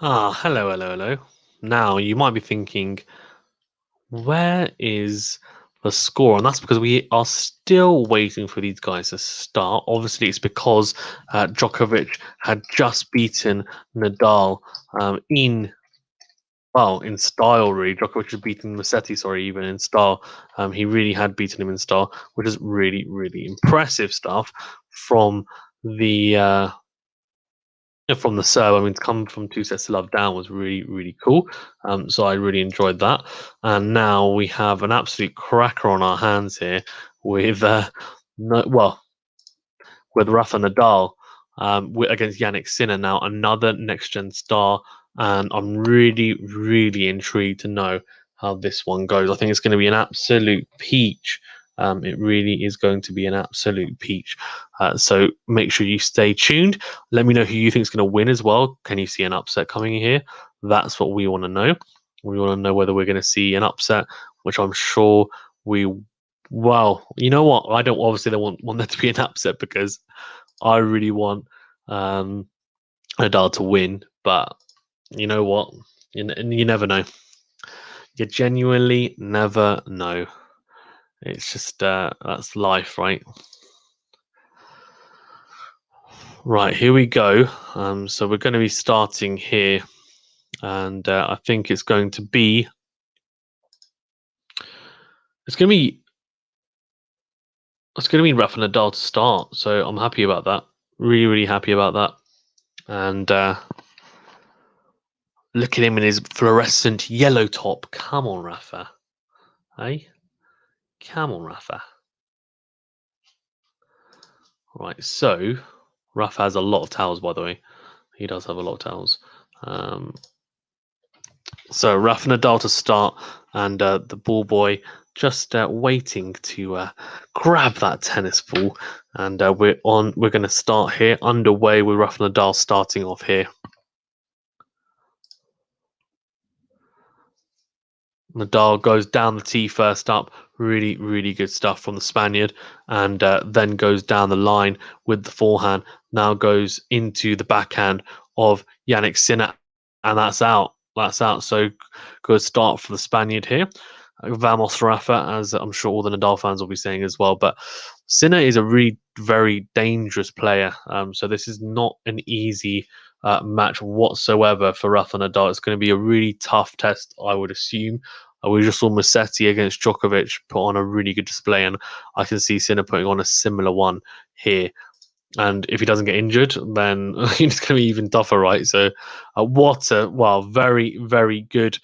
Hello, hello, hello. Now, you might be thinking, where is the score? And that's because we are still waiting for these guys to start. Obviously, it's because Djokovic had just beaten Nadal in, well, in style, really. Djokovic had beaten Musetti, sorry, even in style. He really had beaten him in style, which is really, really impressive stuff from the from the serve. I mean, to come from 2 sets to love down was really, really cool. So I really enjoyed that. And now we have an absolute cracker on our hands here with, no, well, with Rafa Nadal against Jannik Sinner. Now another next gen star, and I'm really, really intrigued to know how this one goes. I think it's going to be an absolute peach. It really is going to be an absolute peach. So make sure you stay tuned. Let me know who you think is going to win as well. Can you see an upset coming here? That's what we want to know. We want to know whether we're going to see an upset, which I'm sure we. Well, you know what? I don't obviously want there to be an upset because I really want Nadal to win. But you know what? You never know. You genuinely never know. It's just that's life, right? Right, here we go. So we're going to be starting here, and I think it's going to be it's going to be Rafa Nadal to start. So I'm happy about that. Really, really happy about that. And look at him in his fluorescent yellow top. Come on, Rafa. Hey, come on, Rafa. Right, so Rafa has a lot of towels, by the way. He does have a lot of towels. So Rafa Nadal to start, and the ball boy just waiting to grab that tennis ball. And we're on. We're going to start here, underway with Rafa Nadal starting off here. Nadal goes down the tee first up. Really, really good stuff from the Spaniard. And then goes down the line with the forehand. Now goes into the backhand of Jannik Sinner. And that's out. That's out. So good start for the Spaniard here. Vamos Rafa, as I'm sure all the Nadal fans will be saying as well. But Sinner is a really very dangerous player. So this is not an easy match whatsoever for Rafa Nadal. It's going to be a really tough test, I would assume. We just saw Musetti against Djokovic put on a really good display, and I can see Sinner putting on a similar one here. And if he doesn't get injured, then it's going to be even tougher, right? So, very, very good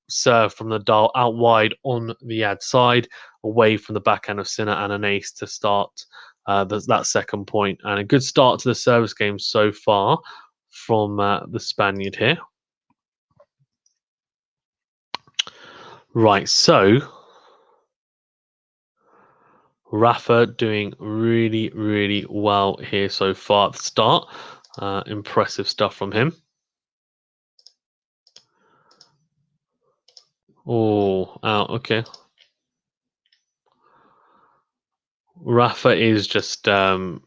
serve from Nadal out wide on the ad side, away from the backhand of Sinner, and an ace to start that second point. And a good start to the service game so far from the Spaniard here. Right, so Rafa doing really, really well here so far at the start. Impressive stuff from him. Oh, out. Okay. Rafa is just thing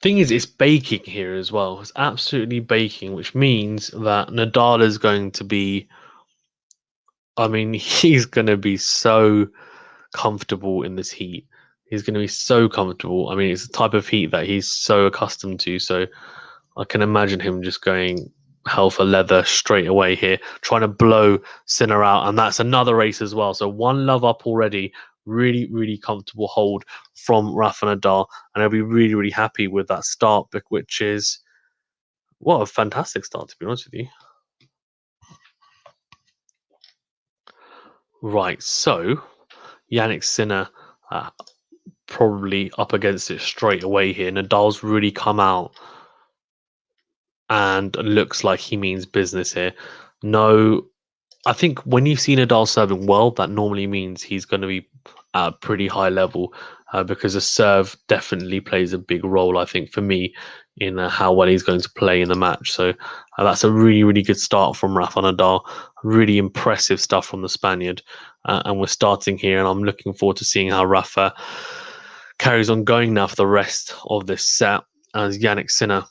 is it's baking here as well. It's absolutely baking, which means that Nadal is going to be, I mean, he's going to be so comfortable in this heat. He's going to be so comfortable. I mean, it's the type of heat that he's so accustomed to. So I can imagine him just going hell for leather straight away here, trying to blow Sinner out. And that's another race as well. So 1-love up already. Really, really comfortable hold from Rafa Nadal. And I'll be really, really happy with that start, which is, what a fantastic start, to be honest with you. Right, so Jannik Sinner probably up against it straight away here. Nadal's really come out and looks like he means business here. No, I think when you see Nadal serving well, that normally means he's going to be at a pretty high level because the serve definitely plays a big role, I think, for me in how well he's going to play in the match. So that's a really, really good start from Rafa Nadal. Really impressive stuff from the Spaniard. And we're starting here, and I'm looking forward to seeing how Rafa carries on going now for the rest of this set as Jannik Sinner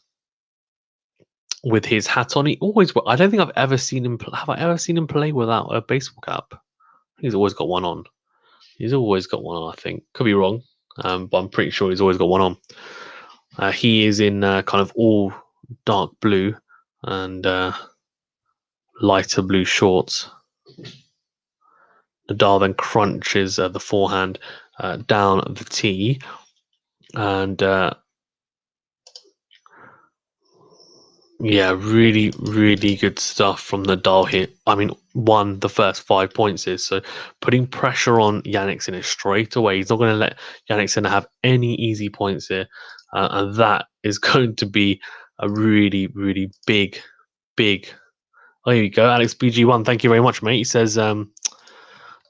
with his hat on. He always. I don't think I've ever seen him. Have I ever seen him play without a baseball cap? I think he's always got one on. He's always got one on. I think could be wrong, but I'm pretty sure he's always got one on. He is in kind of all dark blue and lighter blue shorts. Nadal then crunches the forehand down the tee, and yeah, really, really good stuff from Nadal here. I mean, won the first 5 points here, so putting pressure on Jannik Sinner straight away. He's not going to let Jannik Sinner have any easy points here, and that is going to be a really, really big. Oh, here you go, Alex BG1. Thank you very much, mate. He says,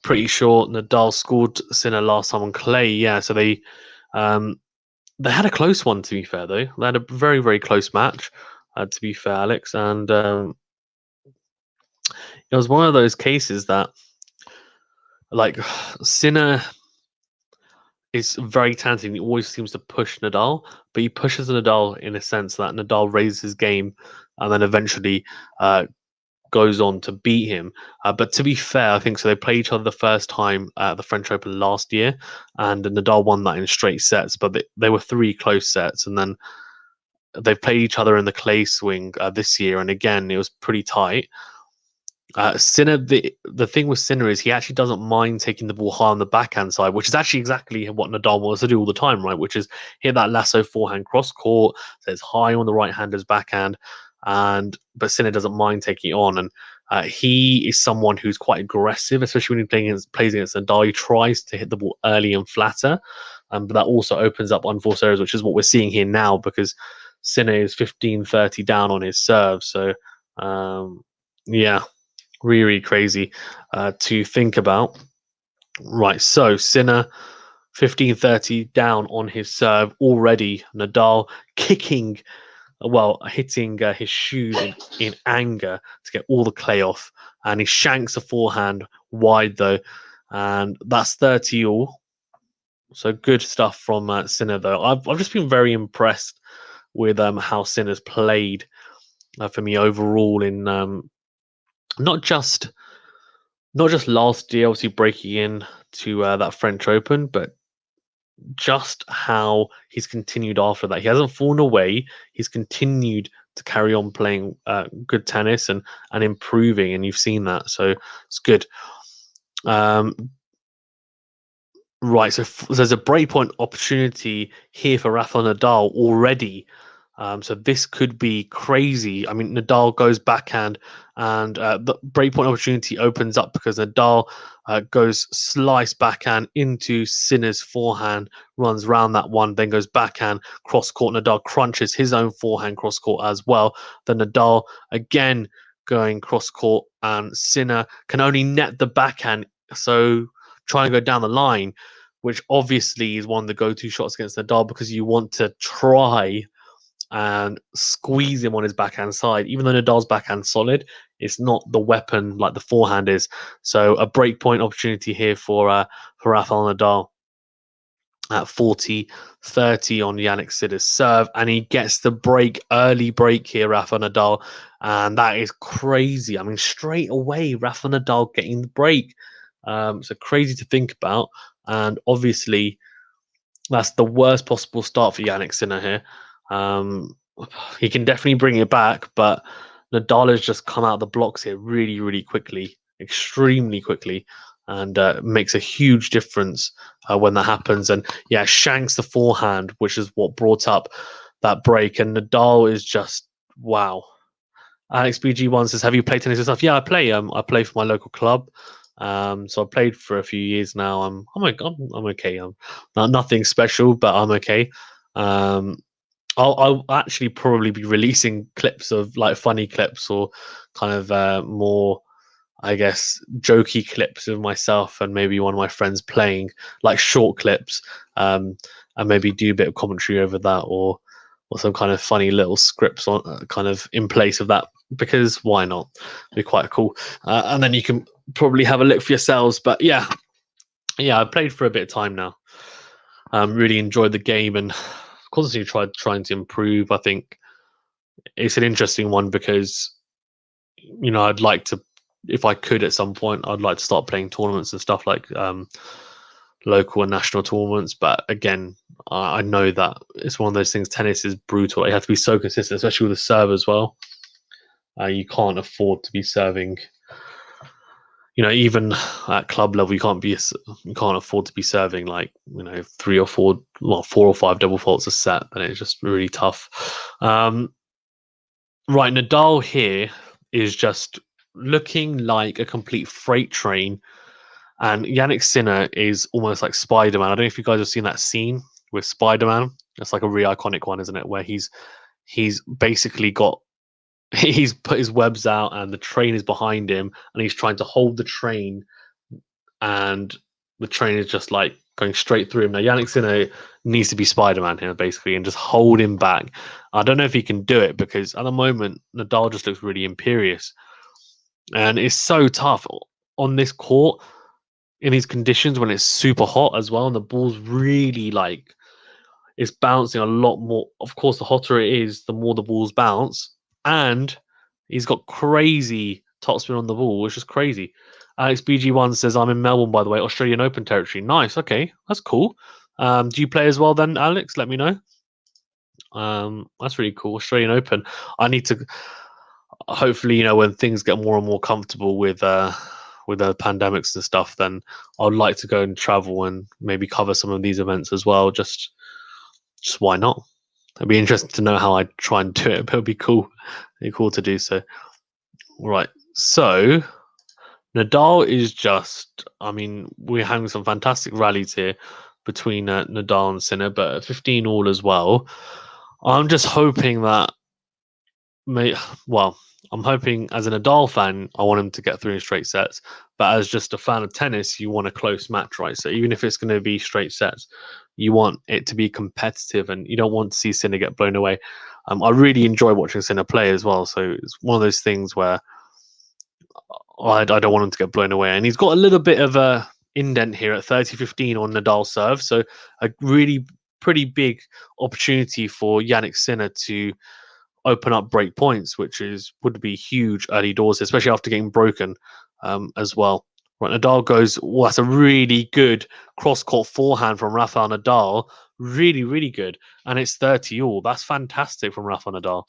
pretty sure Nadal scored Sinner last time on clay. Yeah, so they had a close one. To be fair, though, they had a very, very close match. To be fair, Alex, and it was one of those cases that, like, Sinner is very talented. He always seems to push Nadal, but he pushes Nadal in a sense that Nadal raises his game and then eventually goes on to beat him. But to be fair, I think so. They played each other the first time at the French Open last year, and Nadal won that in straight sets. But they were 3 close sets, and then they've played each other in the clay swing this year, and again it was pretty tight. Sinner, the thing with Sinner is he actually doesn't mind taking the ball high on the backhand side, which is actually exactly what Nadal wants to do all the time, right? Which is hit that lasso forehand cross court, so it's high on the right-hander's backhand, but Sinner doesn't mind taking it on, and he is someone who's quite aggressive, especially when he plays against Nadal. He tries to hit the ball early and flatter, but that also opens up unforced errors, which is what we're seeing here now because Sinner is 15-30 down on his serve. So yeah. Really, really crazy to think about. Right, so Sinner 15-30 down on his serve already. Nadal kicking, hitting his shoes in anger to get all the clay off, and he shanks a forehand wide though, and that's 30 all. So good stuff from Sinner though. I've just been very impressed with how Sinner's played for me overall in not just last year, obviously breaking in to that French Open, but just how he's continued after that. He hasn't fallen away. He's continued to carry on playing good tennis and improving, and you've seen that. So it's good. Right, so there's a breakpoint opportunity here for Rafael Nadal already. So this could be crazy. I mean, Nadal goes backhand, and the breakpoint opportunity opens up because Nadal goes slice backhand into Sinner's forehand, runs round that one, then goes backhand cross court. Nadal crunches his own forehand cross court as well. Then Nadal again going cross court, and Sinner can only net the backhand. So trying to go down the line, which obviously is one of the go-to shots against Nadal because you want to try and squeeze him on his backhand side. Even though Nadal's backhand solid, it's not the weapon like the forehand is. So a breakpoint opportunity here for Rafael Nadal at 40-30 on Jannik Sinner's serve, and he gets the early break here, Rafa Nadal, and that is crazy. I mean, straight away, Rafa Nadal getting the break. So crazy to think about, and obviously that's the worst possible start for Jannik Sinner here. He can definitely bring it back, but Nadal has just come out of the blocks here really, really quickly, extremely quickly, and makes a huge difference when that happens. And yeah, shanks the forehand, which is what brought up that break. And Nadal is just wow. Alex BG1 says, "Have you played tennis yourself?" Yeah, I play. I play for my local club. So I played for a few years now. I'm okay. I'm nothing special, but I'm okay. I'll actually probably be releasing clips of like funny clips or kind of more, I guess, jokey clips of myself and maybe one of my friends playing, like short clips, and maybe do a bit of commentary over that or some kind of funny little scripts on kind of in place of that, because why not? It'd be quite cool. And then you can probably have a look for yourselves. But yeah, I played for a bit of time now. Really enjoyed the game and constantly trying to improve. I think it's an interesting one because I'd like to, if I could at some point, I'd like to start playing tournaments and stuff like local and national tournaments. But again, I know that it's one of those things. Tennis is brutal. You have to be so consistent, especially with the serve as well. You can't afford to be serving. Even at club level, you can't afford to be serving like 4 or 5 double faults a set. And it's just really tough. Right, Nadal here is just looking like a complete freight train, and Jannik Sinner is almost like Spider-Man. I don't know if you guys have seen that scene with Spider-Man. It's like a really iconic one, isn't it? Where he's basically got he's put his webs out and the train is behind him and he's trying to hold the train, and the train is just like going straight through him. Now Jannik Sinner needs to be Spider-Man here basically and just hold him back. I don't know if he can do it because at the moment Nadal just looks really imperious, and it's so tough on this court in these conditions when it's super hot as well, and the ball's really like it's bouncing a lot more. Of course, the hotter it is, the more the balls bounce, and he's got crazy topspin on the ball, which is crazy. Alex BG1 says, "I'm in Melbourne, by the way, Australian Open territory." Nice, okay, that's cool. Do you play as well then, Alex? Let me know. That's really cool. Australian Open. I need to hopefully, when things get more and more comfortable with the pandemics and stuff, then I'd like to go and travel and maybe cover some of these events as well. Just why not? It'd be interesting to know how I try and do it, but it'd be cool. It'd be cool to do so. Right. So Nadal is just, I mean, we're having some fantastic rallies here between Nadal and Sinner, but at 15 all as well. I'm just hoping that, well, I'm hoping as a Nadal fan, I want him to get through in straight sets. But as just a fan of tennis, you want a close match, right? So even if it's going to be straight sets, you want it to be competitive, and you don't want to see Sinner get blown away. I really enjoy watching Sinner play as well. So it's one of those things where I don't want him to get blown away. And he's got a little bit of a indent here at 30-15 on Nadal's serve. So a really pretty big opportunity for Jannik Sinner to open up break points, which would be huge early doors, especially after getting broken as well. Right, Nadal goes, well, that's a really good cross-court forehand from Rafael Nadal. Really, really good. And it's 30 all. That's fantastic from Rafa Nadal.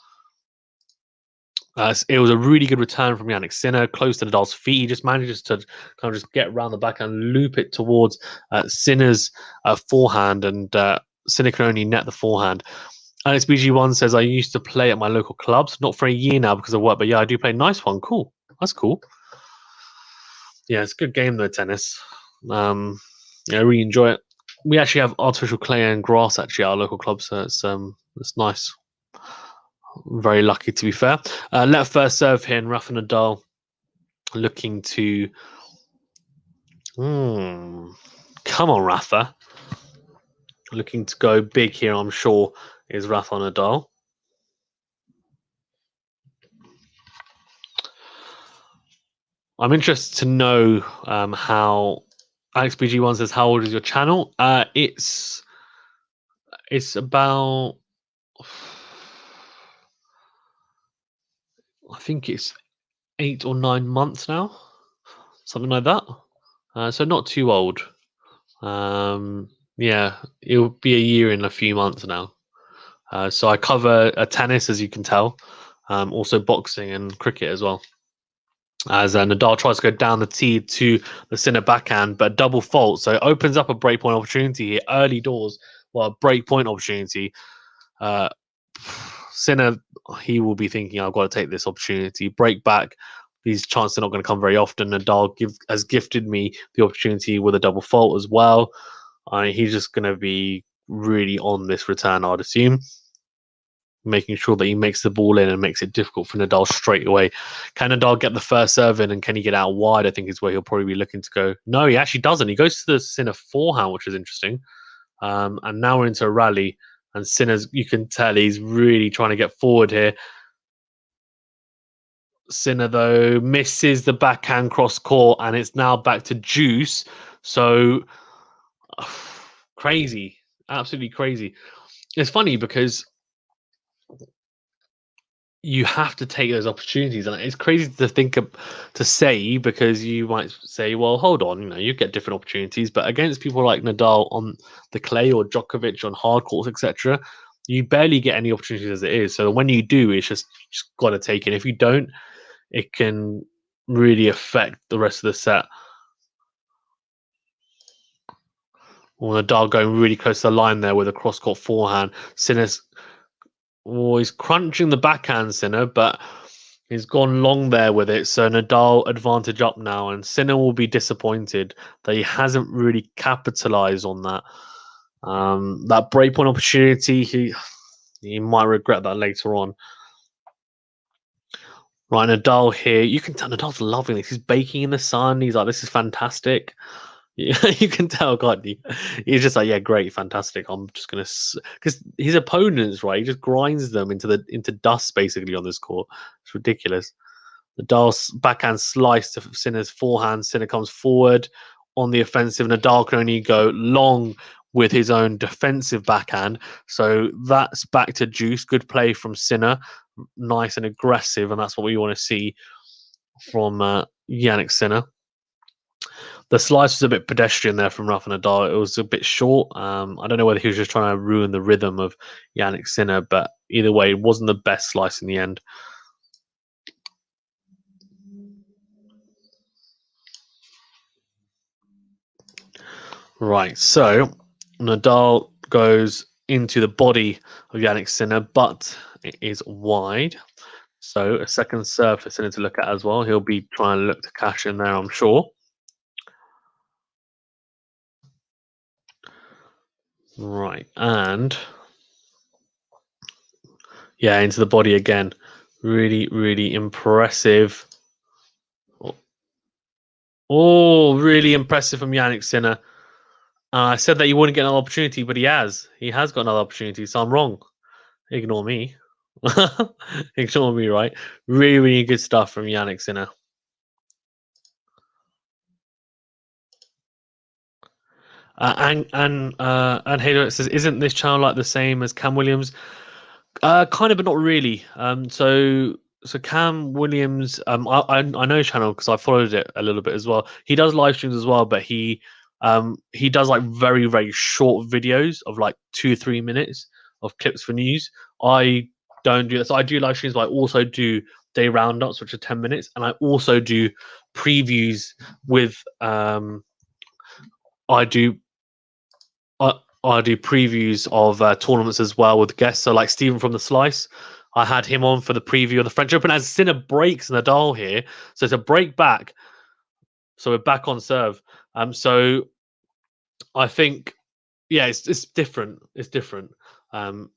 It was a really good return from Jannik Sinner, close to Nadal's feet. He just manages to kind of just get around the back and loop it towards Sinner's forehand, and Sinner can only net the forehand. Alex BG1 says, I used to play at my local clubs, not for a year now because of work, but yeah, I do play. Nice one. Cool. That's cool. Yeah, it's a good game though, tennis. Yeah, I really enjoy it. We actually have artificial clay and grass actually at our local club, so it's nice. Very lucky to be fair. Let first serve here, and Rafa Nadal looking to. Come on, Rafa. Looking to go big here, I'm sure, is Rafa Nadal. I'm interested to know how Alex BG1 says, how old is your channel? It's about, I think it's 8 or 9 months now, something like that. So not too old. Yeah, it'll be a year in a few months now. So I cover tennis, as you can tell, also boxing and cricket as well. As Nadal tries to go down the tee to the Sinner backhand, but double fault. So it opens up a breakpoint opportunity here, early doors. Well, breakpoint opportunity. Sinner, he will be thinking, I've got to take this opportunity, break back. These chances are not going to come very often. Nadal has gifted me the opportunity with a double fault as well. He's just going to be really on this return, I'd assume, making sure that he makes the ball in and makes it difficult for Nadal straight away. Can Nadal get the first serve in, and can he get out wide? I think is where he'll probably be looking to go. No, he actually doesn't. He goes to the Sinner forehand, which is interesting. And now we're into a rally, and Sinner's, you can tell he's really trying to get forward here. Sinner, though, misses the backhand cross court, and it's now back to juice. So crazy, absolutely crazy. It's funny because you have to take those opportunities, and it's crazy to think of, to say, because you might say, well, hold on, you get different opportunities, but against people like Nadal on the clay or Djokovic on hard courts, etc., you barely get any opportunities as it is. So when you do, it's just got to take it. If you don't, it can really affect the rest of the set. Well, Nadal going really close to the line there with a cross court forehand. Sinner's always crunching the backhand, Sinner, but he's gone long there with it. So Nadal advantage up now, and Sinner will be disappointed that he hasn't really capitalized on that. That breakpoint opportunity, he might regret that later on. Right, Nadal here. You can tell Nadal's loving this. He's baking in the sun. He's like, this is fantastic. Yeah, you can tell, can't you? He's just like, yeah, great, fantastic. I'm just gonna, because his opponents, right? He just grinds them into dust basically on this court. It's ridiculous. Nadal's backhand slice to Sinner's forehand. Sinner comes forward on the offensive. Nadal can only go long with his own defensive backhand. So that's back to juice. Good play from Sinner. Nice and aggressive, and that's what we want to see from Jannik Sinner. The slice was a bit pedestrian there from Rafa Nadal. It was a bit short. I don't know whether he was just trying to ruin the rhythm of Jannik Sinner, but either way, it wasn't the best slice in the end. Right, so Nadal goes into the body of Jannik Sinner, but it is wide. So a second serve for Sinner to look at as well. He'll be trying to look to cash in there, I'm sure. Right, and yeah, into the body again. Really, really impressive. Oh, really impressive from Jannik Sinner. I said that he wouldn't get another opportunity, but he has. He has got another opportunity, so I'm wrong. Ignore me. Ignore me, right? Really, really good stuff from Jannik Sinner. And Hader says, isn't this channel like the same as Cam Williams? Kind of, but not really. So Cam Williams, I know his channel because I followed it a little bit as well. He does live streams as well, but he does like very very short videos of like 2 or 3 minutes of clips for news. I don't do that. So I do live streams, but I also do day roundups, which are 10 minutes, and I also do previews with I do I, I do previews of tournaments as well with guests. So like Stephen from the Slice, I had him on for the preview of the French Open as Sinner breaks Nadal here. So it's a break back. So we're back on serve. So I think, yeah, it's different. It's different.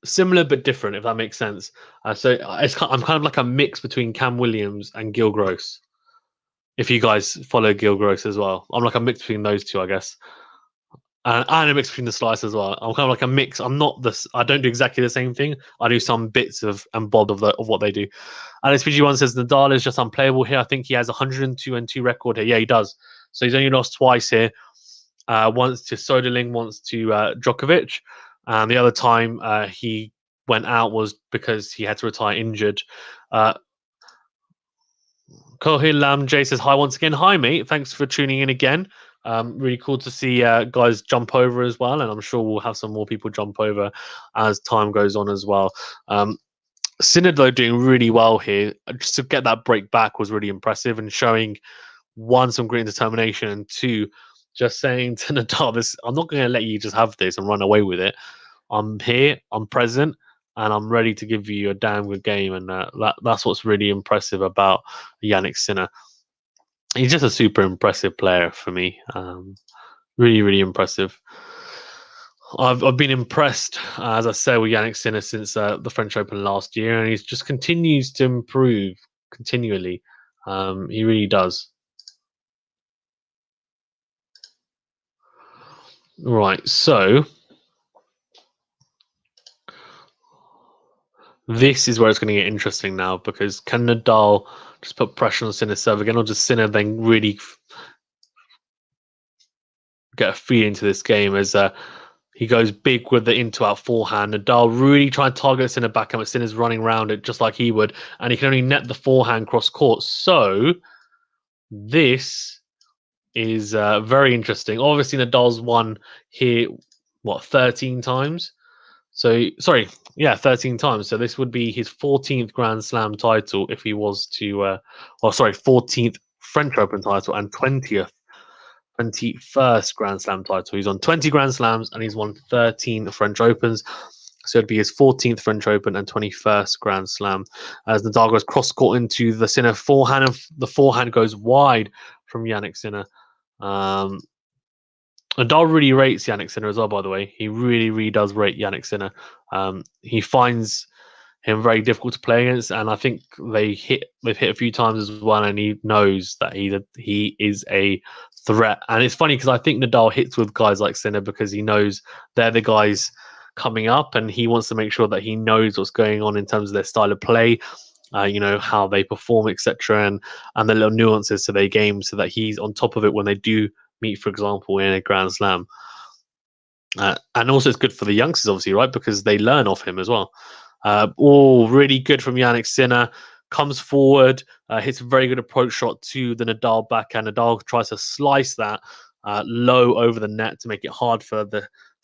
Similar but different, if that makes sense. I'm kind of like a mix between Cam Williams and Gil Gross. If you guys follow Gil Gross as well, I'm like a mix between those two, I guess. And a mix between the slice as well. I'm kind of like a mix. I'm not this. I don't do exactly the same thing. I do some bits of and bob of what they do. Alex PG1 says Nadal is just unplayable here. I think he has 102-2 record here. Yeah, he does. So he's only lost twice here. Once to Soderling, once to Djokovic, and the other time he went out was because he had to retire injured. Kohil Lam J says hi once again. Hi mate, thanks for tuning in again. Really cool to see guys jump over as well, and I'm sure we'll have some more people jump over as time goes on as well. Sinner though doing really well here. Just to get that break back was really impressive and showing one, some great determination, and two, just saying to Nadal, "This I'm not going to let you just have this and run away with it. I'm here, I'm present, and I'm ready to give you a damn good game." And that's what's really impressive about Jannik Sinner. He's just a super impressive player for me. Really, really impressive. I've been impressed, as I said, with Jannik Sinner since the French Open last year, and he just continues to improve continually. He really does. Right, so this is where it's going to get interesting now, because can Nadal just put pressure on Sinner's serve again, or does Sinner then really get a feed into this game as He goes big with the into-out forehand. Nadal really trying to target Sinner backhand, but Sinner's running around it just like he would, and he can only net the forehand cross court. So this is very interesting. Obviously, Nadal's won here, 13 times? So, sorry, yeah, 13 times. So this would be his 14th Grand Slam title if he was to, 14th French Open title and 21st Grand Slam title. He's on 20 Grand Slams and he's won 13 French Opens. So it'd be his 14th French Open and 21st Grand Slam. As Nadal goes cross court into the Sinner forehand, and the forehand goes wide from Jannik Sinner. Nadal really rates Jannik Sinner as well, by the way. He really, really does rate Jannik Sinner. He finds him very difficult to play against, and I think they've hit a few times as well, and he knows that he is a threat. And it's funny because I think Nadal hits with guys like Sinner because he knows they're the guys coming up, and he wants to make sure that he knows what's going on in terms of their style of play, how they perform, etc., and the little nuances to their game, so that he's on top of it when they do meet, for example, in a Grand Slam. And also it's good for the youngsters, obviously, right? Because they learn off him as well. Really good from Jannik Sinner. Comes forward, hits a very good approach shot to the Nadal backhand. Nadal tries to slice that low over the net to make it hard for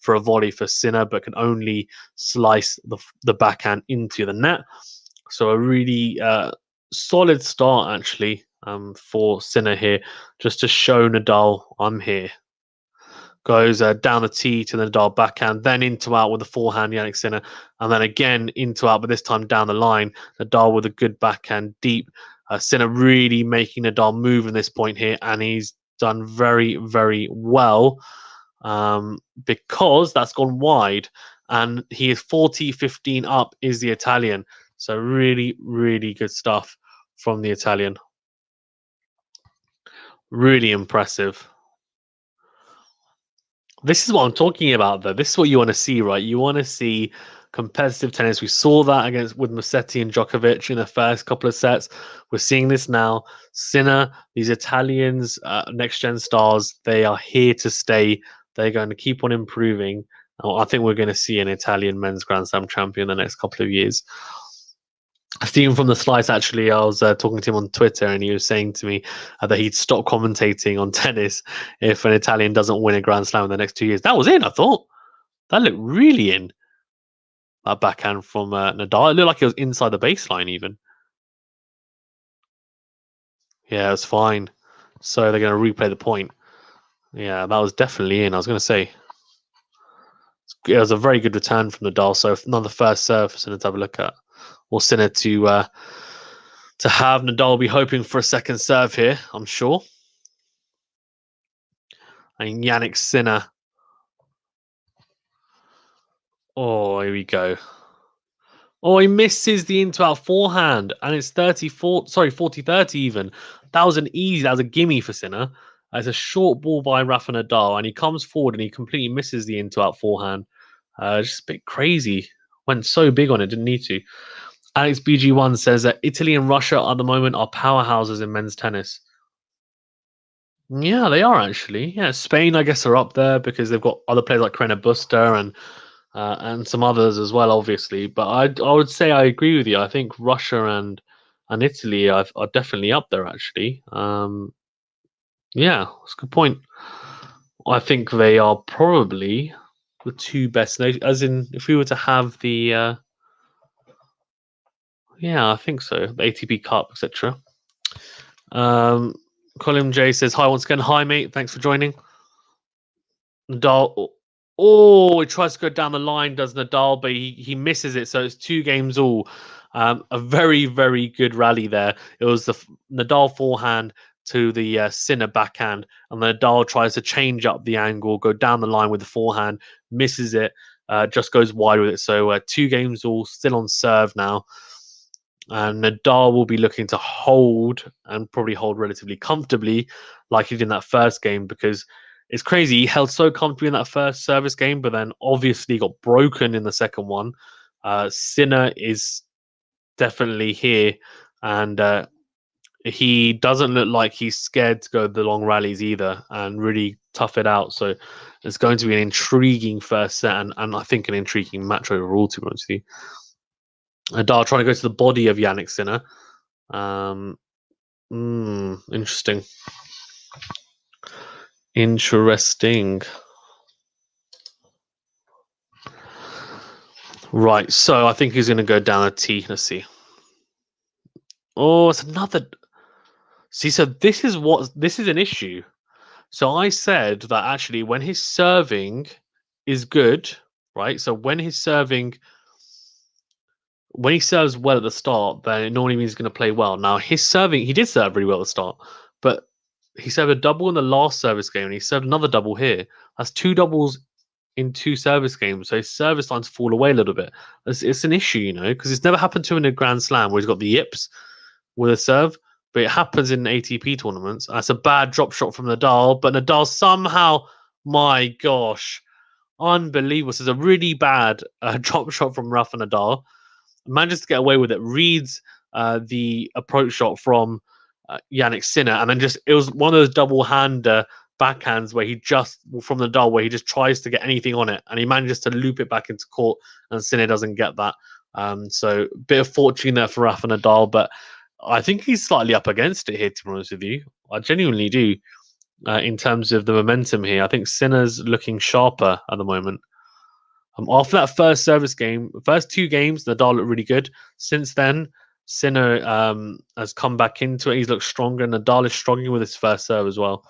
a volley for Sinner, but can only slice the backhand into the net. So a really solid start, actually, for Sinner here, just to show Nadal, I'm here. Goes down the tee to the Nadal backhand, then into out with the forehand, Jannik Sinner, and then again into out, but this time down the line. Nadal with a good backhand deep. Sinner really making Nadal move in this point here, and he's done very, very well because that's gone wide, and he is 40-15 up, is the Italian. So really, really good stuff from the Italian. Really impressive. This is what I'm talking about, though. This is what you want to see, right? You want to see competitive tennis. We saw that with Musetti and Djokovic in the first couple of sets. We're seeing this now. Sinner, these Italians, next-gen stars, they are here to stay. They're going to keep on improving. I think we're going to see an Italian men's Grand Slam champion in the next couple of years. Thiem from the Slice, actually, I was talking to him on Twitter, and he was saying to me that he'd stop commentating on tennis if an Italian doesn't win a Grand Slam in the next 2 years. That was in, I thought. That looked really in. That backhand from Nadal. It looked like it was inside the baseline, even. Yeah, it was fine. So they're going to replay the point. Yeah, that was definitely in. I was going to say. It was a very good return from Nadal. So another first serve for Sinner to have a look at. Or Sinner to have Nadal be hoping for a second serve here, I'm sure. And Jannik Sinner. Oh, here we go. Oh, he misses the into-out forehand, and it's 40-30 even. That was a gimme for Sinner. It's a short ball by Rafa Nadal, and he comes forward and he completely misses the into-out forehand. Just a bit crazy. Went so big on it, didn't need to. Alex BG1 says that Italy and Russia at the moment are powerhouses in men's tennis. Yeah, they are actually. Yeah, Spain, I guess, are up there because they've got other players like Carreño Busta and some others as well, obviously. But I would say I agree with you. I think Russia and Italy are definitely up there, actually. Yeah, that's a good point. I think they are probably the two best. As in, if we were to have the, yeah, I think so. The ATP Cup, etc. Colin J says, hi once again. Hi, mate. Thanks for joining. Nadal. Oh, he tries to go down the line, does Nadal, but he misses it. So it's 2 games all. A very, very good rally there. It was the Nadal forehand to the Sinner backhand, and Nadal tries to change up the angle, go down the line with the forehand, misses it, just goes wide with it. So 2 games all, still on serve now. And Nadal will be looking to hold, and probably hold relatively comfortably like he did in that first game, because it's crazy. He held so comfortably in that first service game, but then obviously got broken in the second one. Sinner is definitely here, and he doesn't look like he's scared to go the long rallies either, and really tough it out. So it's going to be an intriguing first set, and I think an intriguing match overall, to be honest with you. Nadal trying to go to the body of Jannik Sinner. Interesting. Interesting. Right, so I think he's going to go down a T. Let's see. Oh, it's another. See, so this is an issue. So I said that actually when his serving is good, right? So when he serves well at the start, then it normally means he's going to play well. Now his serving, he did serve really well at the start, but he served a double in the last service game, and he served another double here. That's 2 doubles in 2 service games, so his service lines fall away a little bit. It's an issue, because it's never happened to him in a Grand Slam where he's got the yips with a serve, but it happens in ATP tournaments. That's a bad drop shot from Nadal, but Nadal somehow, my gosh, unbelievable. This is a really bad drop shot from Rafa Nadal. Manages to get away with it, reads the approach shot from Jannik Sinner, and then it was one of those double-hander backhands where he just, from Nadal, where he just tries to get anything on it, and he manages to loop it back into court, and Sinner doesn't get that. So a bit of fortune there for Rafa Nadal, but I think he's slightly up against it here, to be honest with you. I genuinely do. In terms of the momentum here, I think Sinner's looking sharper at the moment. After that first 2 games, Nadal looked really good. Since then, Sinner has come back into it. He's looked stronger. Nadal is struggling with his first serve as well.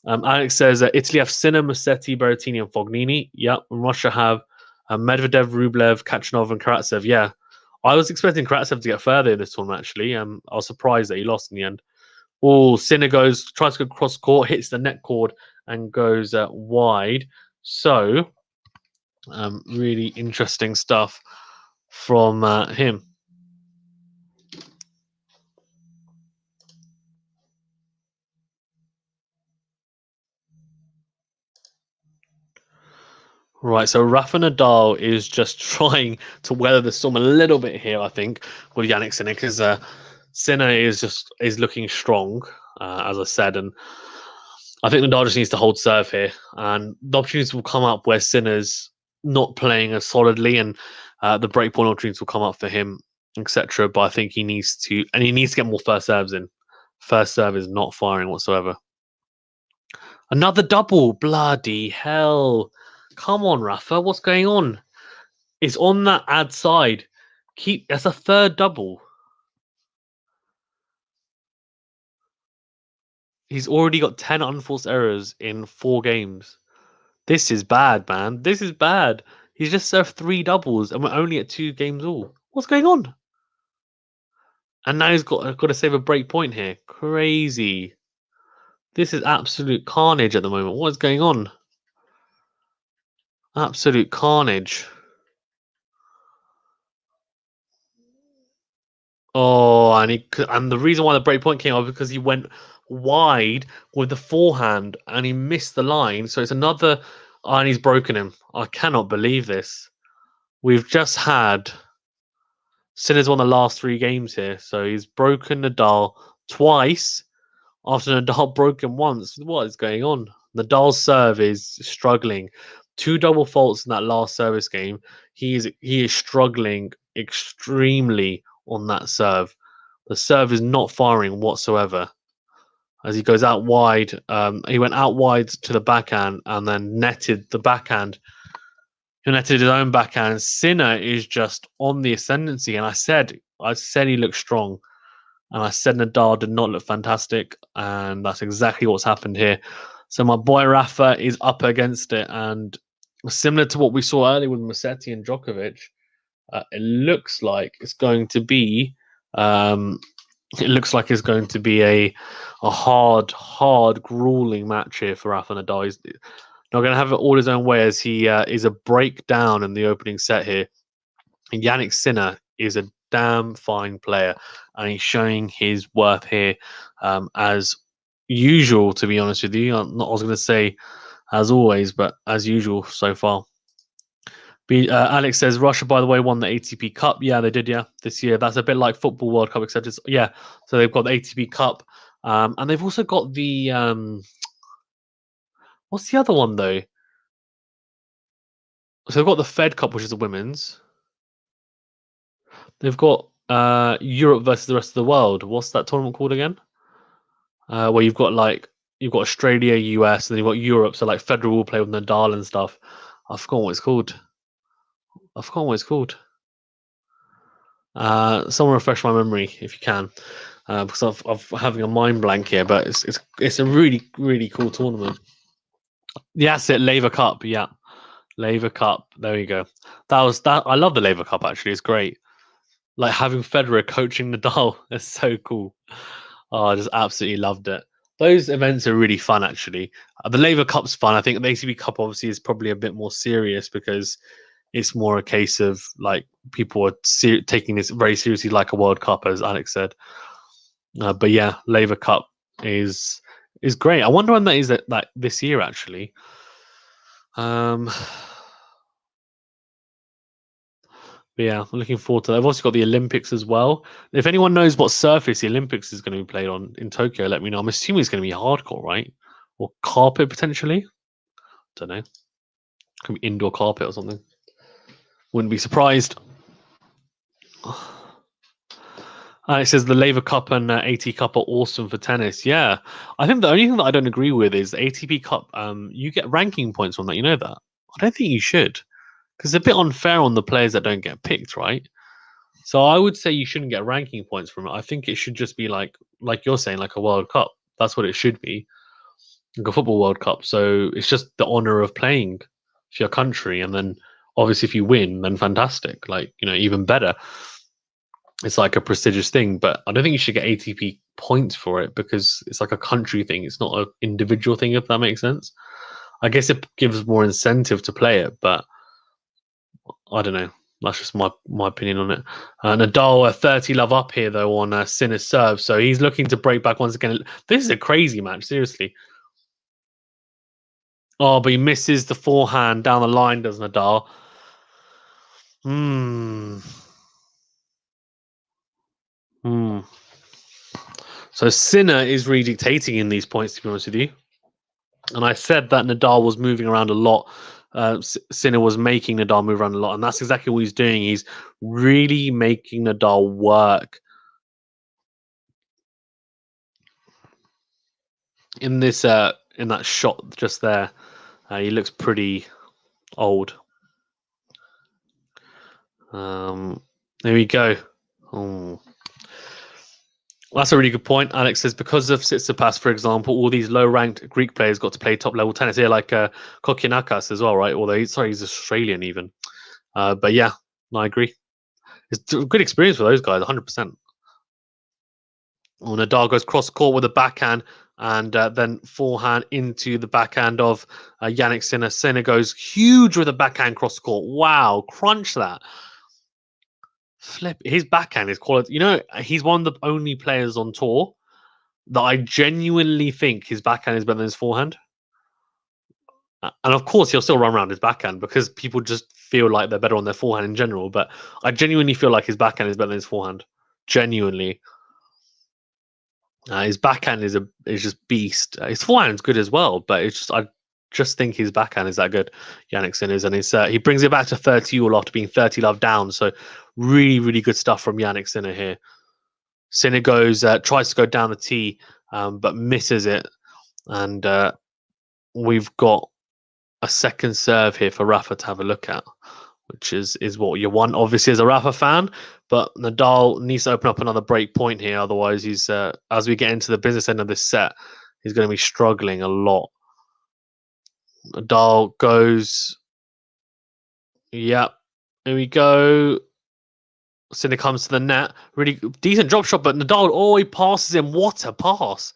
Alex says Italy have Sinner, Musetti, Berrettini, and Fognini. Yep. And Russia have Medvedev, Rublev, Kachanov, and Karatsev. Yeah. I was expecting Karatsev to get further in this tournament, actually. I was surprised that he lost in the end. Oh, Sinner tries to go cross court, hits the net cord, and goes wide. So, really interesting stuff from him. Right, so Rafa Nadal is just trying to weather the storm a little bit here, I think, with Jannik Sinner, because Sinner is looking strong, as I said, and I think Nadal just needs to hold serve here, and the opportunities will come up where Sinner's not playing as solidly, and the breakpoint opportunities will come up for him, etc. But I think he needs to get more first serves in. First serve is not firing whatsoever. Another double, bloody hell! Come on, Rafa, what's going on? It's on that ad side. That's a third double. He's already got 10 unforced errors in 4 games. This is bad, man. This is bad. He's just served 3 doubles, and we're only at 2 games all. What's going on? And now he's got to save a break point here. Crazy. This is absolute carnage at the moment. What is going on? Absolute carnage. Oh, and the reason why the break point came up because he went wide with the forehand and he missed the line. So it's another, and he's broken him. I cannot believe this. We've just had Sinner's won the last 3 games here, so he's broken Nadal twice after Nadal broke him once. What is going on? Nadal's serve is struggling. 2 double faults in that last service game. He is struggling extremely on that serve. The serve is not firing whatsoever. As he goes out wide, he went out wide to the backhand and then netted the backhand. He netted his own backhand. Sinner is just on the ascendancy, and I said he looked strong, and I said Nadal did not look fantastic, and that's exactly what's happened here. So my boy Rafa is up against it, and similar to what we saw earlier with Musetti and Djokovic, it looks like it's going to be a hard, grueling match here for Rafa Nadal. He's not going to have it all his own way as he is a breakdown in the opening set here. And Jannik Sinner is a damn fine player, and he's showing his worth here as usual, to be honest with you. I was going to say as always, but as usual so far. Alex says Russia, by the way, won the ATP Cup. Yeah, they did. Yeah, this year. That's a bit like Football World Cup, except it's so they've got the ATP Cup, and they've also got the What's the other one though? So they've got the Fed Cup, which is the women's. They've got Europe versus the rest of the world. What's that tournament called again? Where you've got Australia, US, and then you've got Europe. So like Federer will play with Nadal and stuff. I forgot what it's called. I forgot what it's called. Someone refresh my memory if you can, because I'm having a mind blank here. But it's a really cool tournament. Yeah, that's it. Laver Cup. Yeah, Laver Cup. There you go. That was that. I love the Laver Cup. Actually, it's great. Like having Federer coaching Nadal. That's so cool. Oh, I just absolutely loved it. Those events are really fun, actually. The Laver Cup's fun. I think the ATP Cup obviously is probably a bit more serious because it's more a case of like people are taking this very seriously, like a World Cup, as Alex said. But yeah, Laver Cup is great. I wonder when that is that this year actually. Um, but yeah, I'm looking forward to that. They've also got the Olympics as well. If anyone knows what surface the Olympics is going to be played on in Tokyo, let me know. I'm assuming it's going to be hardcore, right? Or carpet potentially. Don't know. Could be indoor carpet or something. Wouldn't be surprised. It says the Laver Cup and AT Cup are awesome for tennis. Yeah, I think the only thing that I don't agree with is the ATP Cup. You get ranking points from that. You know that? I don't think you should, because it's a bit unfair on the players that don't get picked, right? So I would say you shouldn't get ranking points from it. I think it should just be like you're saying, like a World Cup. That's what it should be, like a football World Cup. So it's just the honor of playing for your country, and then obviously if you win, then fantastic. Like even better. It's like a prestigious thing, but I don't think you should get ATP points for it because it's like a country thing. It's not an individual thing, if that makes sense. I guess it gives more incentive to play it, but I don't know. That's just my opinion on it. Nadal 30 love up here though on Sinner's serve, so he's looking to break back once again. This is a crazy match, seriously. Oh, but he misses the forehand down the line, does Nadal? Hmm. Hmm. So Sinner is really dictating in these points, to be honest with you. And I said that Nadal was moving around a lot. Sinner was making Nadal move around a lot, and that's exactly what he's doing. He's really making Nadal work in this in that shot just there. He looks pretty old. There we go. Oh. That's a really good point. Alex says because of Tsitsipas, for example, all these low-ranked Greek players got to play top-level tennis here, like Kokkinakis as well, right? Although he's Australian even. But yeah, I agree. It's a good experience for those guys, 100%. Nadal goes cross court with a backhand and then forehand into the backhand of Jannik Sinner. Sinner goes huge with a backhand cross court. Wow, crunch that. Flip. His backhand is quality. He's one of the only players on tour that I genuinely think his backhand is better than his forehand. And of course, he'll still run around his backhand because people just feel like they're better on their forehand in general. But I genuinely feel like his backhand is better than his forehand. Genuinely. His backhand is just beast. His forehand's good as well, but I just think his backhand is that good. Jannik Sinner's, and he brings it back to 30 all after being 30 love down. So really good stuff from Jannik Sinner here. Sinner tries to go down the tee, but misses it, and we've got a second serve here for Rafa to have a look at, which is what you want, obviously, as a Rafa fan. But Nadal needs to open up another break point here. Otherwise, he's as we get into the business end of this set, he's going to be struggling a lot. Nadal goes, yep, here we go. Sinner comes to the net. Really decent drop shot, but Nadal, he passes him. What a pass.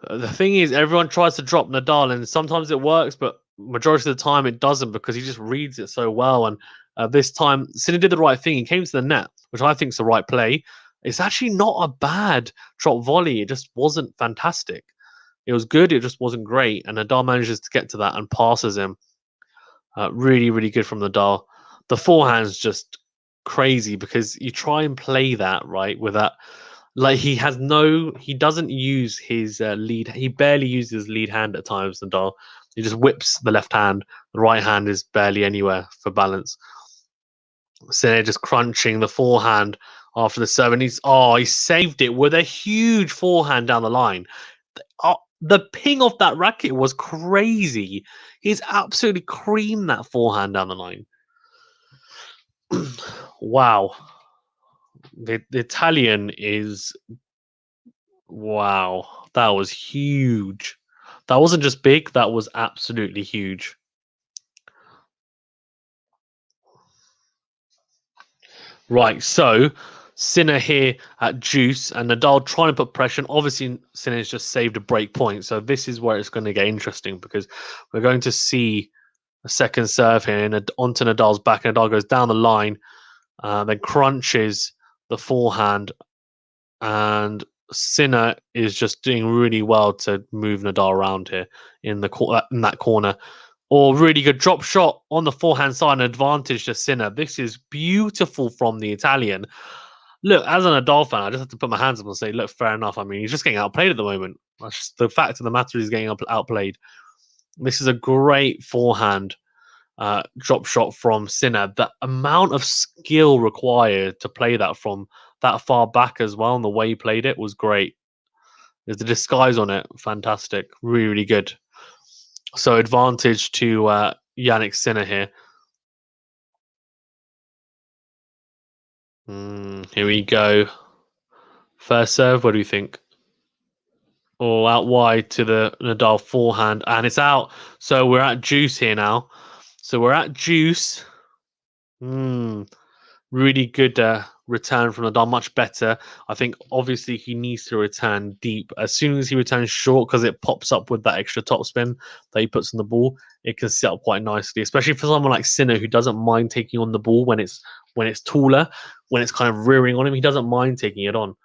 The thing is, everyone tries to drop Nadal, and sometimes it works, but majority of the time it doesn't because he just reads it so well. And this time, Sinner did the right thing. He came to the net, which I think is the right play. It's actually not a bad drop volley. It just wasn't fantastic. It was good. It just wasn't great. And Nadal manages to get to that and passes him. Really good from Nadal. The forehand's just crazy because you try and play that right with that Like he doesn't use his lead. He barely uses his lead hand at times. Nadal. He just whips the left hand. The right hand is barely anywhere for balance. So they're just crunching the forehand after the serve, and he saved it with a huge forehand down the line. The ping off that racket was crazy. He's absolutely creamed that forehand down the line. Wow. The Italian is wow. That was huge. That wasn't just big, that was absolutely huge. Right, so Sinner here at Juice and Nadal trying to put pressure. And obviously, Sinner's just saved a break point. So this is where it's going to get interesting because we're going to see a second serve here and onto Nadal's back. Nadal goes down the line, then crunches the forehand, and Sinner is just doing really well to move Nadal around here in that corner. Or really good drop shot on the forehand side, an advantage to Sinner. This is beautiful from the Italian. Look, as an Nadal fan, I just have to put my hands up and say, look, fair enough. I mean, he's just getting outplayed at the moment. That's just the fact of the matter. He's getting outplayed. This is a great forehand drop shot from Sinner. The amount of skill required to play that from that far back as well, and the way he played it was great. There's the disguise on it, fantastic, really, really good. So advantage to Jannik Sinner here. Here we go. First serve, what do you think? Oh, out wide to the Nadal forehand, and it's out. So we're at Juice here now. So we're at Juice. Really good return from Nadal, much better. I think obviously he needs to return deep. As soon as he returns short, because it pops up with that extra topspin that he puts on the ball, it can set up quite nicely, especially for someone like Sinner who doesn't mind taking on the ball when it's taller, when it's kind of rearing on him. He doesn't mind taking it on.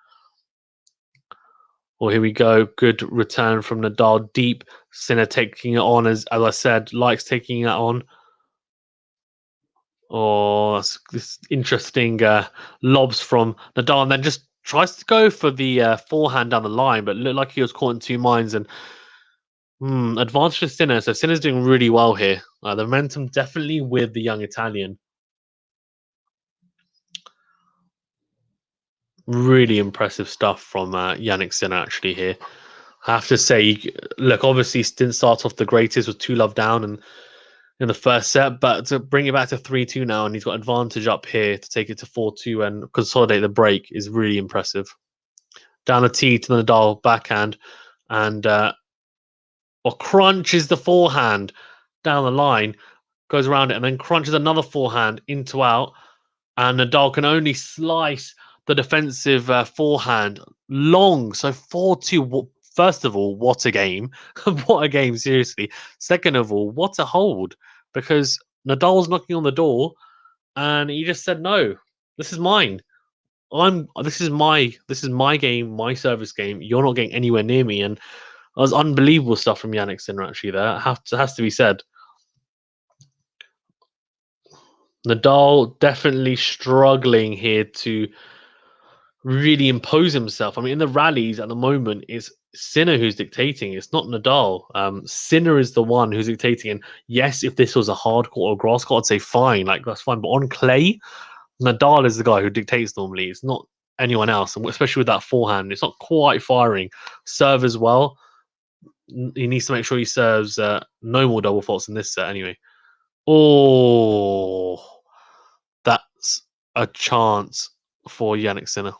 Well, here we go. Good return from Nadal deep. Sinner taking it on, as I said, likes taking it on. Oh, this interesting lobs from Nadal, and then just tries to go for the forehand down the line, but looked like he was caught in two minds. And advantage to Sinner. So Sinner's doing really well here. The momentum definitely with the young Italian. Really impressive stuff from Jannik Sinner actually here. I have to say, look, obviously didn't start off the greatest with 2-love down and in the first set, but to bring it back to 3-2 now, and he's got advantage up here to take it to 4-2 and consolidate the break is really impressive. Down the tee to the Nadal backhand, and crunches the forehand down the line, goes around it, and then crunches another forehand into out, and Nadal can only slice the defensive forehand long. So 4-2. First of all, what a game. What a game, seriously. Second of all, what a hold. Because Nadal's knocking on the door and he just said, no, this is mine. This is my game, my service game. You're not getting anywhere near me. And that was unbelievable stuff from Jannik Sinner actually there. Has to be said. Nadal definitely struggling here to really impose himself. I mean, in the rallies at the moment, it's Sinner who's dictating. It's not Nadal. Sinner is the one who's dictating. And yes, if this was a hard court or grass court, I'd say fine, like that's fine. But on clay, Nadal is the guy who dictates normally. It's not anyone else, especially with that forehand. It's not quite firing. Serve as well. He needs to make sure he serves no more double faults in this set anyway. Oh, that's a chance for Jannik Sinner.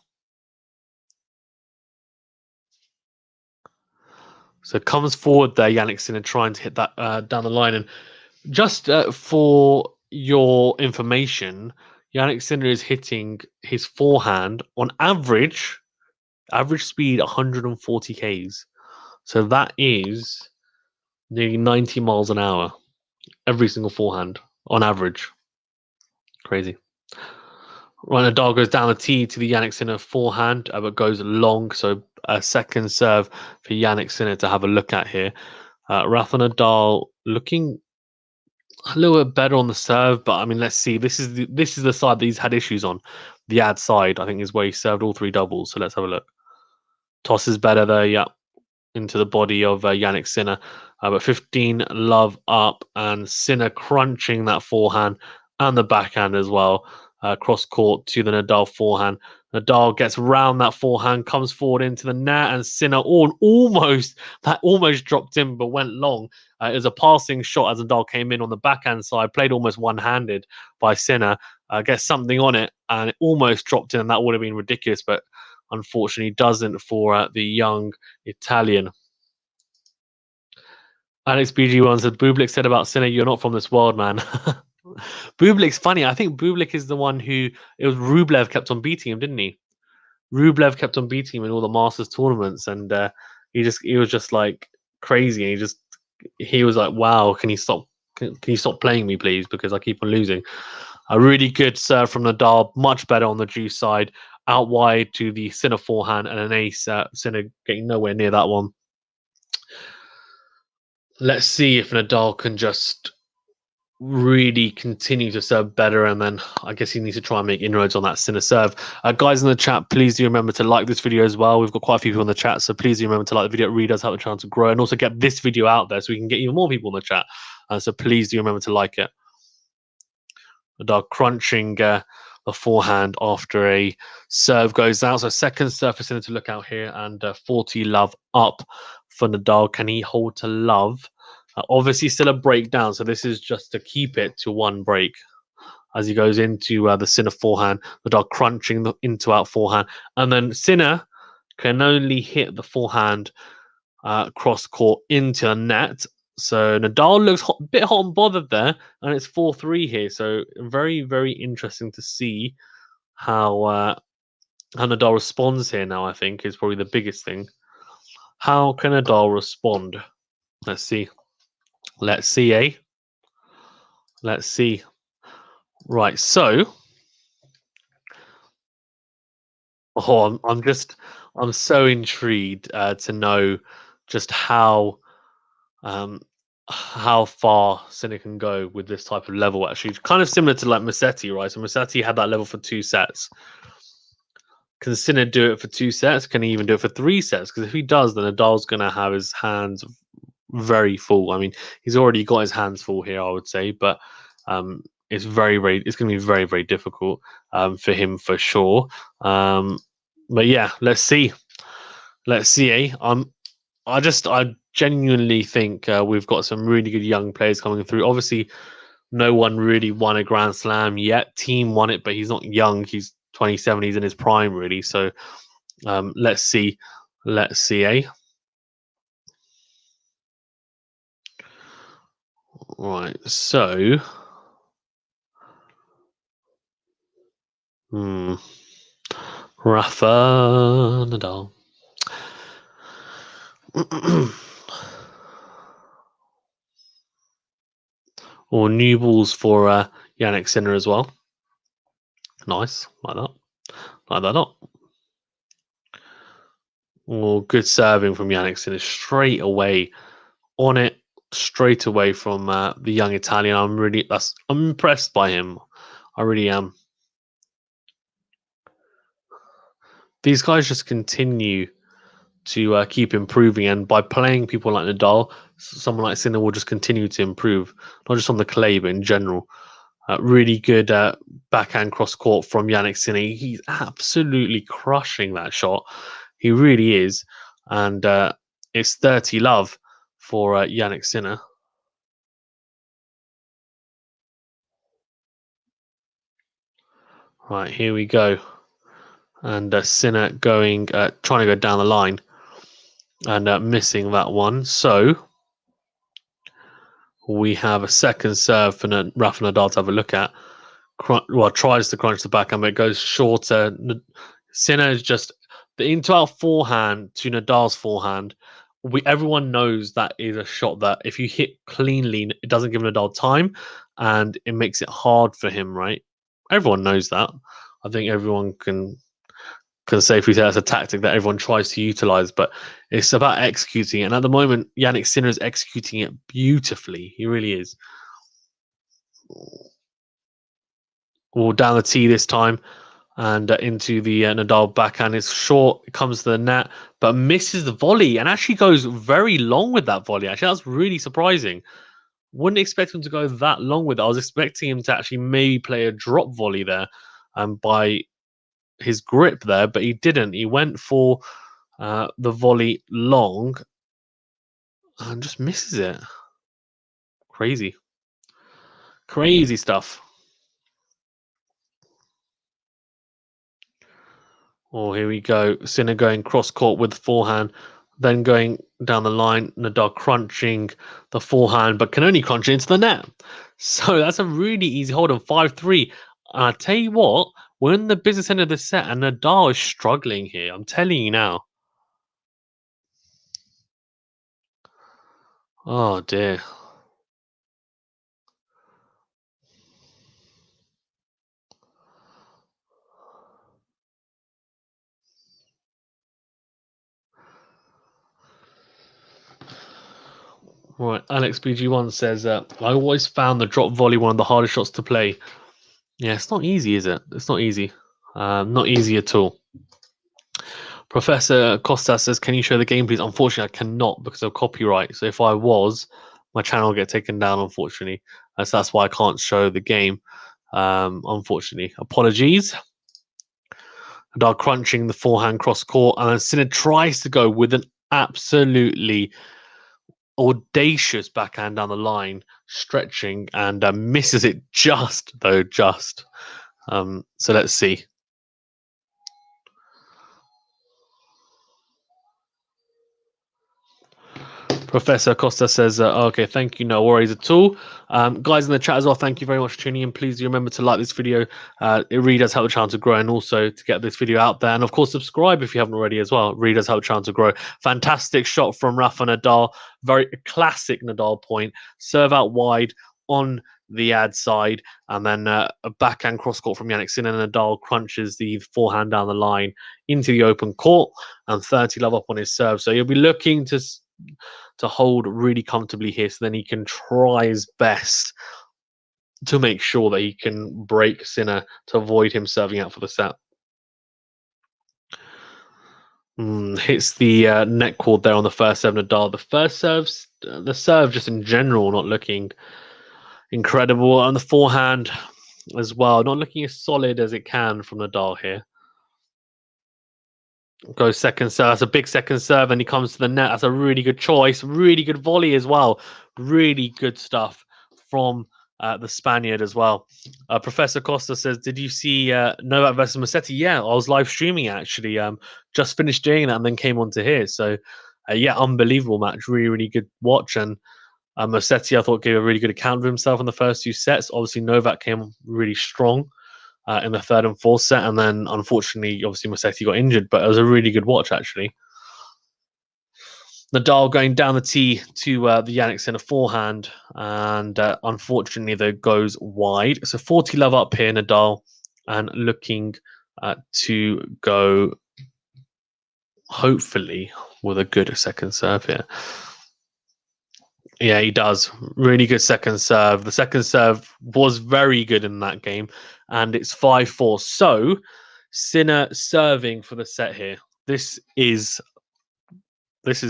So comes forward there, Jannik Sinner trying to hit that down the line. And just for your information, Jannik Sinner is hitting his forehand on average speed 140 k's. So that is nearly 90 miles an hour every single forehand on average. Crazy. Right, Nadal goes down the tee to the Jannik Sinner forehand, but goes long. So a second serve for Jannik Sinner to have a look at here. Rafa Nadal looking a little bit better on the serve, but I mean, let's see. This is the side that he's had issues on. The ad side, I think, is where he served all three doubles. So let's have a look. Toss is better there, yeah, into the body of Jannik Sinner. But 15 love up, and Sinner crunching that forehand and the backhand as well. Cross court to the Nadal forehand. Nadal gets round that forehand, comes forward into the net, and Sinner almost dropped in but went long. It was a passing shot as Nadal came in on the backhand side, played almost one-handed by Sinner, gets something on it, and it almost dropped in, and that would have been ridiculous, but unfortunately doesn't for the young Italian. Alex BG1 said, Bublik said about Sinner, you're not from this world, man. Bublik's funny. I think Bublik is the one who, it was Rublev kept on beating him, didn't he? Rublev kept on beating him in all the Masters tournaments, and he was just like crazy. And he was like, wow, can you stop playing me, please? Because I keep on losing. A really good serve from Nadal, much better on the juice side, out wide to the Sinner forehand, and an ace. Sinner getting nowhere near that one. Let's see if Nadal can just really continue to serve better, and then I guess he needs to try and make inroads on that Sinner serve. Guys in the chat, please do remember to like this video as well. We've got quite a few people in the chat, so please do remember to like the video. It really does help the channel to grow, and also get this video out there so we can get even more people in the chat. So please do remember to like it. Nadal crunching the forehand after a serve goes out. So second serve for Sinner to look out here, and 40 love up for Nadal. Can he hold to love? Obviously still a breakdown, so this is just to keep it to one break as he goes into the Sinner forehand. Nadal crunching the into-out forehand, and then Sinner can only hit the forehand cross court into the net. So Nadal looks a bit hot and bothered there, and it's 4-3 here. So very, very interesting to see how Nadal responds here now, I think, is probably the biggest thing. How can Nadal respond? Let's see. Let's see, eh? Let's see. Right, so I'm so intrigued to know just how far Sinner can go with this type of level. Actually, kind of similar to like Musetti, right? So Musetti had that level for 2 sets. Can Sinner do it for 2 sets? Can he even do it for 3 sets? Because if he does, then Nadal's going to have his hands very full. I mean, he's already got his hands full here, I would say, but it's going to be very, very difficult for him for sure. But yeah, let's see. Let's see, eh? I genuinely think we've got some really good young players coming through. Obviously, no one really won a Grand Slam yet. Thiem won it, but he's not young. He's 27. He's in his prime, really. So let's see. Let's see, eh? Right. So, Rafa, Nadal. Or new balls for Jannik Sinner as well. Nice, like that. Like that up. Oh, good serving from Jannik Sinner straight away on it, straight away from the young Italian. I'm impressed by him. I really am. These guys just continue to keep improving, and by playing people like Nadal, someone like Sinner will just continue to improve, not just on the clay, but in general. Really good backhand cross court from Jannik Sinner. He's absolutely crushing that shot. He really is. And it's 30 love for Jannik Sinner. Right, here we go. And Sinner trying to go down the line and missing that one. So we have a second serve for Rafa Nadal to have a look at. Tries to crunch the backhand, but it goes shorter. Sinner is just the into-out forehand to Nadal's forehand. Everyone knows that is a shot that if you hit cleanly, it doesn't give Nadal time, and it makes it hard for him, right? Everyone knows that. I think everyone can safely say that's a tactic that everyone tries to utilize, but it's about executing it. And at the moment, Jannik Sinner is executing it beautifully. He really is. Down the tee this time. And into the Nadal backhand. It's short, it comes to the net, but misses the volley and actually goes very long with that volley. Actually, that's really surprising. Wouldn't expect him to go that long with it. I was expecting him to actually maybe play a drop volley there by his grip there, but he didn't. He went for the volley long and just misses it. Crazy. Crazy stuff. Oh, here we go. Sinner going cross court with forehand, then going down the line. Nadal crunching the forehand, but can only crunch it into the net. So that's a really easy hold on 5-3. And I tell you what, we're in the business end of the set, and Nadal is struggling here. I'm telling you now. Oh dear. Right, Alex BG1 says, I always found the drop volley one of the hardest shots to play. Yeah, it's not easy, is it? It's not easy. Not easy at all. Professor Costa says, can you show the game, please? Unfortunately, I cannot because of copyright. So if I was, my channel will get taken down, unfortunately. So that's why I can't show the game, unfortunately. Apologies. Nadal crunching the forehand cross court, and then Sinner tries to go with an absolutely audacious backhand down the line, stretching, and misses it just. So let's see. Professor Costa says, okay, thank you, no worries at all. Guys in the chat as well, thank you very much for tuning in. Please do remember to like this video. It really does help the channel to grow, and also to get this video out there. And of course, subscribe if you haven't already as well. It really does help the channel to grow. Fantastic shot from Rafa Nadal. Very classic Nadal point. Serve out wide on the ad side, and then a backhand cross court from Jannik Sinner. Nadal crunches the forehand down the line into the open court, and 30 love up on his serve. So you'll be looking to hold really comfortably here, so then he can try his best to make sure that he can break Sinner to avoid him serving out for the set. Hits the net cord there on the first serve, Nadal. The serve just in general not looking incredible, and the forehand as well not looking as solid as it can from Nadal here. Goes second serve. That's a big second serve, and he comes to the net. That's a really good choice. Really good volley as well. Really good stuff from the Spaniard as well. Professor Costa says, "Did you see Novak versus Musetti?" Yeah, I was live streaming actually. Just finished doing that and then came on to here. So, yeah, unbelievable match. Really, really good watch. And Musetti, I thought, gave a really good account of himself in the first two sets. Obviously, Novak came really strong in the third and fourth set, and then unfortunately, obviously, Musetti got injured, but it was a really good watch actually. Nadal going down the tee to the Jannik Sinner forehand, and unfortunately, that goes wide. So 40 love up here, Nadal, and looking to go hopefully with a good second serve here. Yeah, he does. Really good second serve. The second serve was very good in that game, and it's 5-4. So, Sinner serving for the set here. This is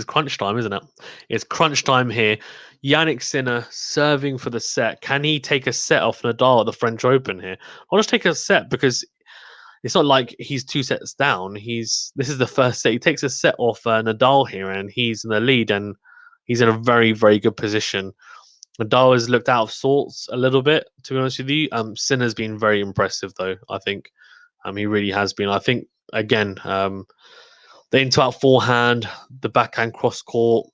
crunch time, isn't it? It's crunch time here. Jannik Sinner serving for the set. Can he take a set off Nadal at the French Open here? I'll just take a set because it's not like he's two sets down. This is the first set. He takes a set off Nadal here, and he's in the lead, and he's in a very, very good position. Nadal has looked out of sorts a little bit, to be honest with you. Sinner's been very impressive, though. I think he really has been. I think again, the into-out forehand, the backhand cross court,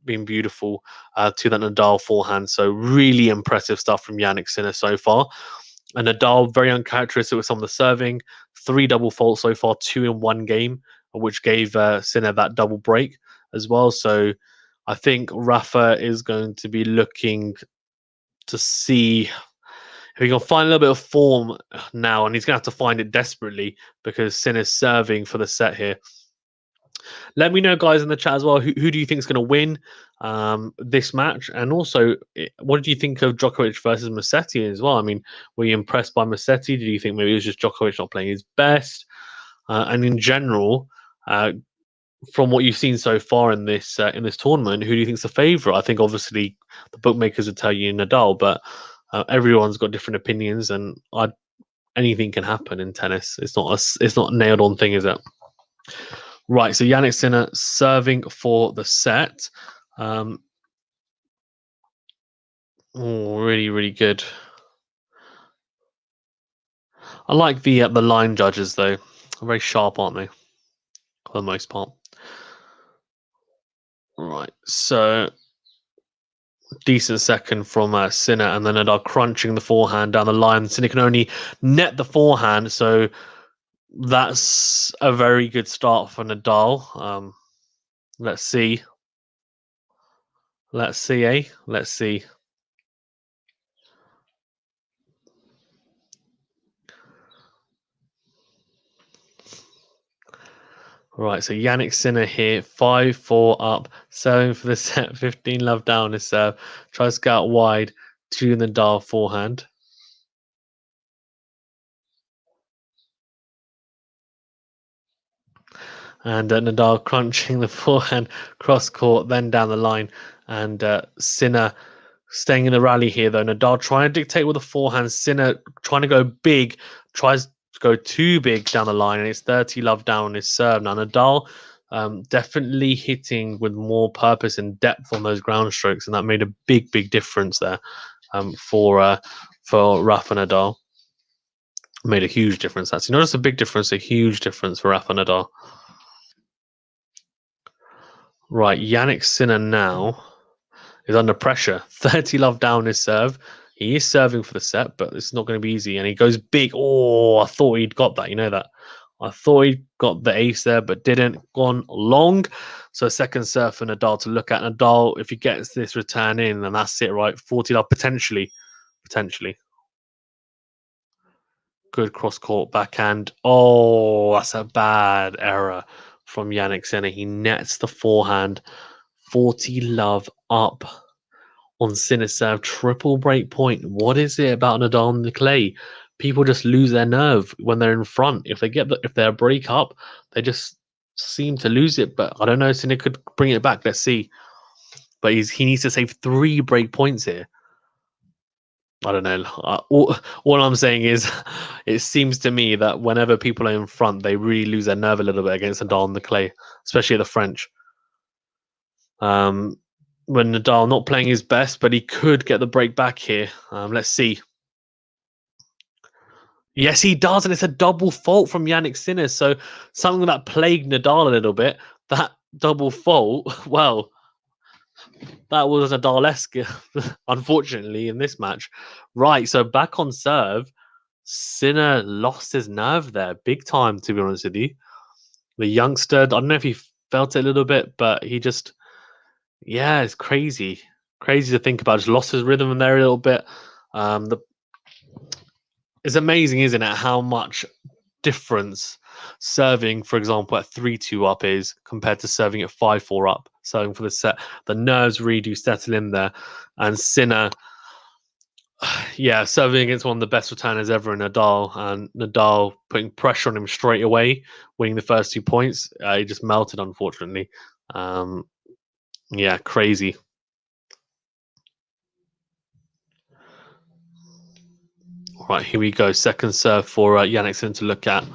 been beautiful to that Nadal forehand. So really impressive stuff from Jannik Sinner so far. And Nadal very uncharacteristic with some of the serving. 3 double faults so far, 2 in one game, which gave Sinner that double break as well. So I think Rafa is going to be looking to see if he can find a little bit of form now, and he's going to have to find it desperately because Sinner's serving for the set here. let me know, guys, in the chat as well. Who do you think is going to win this match? And also, what did you think of Djokovic versus Musetti as well? I mean, were you impressed by Musetti? Did you think maybe it was just Djokovic not playing his best? And in general, from what you've seen so far in this tournament, who do you think's the favourite? I think obviously the bookmakers would tell you Nadal, but everyone's got different opinions, and anything can happen in tennis. It's not a nailed on thing, is it? Right. So Jannik Sinner serving for the set. Really, really good. I like the line judges though. They're very sharp, aren't they? For the most part. Right. So decent second from Sinner, and then Nadal crunching the forehand down the line. Sinner can only net the forehand, so that's a very good start for Nadal. Let's see. Let's see. Right, so Jannik Sinner here, 5-4 up, serving for the set, 15 love down his serve. Tries to go out wide to Nadal forehand. And Nadal crunching the forehand cross court, then down the line. And Sinner staying in the rally here, though. Nadal trying to dictate with the forehand. Sinner trying to go big, tries to go too big down the line, and it's 30 love down on his serve. Now, Nadal definitely hitting with more purpose and depth on those ground strokes, and that made a big, big difference there for Rafa Nadal. Made a huge difference. That's not just a big difference, a huge difference for Rafa Nadal. Right, Jannik Sinner now is under pressure. 30 love down his serve. He is serving for the set, but it's not going to be easy. And he goes big. Oh, I thought he'd got that. You know that. I thought he got the ace there, but didn't. Gone long. So second serve for Nadal to look at. Nadal, if he gets this return in, then that's it, right? 40 love, potentially. Good cross-court backhand. Oh, that's a bad error from Jannik Sinner. He nets the forehand. 40 love up on Sinner serve. Triple break point. What is it about Nadal on the clay? People just lose their nerve when they're in front. If they're break up, they just seem to lose it. But I don't know. Sinner could bring it back. Let's see. But he needs to save 3 break points here. I don't know. All I'm saying is, it seems to me that whenever people are in front, they really lose their nerve a little bit against Nadal on the clay, especially the French. When Nadal not playing his best, but he could get the break back here. Let's see. Yes, he does, and it's a double fault from Jannik Sinner. So something that plagued Nadal a little bit, that double fault, well, that was a Nadal-esque, unfortunately, in this match. Right, so back on serve, Sinner lost his nerve there, big time, to be honest with you. The youngster, I don't know if he felt it a little bit, but he just, yeah, it's crazy. Crazy to think about. Just lost his rhythm in there a little bit. It's amazing, isn't it, how much difference serving, for example, at 3-2 up is compared to serving at 5-4 up, serving for the set. The nerves really do settle in there. And Sinner, yeah, serving against one of the best returners ever in Nadal, and Nadal putting pressure on him straight away, winning the first 2 points. He just melted, unfortunately. Yeah, crazy. Right, here we go. Second serve for Jannik Sinner to look at.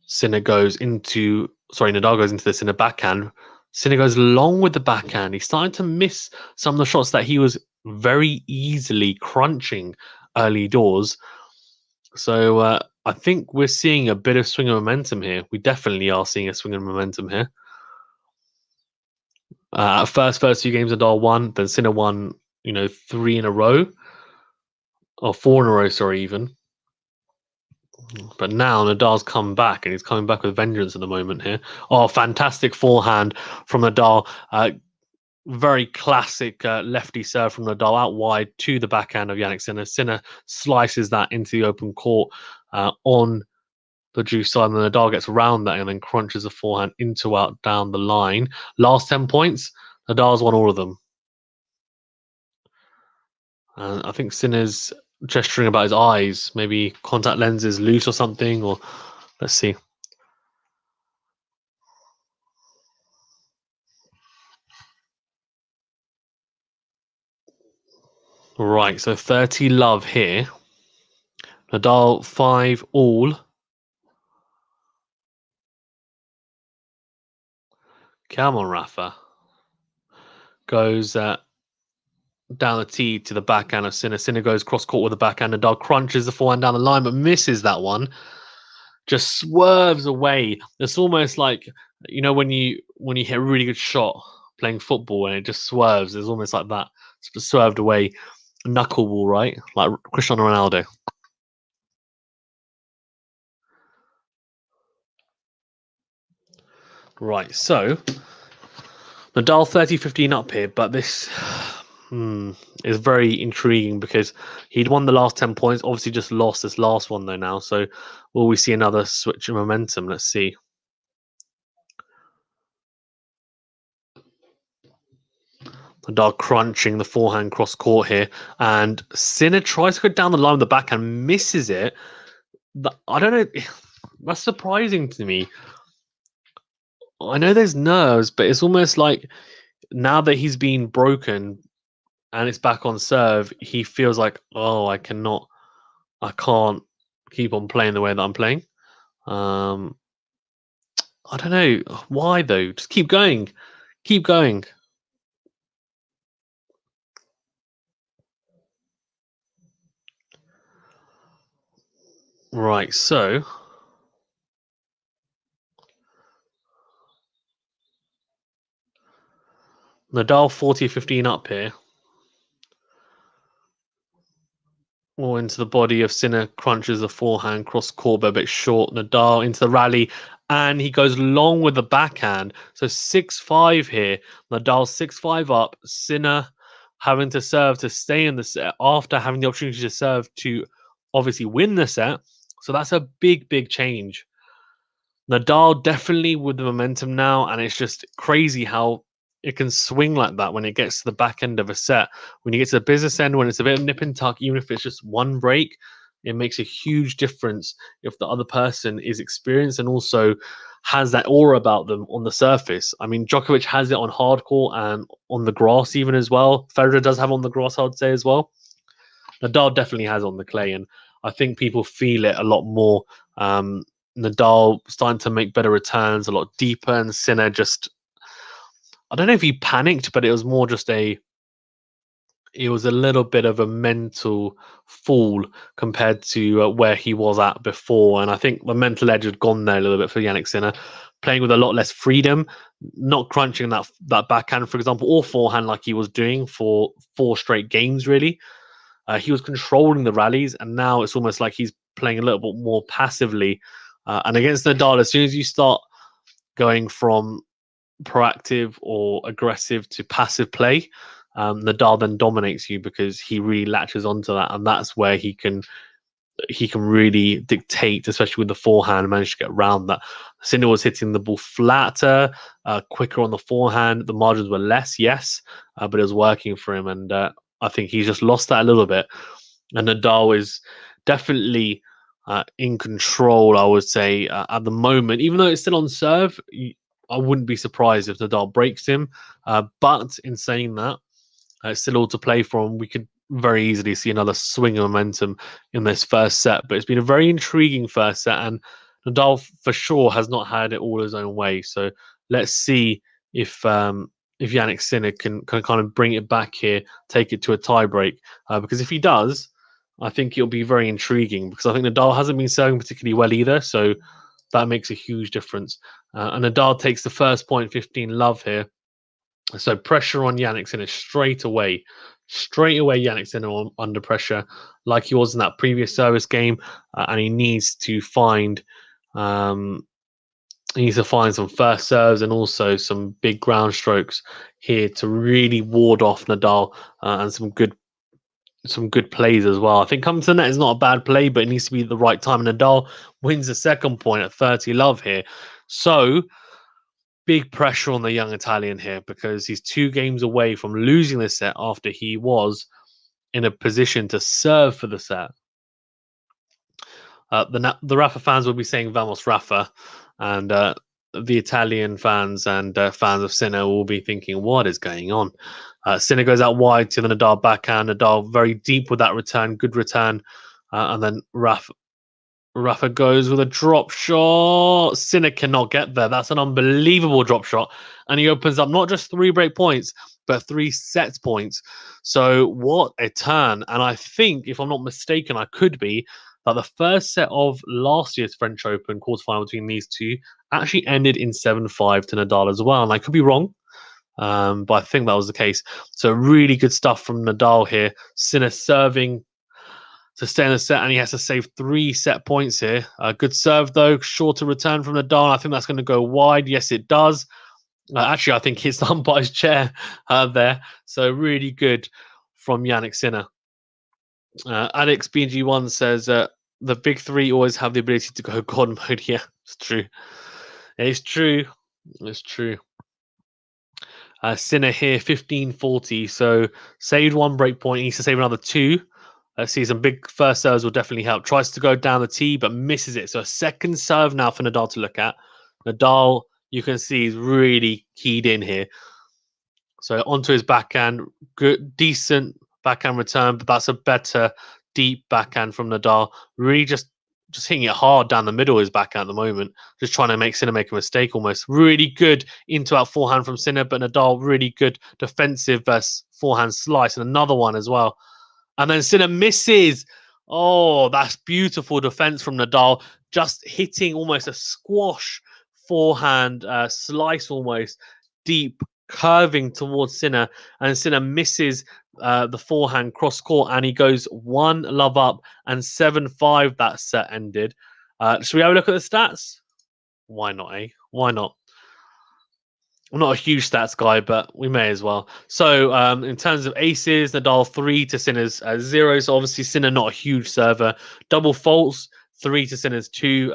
Nadal goes into the Sinner backhand. Sinner goes long with the backhand. He's starting to miss some of the shots that he was very easily crunching early doors. So I think we're seeing a bit of swing of momentum here. We definitely are seeing a swing of momentum here. First few games, Nadal won. Then Sinner won, 3 in a row. Or 4 in a row, sorry, even. But now Nadal's come back, and he's coming back with vengeance at the moment here. Oh, fantastic forehand from Nadal. Very classic lefty serve from Nadal out wide to the backhand of Jannik Sinner. Sinner slices that into the open court on the juice side, and then Nadal gets around that and then crunches the forehand into out down the line. Last 10 points, Nadal's won all of them. And I think Sinner's gesturing about his eyes, maybe contact lenses loose or something, or let's see. Right, so 30 love here. Nadal 5 all. Come on, Rafa. Goes down the tee to the backhand of Sinner. Sinner goes cross court with the backhand. Nadal crunches the forehand down the line, but misses that one. Just swerves away. It's almost like, you know, when you hit a really good shot playing football and it just swerves. It's almost like that. It's just swerved away. Knuckleball, right? Like Cristiano Ronaldo. Right, so Nadal 30-15 up here, but this is very intriguing because he'd won the last 10 points, obviously just lost this last one though now. So will we see another switch in momentum? Let's see. Nadal crunching the forehand cross court here, and Sinner tries to go down the line with the backhand, misses it. I don't know. That's surprising to me. I know there's nerves, but it's almost like now that he's been broken and it's back on serve, he feels like, oh, I can't keep on playing the way that I'm playing. I don't know why though. Just keep going, keep going. Right, so Nadal 40-15 up here. Or into the body of Sinner, crunches the forehand, cross court, but a bit short. Nadal into the rally, and he goes long with the backhand. So 6-5 here. Nadal 6-5 up. Sinner having to serve to stay in the set after having the opportunity to serve to obviously win the set. So that's a big, big change. Nadal definitely with the momentum now, and it's just crazy how it can swing like that when it gets to the back end of a set. When you get to the business end, when it's a bit of nip and tuck, even if it's just one break, it makes a huge difference if the other person is experienced and also has that aura about them on the surface. I mean, Djokovic has it on hard court and on the grass even as well. Federer does have on the grass, I'd say, as well. Nadal definitely has on the clay, and I think people feel it a lot more. Nadal starting to make better returns, a lot deeper, and Sinner just, I don't know if he panicked, but it was more just it was a little bit of a mental fall compared to where he was at before. And I think the mental edge had gone there a little bit for Jannik Sinner, playing with a lot less freedom, not crunching that backhand, for example, or forehand like he was doing for 4 straight games, really. He was controlling the rallies, and now it's almost like he's playing a little bit more passively. And against Nadal, as soon as you start going from proactive or aggressive to passive play, Nadal then dominates you because he really latches onto that, and that's where he can really dictate, especially with the forehand, manage to get around that. Sinner was hitting the ball flatter, quicker on the forehand. The margins were less, yes, but it was working for him, and I think he's just lost that a little bit. And Nadal is definitely in control, I would say, at the moment. Even though it's still on serve, I wouldn't be surprised if Nadal breaks him. But in saying that, it's still all to play for, and we could very easily see another swing of momentum in this first set. But it's been a very intriguing first set, and Nadal for sure has not had it all his own way. So let's see if Jannik Sinner can kind of bring it back here, take it to a tiebreak. Because if he does, I think it'll be very intriguing, because I think Nadal hasn't been serving particularly well either. So that makes a huge difference. And Nadal takes the first point, 15 love here. So pressure on Jannik Sinner straight away. Straight away, Jannik Sinner under pressure, like he was in that previous service game, and he needs to find some first serves and also some big ground strokes here to really ward off Nadal, and some good some good plays as well. I think coming to the net is not a bad play, but it needs to be at the right time. And Nadal wins the second point at 30 love here. So big pressure on the young Italian here because he's 2 games away from losing this set after he was in a position to serve for the set. The Rafa fans will be saying "Vamos Rafa," and the Italian fans and fans of Sinner will be thinking, "What is going on?" Sinner goes out wide to the Nadal backhand. Nadal very deep with that return, good return, and then Rafa goes with a drop shot. Sinner cannot get there. That's an unbelievable drop shot. And he opens up not just 3 break points, but 3 set points. So what a turn. And I think, if I'm not mistaken, I could be, that the first set of last year's French Open quarterfinal between these two actually ended in 7-5 to Nadal as well. And I could be wrong. But I think that was the case. So really good stuff from Nadal here. Sinner serving to stay in the set, and he has to save 3 set points here. Good serve, though. Shorter return from Nadal. I think that's going to go wide. Yes, it does. Actually, I think hits the umpire's chair there. So really good from Jannik Sinner. Alex BG1 says the big 3 always have the ability to go God mode. Yeah, it's true. It's true. It's true. Sinner here, 15-40. So saved 1 break point. He needs to save another 2. Let's see, some big first serves will definitely help. Tries to go down the tee, but misses it. So a second serve now for Nadal to look at. Nadal, you can see, is really keyed in here. So onto his backhand. Good, decent backhand return, but that's a better deep backhand from Nadal. Really just hitting it hard down the middle of his backhand at the moment. Just trying to make Sinner make a mistake almost. Really good into out forehand from Sinner, but Nadal really good defensive forehand slice. And another one as well. And then Sinner misses. Oh, that's beautiful defense from Nadal. Just hitting almost a squash forehand slice almost deep, curving towards Sinner. And Sinner misses the forehand cross court, and he goes 1 love up, and 7-5 that set ended. Should we have a look at the stats? Why not, eh? Why not? I'm not a huge stats guy, but we may as well. So in terms of aces, Nadal 3 to Sinner's 0. So obviously Sinner not a huge server. Double faults 3 to Sinner's 2.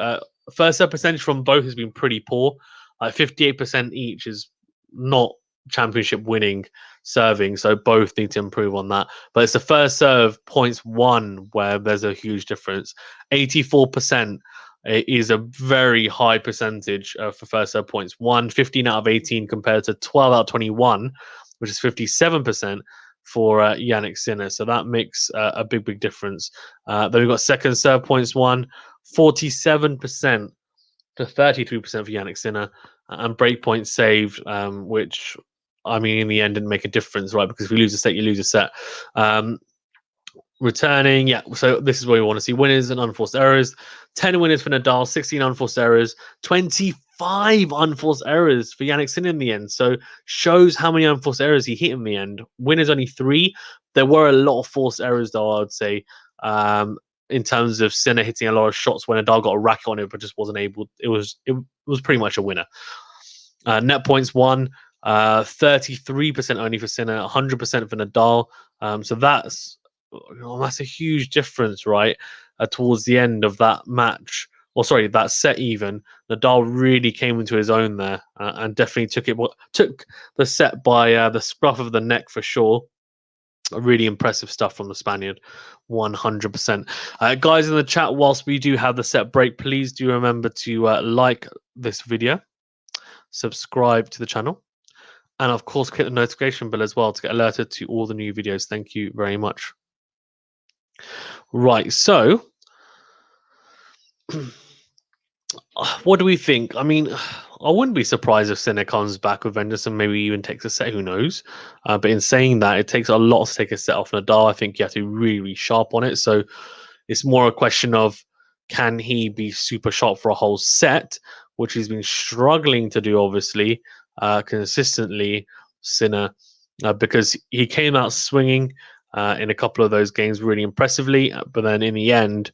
First serve percentage from both has been pretty poor. 58% each is not championship winning serving, so both need to improve on that. But it's the first serve points 1 where there's a huge difference. 84% is a very high percentage for first serve points. 15 out of 18 compared to 12 out of 21, which is 57% for Jannik Sinner. So that makes a big difference. Then we've got second serve points 47% to 33% for Jannik Sinner, and break points saved, which, I mean, in the end didn't make a difference, right? Because if you lose a set, you lose a set. Returning, yeah. So this is where we want to see winners and unforced errors. 10 winners for Nadal, 16 unforced errors, 25 unforced errors for Jannik Sinner in the end. So shows how many unforced errors he hit in the end. Winners only 3. There were a lot of forced errors, though, I would say, in terms of Sinner hitting a lot of shots when Nadal got a racket on it, but just wasn't able. It was pretty much a winner. Net points 1. 33% only for Sinner, 100% for Nadal. So that's a huge difference, right? Towards the end of that match, or sorry, that set even, Nadal really came into his own there and definitely took the set by the scruff of the neck for sure. Really impressive stuff from the Spaniard, 100%. Guys in the chat, whilst we do have the set break, please do remember to like this video, subscribe to the channel, and of course click the notification bell as well to get alerted to all the new videos. Thank you very much. Right, so what do we think? I mean, I wouldn't be surprised if Sinner comes back with vengeance and maybe even takes a set. Who knows? But in saying that, it takes a lot to take a set off Nadal. I think you have to be really sharp on it. So it's more a question of, can he be super sharp for a whole set, which he's been struggling to do, obviously, consistently, Sinner, because he came out swinging in a couple of those games really impressively, but then in the end,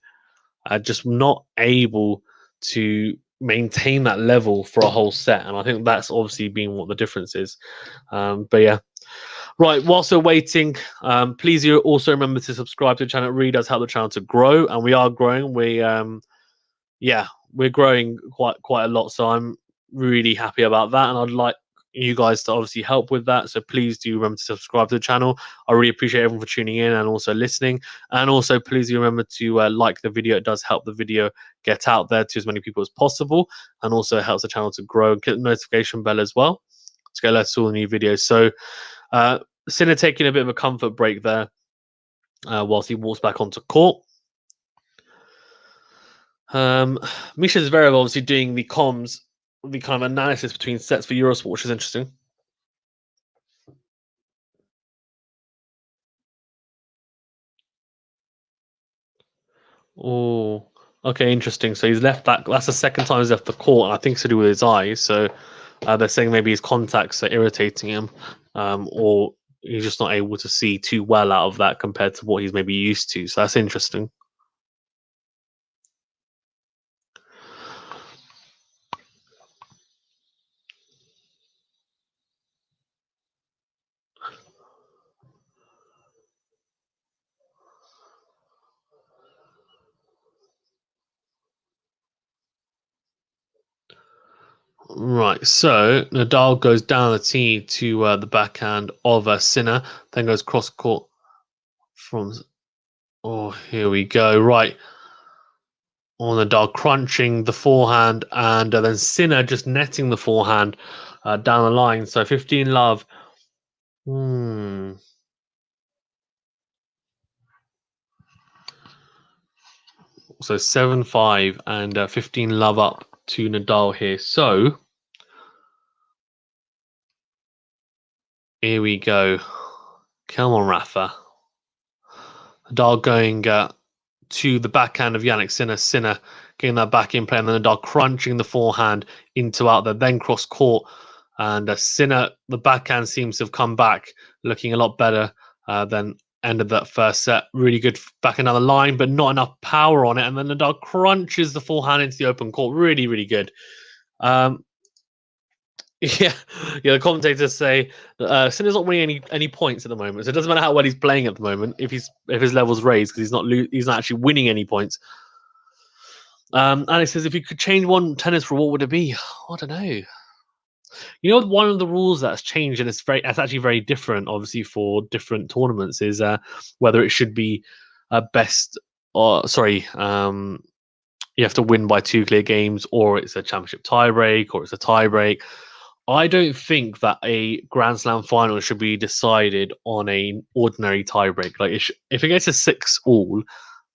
just not able to maintain that level for a whole set. And I think that's obviously been what the difference is. But yeah, Right, whilst we're waiting, please you also remember to subscribe to the channel. It really does help the channel to grow, and we are growing. Yeah, we're growing quite a lot, so I'm really happy about that, and I'd like you guys to obviously help with that. So please do remember to subscribe to the channel. I really appreciate everyone for tuning in and also listening. And also please do remember to like the video. It does help the video get out there to as many people as possible, and also helps the channel to grow. Get the notification bell as well to get alerts to all the new videos. So Sinner taking a bit of a comfort break there whilst he walks back onto court. Misha Zverev obviously doing the comms, the kind of analysis between sets for Eurosport, which is interesting. Oh, okay, interesting. So he's left that. That's the second time he's left the court, and I think it's to do with his eyes. So they're saying maybe his contacts are irritating him, or he's just not able to see too well out of that compared to what he's maybe used to. So that's interesting. Right, so Nadal goes down the tee to the backhand of Sinner, then goes cross court from. Oh, here we go. Right, on Nadal crunching the forehand, and then Sinner just netting the forehand down the line. So 15 love. So 7-5 and 15 love up to Nadal here. So here we go. Come on, Rafa. Nadal going to the backhand of Jannik Sinner. Sinner getting that back in play, and then Nadal crunching the forehand into out there, then cross court. And Sinner, the backhand seems to have come back looking a lot better than ended that first set. Really good backhand down the line, but not enough power on it. And then Nadal crunches the forehand into the open court. Really, really good. Yeah, the commentators say Sinner's not winning any points at the moment, so it doesn't matter how well he's playing at the moment if his level's raised because he's not actually winning any points. Alex says if you could change one tennis rule, what would it be? I don't know. You know, one of the rules that's changed and that's actually very different, obviously for different tournaments, is whether it should be best or sorry, you have to win by 2 clear games, or it's a championship tiebreak, or it's a tiebreak. I don't think that a Grand Slam final should be decided on an ordinary tiebreak. Like, if it gets a 6-all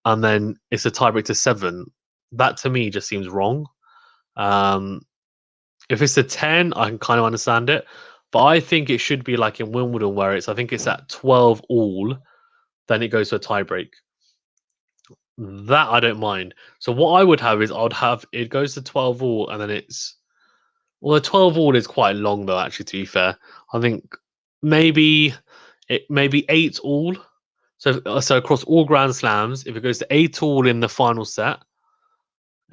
and then it's a tiebreak to 7, that to me just seems wrong. If it's a 10, I can kind of understand it, but I think it should be like in Wimbledon, where I think it's at 12-all, then it goes to a tiebreak. That I don't mind. So what I would have is I'd have it goes to 12-all, and then it's. Well, the 12-all is quite long, though, actually, to be fair. I think maybe 8-all. So across all Grand Slams, if it goes to 8-all in the final set,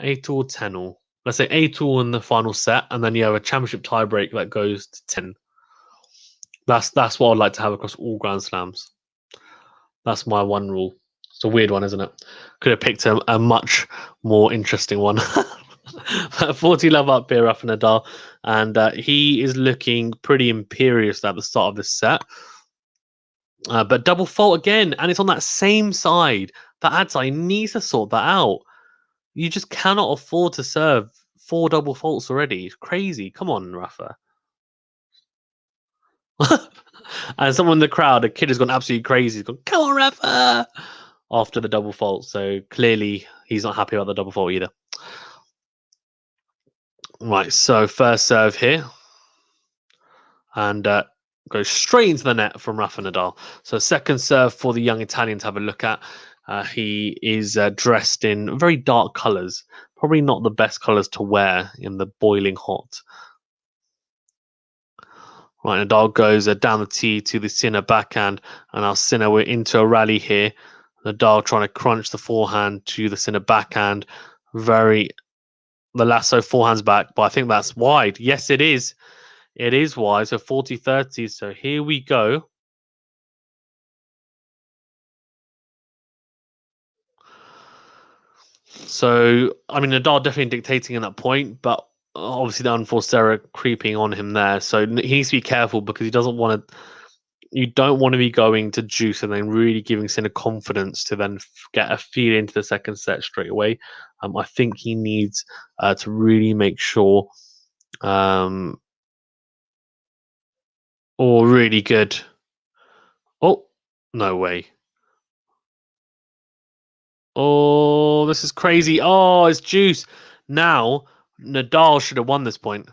8-all, 10-all. Let's say 8-all in the final set, and then you have a championship tiebreak that goes to 10. That's what I'd like to have across all Grand Slams. That's my one rule. It's a weird one, isn't it? Could have picked a much more interesting one. 40 love up here, Rafa Nadal, and he is looking pretty imperious at the start of this set. But double fault again, and it's on that same side. That Adzai needs to sort that out. You just cannot afford to serve 4 double faults already. It's crazy. Come on, Rafa. And someone in the crowd, a kid has gone absolutely crazy. He's gone, come on, Rafa! After the double fault. So clearly he's not happy about the double fault either. Right, so first serve here. And goes straight into the net from Rafa Nadal. So second serve for the young Italian to have a look at. He is dressed in very dark colours. Probably not the best colours to wear in the boiling hot. Right, Nadal goes down the tee to the Sinner backhand. And now Sinner, we're into a rally here. Nadal trying to crunch the forehand to the Sinner backhand. The lasso forehand's back, but I think that's wide. Yes, it is. It is wide. So 40-30. So here we go. So, I mean, Nadal definitely dictating in that point, but obviously the unforced error creeping on him there. So he needs to be careful because he doesn't want to. You don't want to be going to juice and then really giving Sinner confidence to then get a feed into the second set straight away. I think he needs to really make sure. Oh, really good. Oh, no way. Oh, this is crazy. Oh, it's juice. Now, Nadal should have won this point.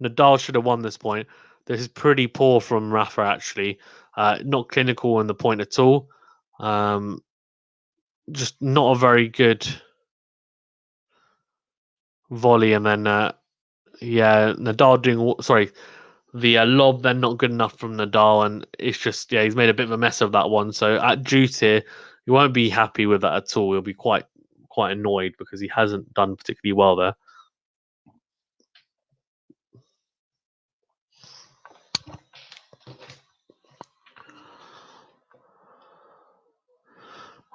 Nadal should have won this point. This is pretty poor from Rafa, actually. Not clinical in the point at all. Um, just not a very good volley. And then, yeah, Nadal doing. Sorry, the lob then not good enough from Nadal. And it's just, yeah, he's made a bit of a mess of that one. So at juice here, you won't be happy with that at all. You'll be quite annoyed because he hasn't done particularly well there.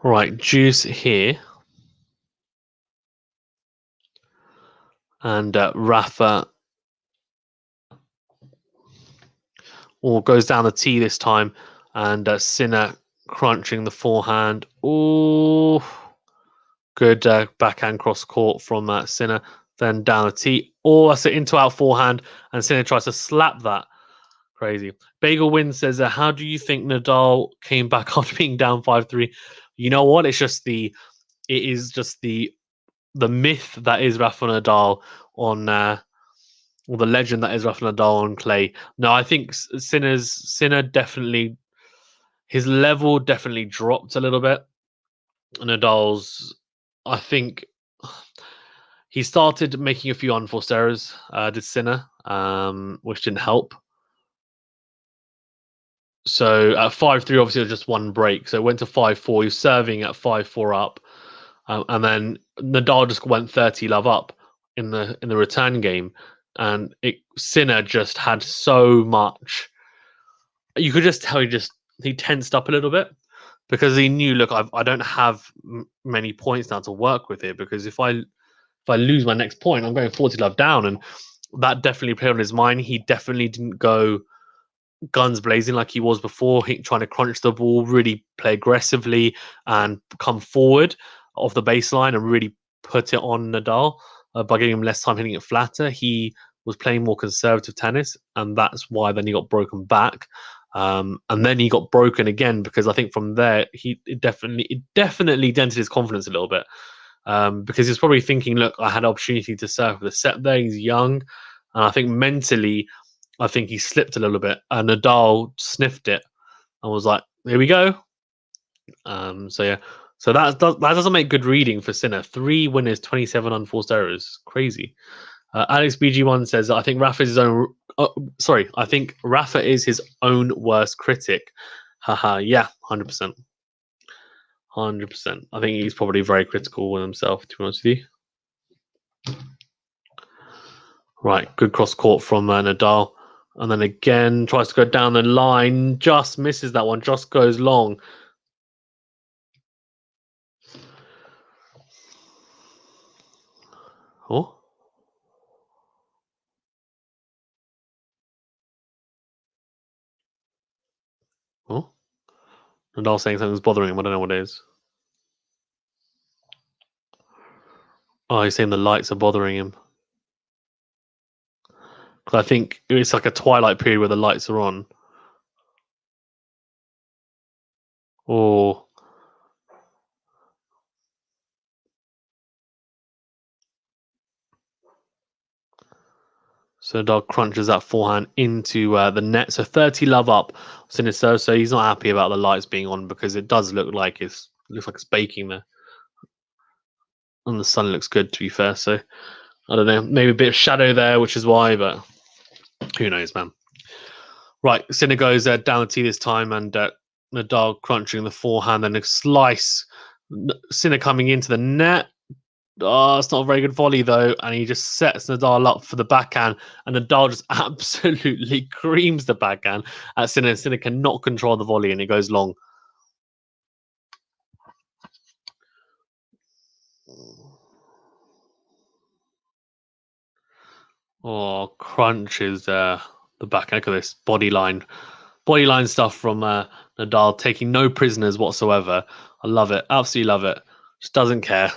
Right, juice here. And Rafa goes down the tee this time. And Sinner crunching the forehand. Oh, good backhand cross court from Sinner. Then down the tee. Oh, that's an into out forehand. And Sinner tries to slap that. Crazy. Bagel Win says, how do you think Nadal came back after being down 5-3? You know what? It is just the myth that is Rafa Nadal on or the legend that is Rafa Nadal on clay. No, I think Sinner definitely, his level definitely dropped a little bit. Nadal's, I think he started making a few unforced errors, did Sinner, which didn't help. So at 5-3, obviously, it was just one break. So it went to 5-4. He was serving at 5-4 up. And then Nadal just went 30 love up in the return game. And Sinner just had so much. You could just tell he tensed up a little bit because he knew, look, I don't have many points now to work with here because if I lose my next point, I'm going 40 love down. And that definitely played on his mind. He definitely didn't go guns blazing like he was before, trying to crunch the ball, really play aggressively and come forward off the baseline and really put it on Nadal by giving him less time hitting it flatter. He was playing more conservative tennis, and that's why then he got broken back. And then he got broken again because I think from there it definitely dented his confidence a little bit. Because he's probably thinking, look, I had an opportunity to serve the set there. He's young. And I think mentally, I think he slipped a little bit. And Nadal sniffed it and was like, here we go. So, yeah. So that doesn't make good reading for Sinner. 3 winners, 27 unforced errors. Crazy. Alex BG1 says, I think Rafa is his own. I think Rafa is his own worst critic. Haha, yeah, 100%. 100%. I think he's probably very critical with himself, to be honest with you. Right, good cross court from Nadal. And then again, tries to go down the line, just misses that one, just goes long. Oh. Oh. Nadal saying something's bothering him. I don't know what it is. Oh, he's saying the lights are bothering him. I think it's like a twilight period where the lights are on. Oh. So Nadal crunches that forehand into the net. So 30 love up. Sinister. So he's not happy about the lights being on because it does look like it's baking there. And the sun looks good, to be fair. So I don't know. Maybe a bit of shadow there, which is why, but who knows, man. Right, Sinner goes down the tee this time, and Nadal crunching the forehand, and a slice. Sinner coming into the net. Oh, it's not a very good volley, though, and he just sets Nadal up for the backhand, and Nadal just absolutely creams the backhand at Sinner. Sinner cannot control the volley, and it goes long. Oh, crunches the back. Look at this body line stuff from Nadal, taking no prisoners whatsoever. I love it, absolutely love it. Just doesn't care.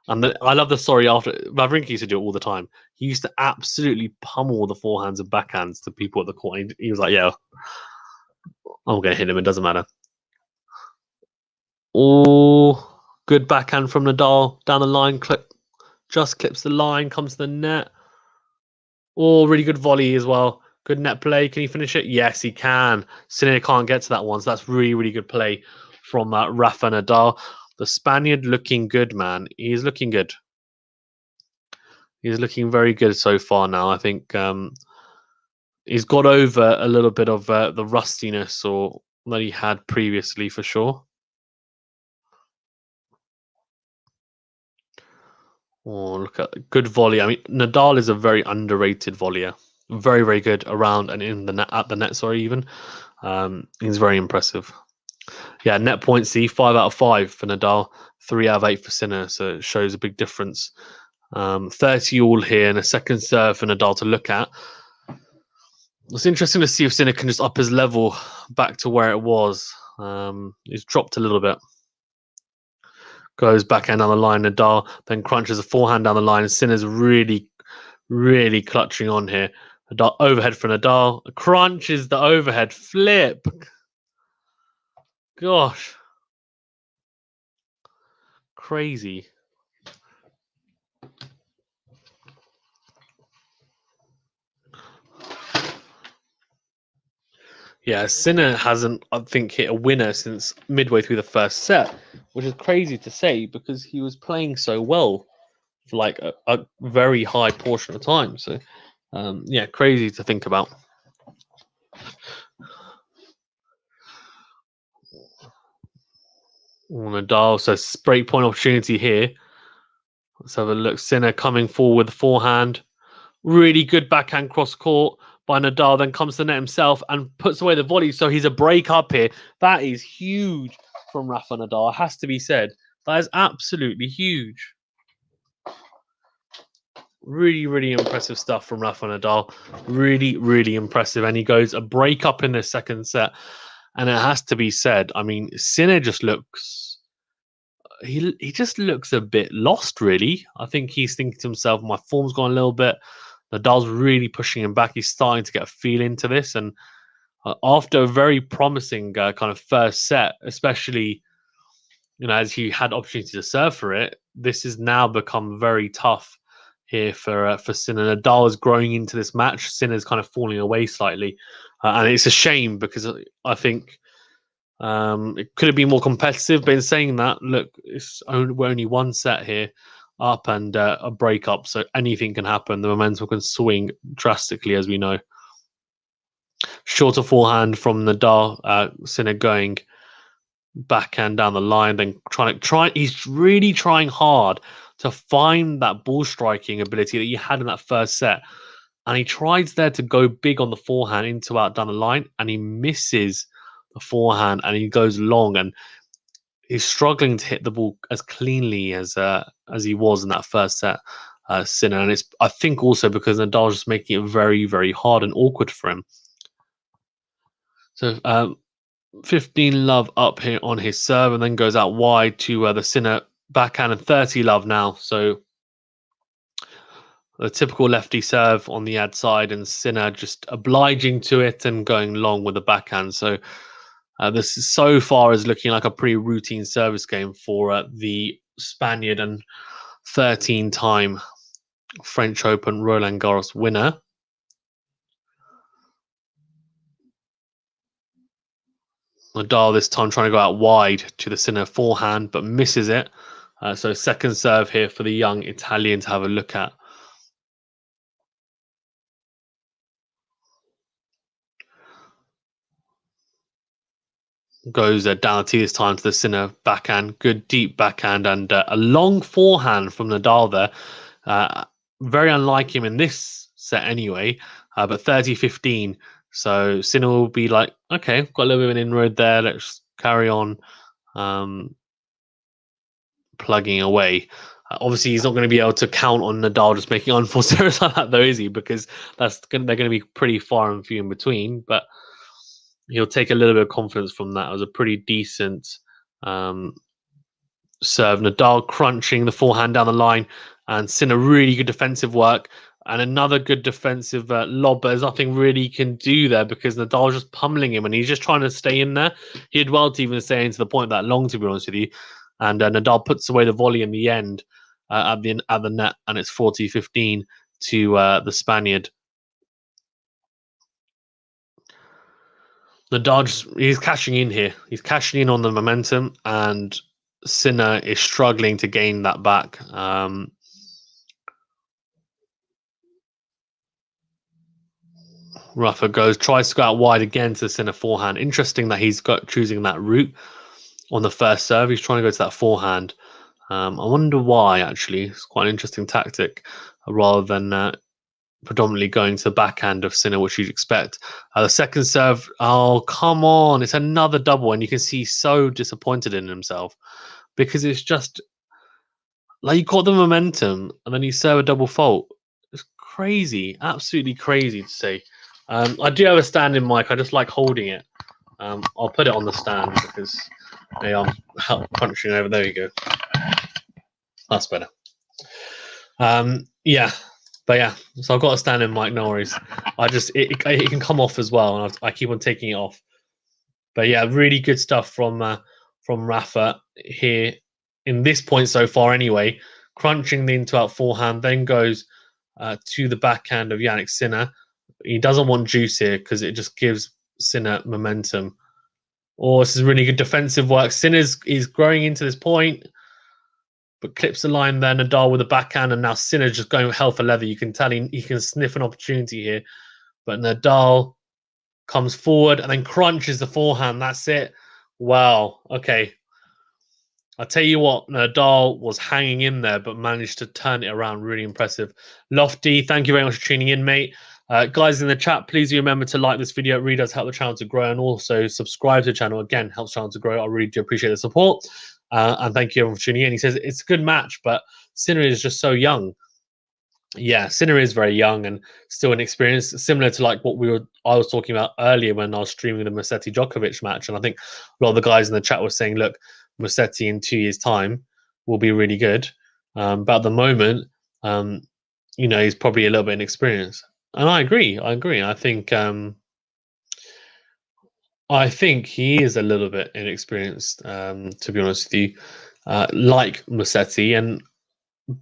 And I love the story after. Wawrinka used to do it all the time. He used to absolutely pummel the forehands and backhands to people at the court. He was like, "Yeah, I'm going to hit him. It doesn't matter." Oh, good backhand from Nadal down the line. Just clips the line, comes to the net. Oh, really good volley as well. Good net play. Can he finish it? Yes, he can. Sinner can't get to that one, so that's really, really good play from Rafa Nadal. The Spaniard looking good, man. He's looking good. He's looking very good so far now. I think he's got over a little bit of the rustiness or that he had previously for sure. Oh, look at good volley. I mean, Nadal is a very underrated volleyer. Very, very good around and in the net at the net. Sorry, even he's very impressive. Yeah, net points. See, 5 out of 5 for Nadal, 3 out of 8 for Sinner. So it shows a big difference. 30 all here and a second serve for Nadal to look at. It's interesting to see if Sinner can just up his level back to where it was. He's dropped a little bit. Goes backhand down the line. Nadal then crunches a forehand down the line. And Sinner's really, really clutching on here. Nadal, overhead for Nadal. Crunches the overhead. Flip. Gosh. Crazy. Yeah, Sinner hasn't, I think, hit a winner since midway through the first set, which is crazy to say because he was playing so well for like a very high portion of time. So, yeah, crazy to think about. Nadal says break point opportunity here. Let's have a look. Sinner coming forward with the forehand. Really good backhand cross court by Nadal. Then comes to the net himself and puts away the volley. So he's a break up here. That is huge from Rafa Nadal. It has to be said. That is absolutely huge. Really, really impressive stuff from Rafa Nadal. Really, really impressive. And he goes a break up in the second set. And it has to be said, I mean, Sinner just looks he just looks a bit lost, really. I think he's thinking to himself, my form's gone a little bit. Nadal's really pushing him back. He's starting to get a feel into this. And after a very promising kind of first set, especially, as he had opportunity to serve for it, this has now become very tough here for Sinner. Nadal is growing into this match. Sinner's kind of falling away slightly. And it's a shame because I think it could have been more competitive, but in saying that, look, we're only one set here up and a break up, so anything can happen. The momentum can swing drastically, as we know. Shorter forehand from Nadal, Sinner going backhand down the line, then he's really trying hard to find that ball striking ability that he had in that first set. And he tries there to go big on the forehand into out down the line, and he misses the forehand and he goes long, and he's struggling to hit the ball as cleanly as he was in that first set, Sinner. And it's, I think, also because Nadal's just making it very, very hard and awkward for him. So 15 love up here on his serve, and then goes out wide to the Sinner backhand, and 30 love now. So the typical lefty serve on the ad side, and Sinner just obliging to it and going long with the backhand. So this so far is looking like a pretty routine service game for the Spaniard and 13-time French Open Roland Garros winner. Nadal this time trying to go out wide to the Sinner forehand, but misses it. So second serve here for the young Italian to have a look at. Goes down to this time to the Sinner backhand. Good deep backhand and a long forehand from Nadal there. Very unlike him in this set anyway, but 30-15. So Sinner will be like, okay, got a little bit of an inroad there. Let's carry on plugging away. Obviously, he's not going to be able to count on Nadal just making unforced errors like that, though, is he? Because they're going to be pretty far and few in between. But he'll take a little bit of confidence from that. It was a pretty decent serve. Nadal crunching the forehand down the line, and Sinner really good defensive work. And another good defensive lob, but there's nothing really he can do there because Nadal's just pummeling him and he's just trying to stay in there. He did well to even stay into the point that long, to be honest with you. And Nadal puts away the volley in the end at the net, and it's 40-15 to the Spaniard. Nadal, he's cashing in here. He's cashing in on the momentum, and Sinner is struggling to gain that back. Rafa tries to go out wide again to the Sinner forehand. Interesting that he's choosing that route on the first serve. He's trying to go to that forehand. I wonder why, actually. It's quite an interesting tactic rather than predominantly going to the backhand of Sinner, which you'd expect. The second serve, oh, come on. It's another double, and you can see he's so disappointed in himself because it's just like you got the momentum and then you serve a double fault. It's crazy, absolutely crazy to say. I do have a standing mic. I just like holding it. I'll put it on the stand because I'm punching over. There you go. That's better. Yeah. But yeah, so I've got a standing mic, no worries. It can come off as well, and I keep on taking it off. But yeah, really good stuff from Rafa here in this point so far anyway. Crunching the into-out forehand, then goes to the backhand of Jannik Sinner. He doesn't want juice here because it just gives Sinner momentum. Oh, this is really good defensive work. Sinner is growing into this point, but clips the line there. Nadal with the backhand, and now Sinner just going hell for leather. You can tell he can sniff an opportunity here. But Nadal comes forward and then crunches the forehand. That's it. Wow. Okay. I'll tell you what, Nadal was hanging in there, but managed to turn it around. Really impressive. Lofty, thank you very much for tuning in, mate. Guys in the chat, please do remember to like this video. It really does help the channel to grow, and also subscribe to the channel. Again, helps the channel to grow. I really do appreciate the support. And thank you everyone for tuning in. He says it's a good match, but Sinner is just so young. Yeah, Sinner is very young and still inexperienced, similar to like what I was talking about earlier when I was streaming the Musetti Djokovic match. And I think a lot of the guys in the chat were saying, look, Musetti in 2 years' time will be really good. But at the moment, he's probably a little bit inexperienced. And I agree. I think he is a little bit inexperienced, to be honest with you, like Musetti.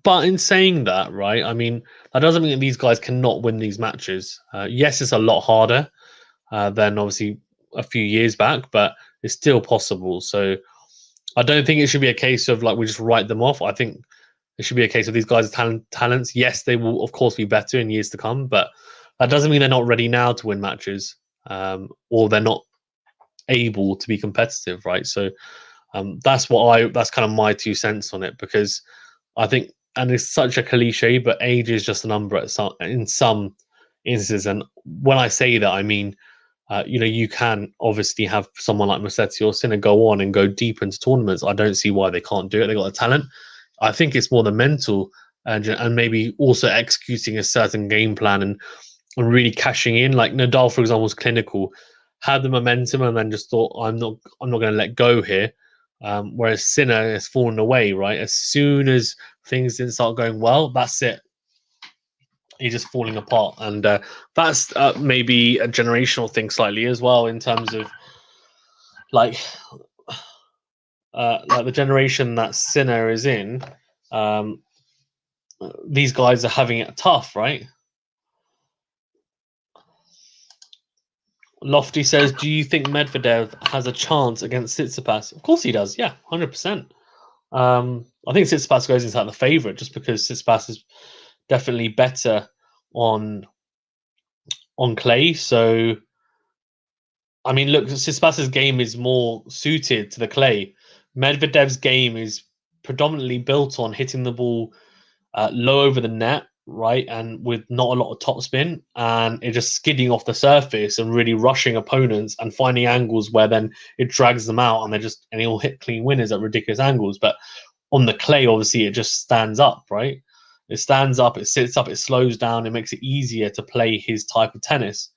But in saying that, right, I mean, that doesn't mean that these guys cannot win these matches. Yes, it's a lot harder than obviously a few years back, but it's still possible. So I don't think it should be a case of like we just write them off. I think it should be a case of these guys are talents. Yes, they will, of course, be better in years to come, but that doesn't mean they're not ready now to win matches or they're not able to be competitive, right? So that's kind of my 2 cents on it, because I think, and it's such a cliche, but age is just a number in some instances. And when I say that, I mean, you can obviously have someone like Musetti or Sinner go on and go deep into tournaments. I don't see why they can't do it. They got the talent. I think it's more the mental and maybe also executing a certain game plan and really cashing in. Like Nadal, for example, was clinical, had the momentum, and then just thought, I'm not going to let go here. Whereas Sinner has fallen away, right? As soon as things didn't start going well, that's it. He's just falling apart. And that's maybe a generational thing slightly as well, in terms of like the generation that Sinner is in. These guys are having it tough, right? Lofty says, do you think Medvedev has a chance against Tsitsipas? Of course he does. Yeah, 100%. I think Tsitsipas goes inside the favourite just because Tsitsipas is definitely better on clay. So, I mean, look, Tsitsipas's game is more suited to the clay. Medvedev's game is predominantly built on hitting the ball low over the net, right, and with not a lot of topspin, and it just skidding off the surface and really rushing opponents and finding angles where then it drags them out, and he'll hit clean winners at ridiculous angles. But on the clay, obviously, it just stands up, right? It stands up, it sits up, it slows down, it makes it easier to play his type of tennis.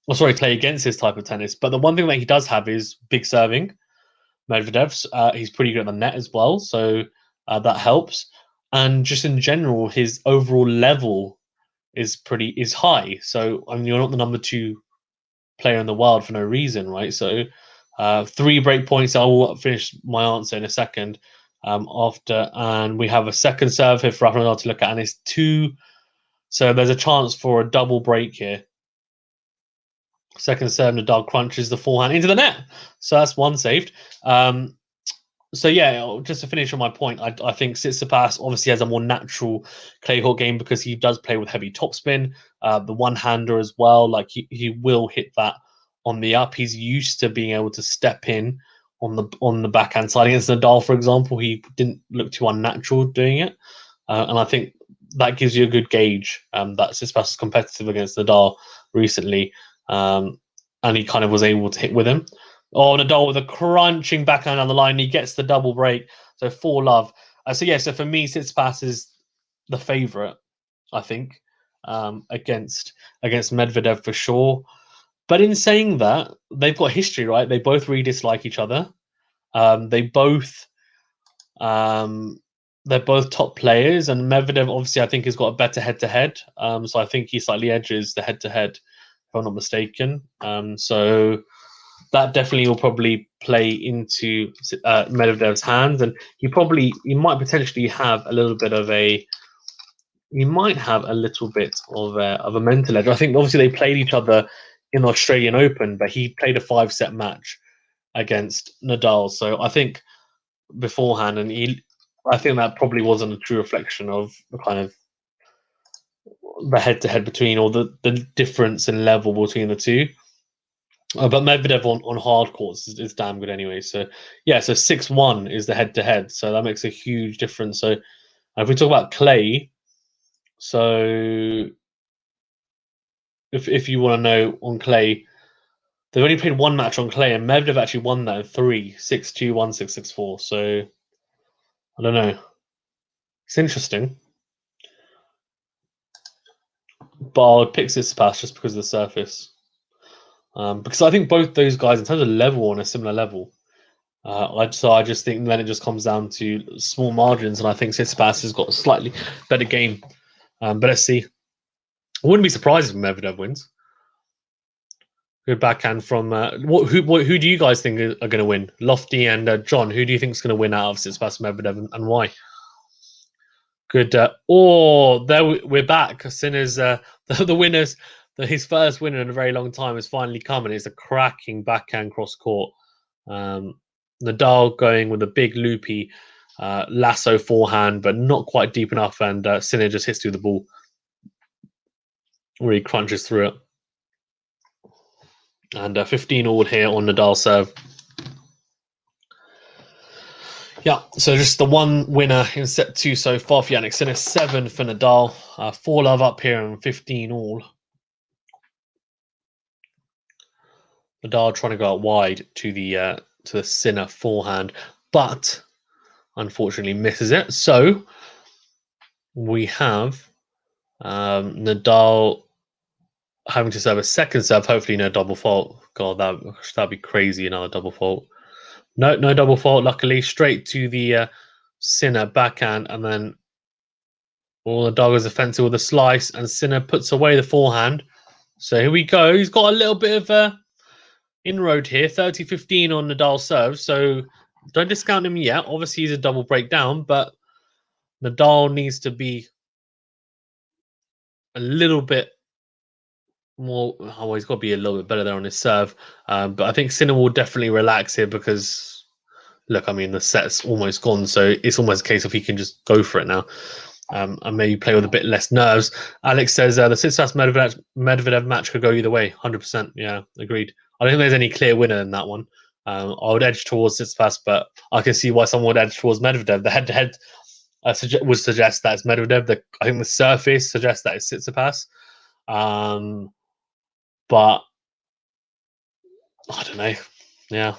Or sorry, play against his type of tennis. But the one thing that he does have is big serving. Medvedev's, he's pretty good at the net as well, so that helps. And just in general, his overall level is high. So I mean, you're not the number 2 player in the world for no reason, right? So 3 break points. I will finish my answer in a second. After, and we have a second serve here for Rafael to look at, and it's 2. So there's a chance for a double break here. Second serve, Nadal crunches the forehand into the net. So that's 1 saved. So yeah, just to finish on my point, I think Tsitsipas obviously has a more natural clay court game because he does play with heavy topspin, the one-hander as well. Like he will hit that on the up. He's used to being able to step in on the backhand side against Nadal, for example. He didn't look too unnatural doing it, and I think that gives you a good gauge that Tsitsipas is competitive against Nadal recently, and he kind of was able to hit with him. Oh, Nadal with a crunching backhand on the line. He gets the double break. So 4-love. So for me, Tsitsipas is the favourite, I think, against Medvedev for sure. But in saying that, they've got history, right? They both really dislike each other. They're both top players, and Medvedev obviously I think has got a better head-to-head. So I think he slightly edges the head-to-head, if I'm not mistaken. So that definitely will probably play into Medvedev's hands, and he might potentially have a little bit of a mental edge. I think obviously they played each other in the Australian Open, but he played a 5-set match against Nadal. So I think beforehand, and I think that probably wasn't a true reflection of the kind of the head-to-head between, or the difference in level between the two. But Medvedev on hard courts is damn good anyway. So yeah, so 6-1 is the head-to-head. So that makes a huge difference. So if we talk about clay, so if you want to know on clay, they've only played 1 match on clay, and Medvedev actually won that in 3, 6-2, 1-6, 6-4. So I don't know. It's interesting. But I would pick Tsitsipas just because of the surface. Because I think both those guys, in terms of level, on a similar level. I just think then it just comes down to small margins, and I think Tsitsipas has got a slightly better game. But let's see. I wouldn't be surprised if Medvedev wins. Good backhand from who do you guys think are going to win? Lofty and John. Who do you think is going to win out of Tsitsipas Medvedev, and why? Good. There we're back. Sinner's the winners. His first winner in a very long time has finally come, and it's a cracking backhand cross court. Nadal going with a big loopy lasso forehand, but not quite deep enough, and Sinner just hits through the ball, really crunches through it. And 15-all here on Nadal's serve. Yeah, so just the one winner in set 2 so far for Jannik Sinner, 7 for Nadal, 4-love up here and 15-all. Nadal trying to go out wide to the Sinner forehand, but unfortunately misses it. So we have Nadal having to serve a second serve, hopefully no double fault. God, that'd be crazy, another double fault. No double fault, luckily. Straight to the Sinner backhand, and then Nadal is offensive with a slice, and Sinner puts away the forehand. So here we go. He's got a little bit of inroad here, 30-15 on Nadal's serve. So don't discount him yet. Obviously, he's a double breakdown, but Nadal needs to be a little bit more. Oh, he's got to be a little bit better there on his serve. But I think Sinner will definitely relax here because, look, I mean, the set's almost gone. So it's almost a case of he can just go for it now. And maybe play with a bit less nerves. Alex says the Tsitsipas Medvedev match could go either way. 100%. Yeah, agreed. I don't think there's any clear winner in that one. I would edge towards Tsitsipas, but I can see why someone would edge towards Medvedev. The head-to-head would suggest that it's Medvedev. I think the surface suggests that it's Tsitsipas. But I don't know. Yeah,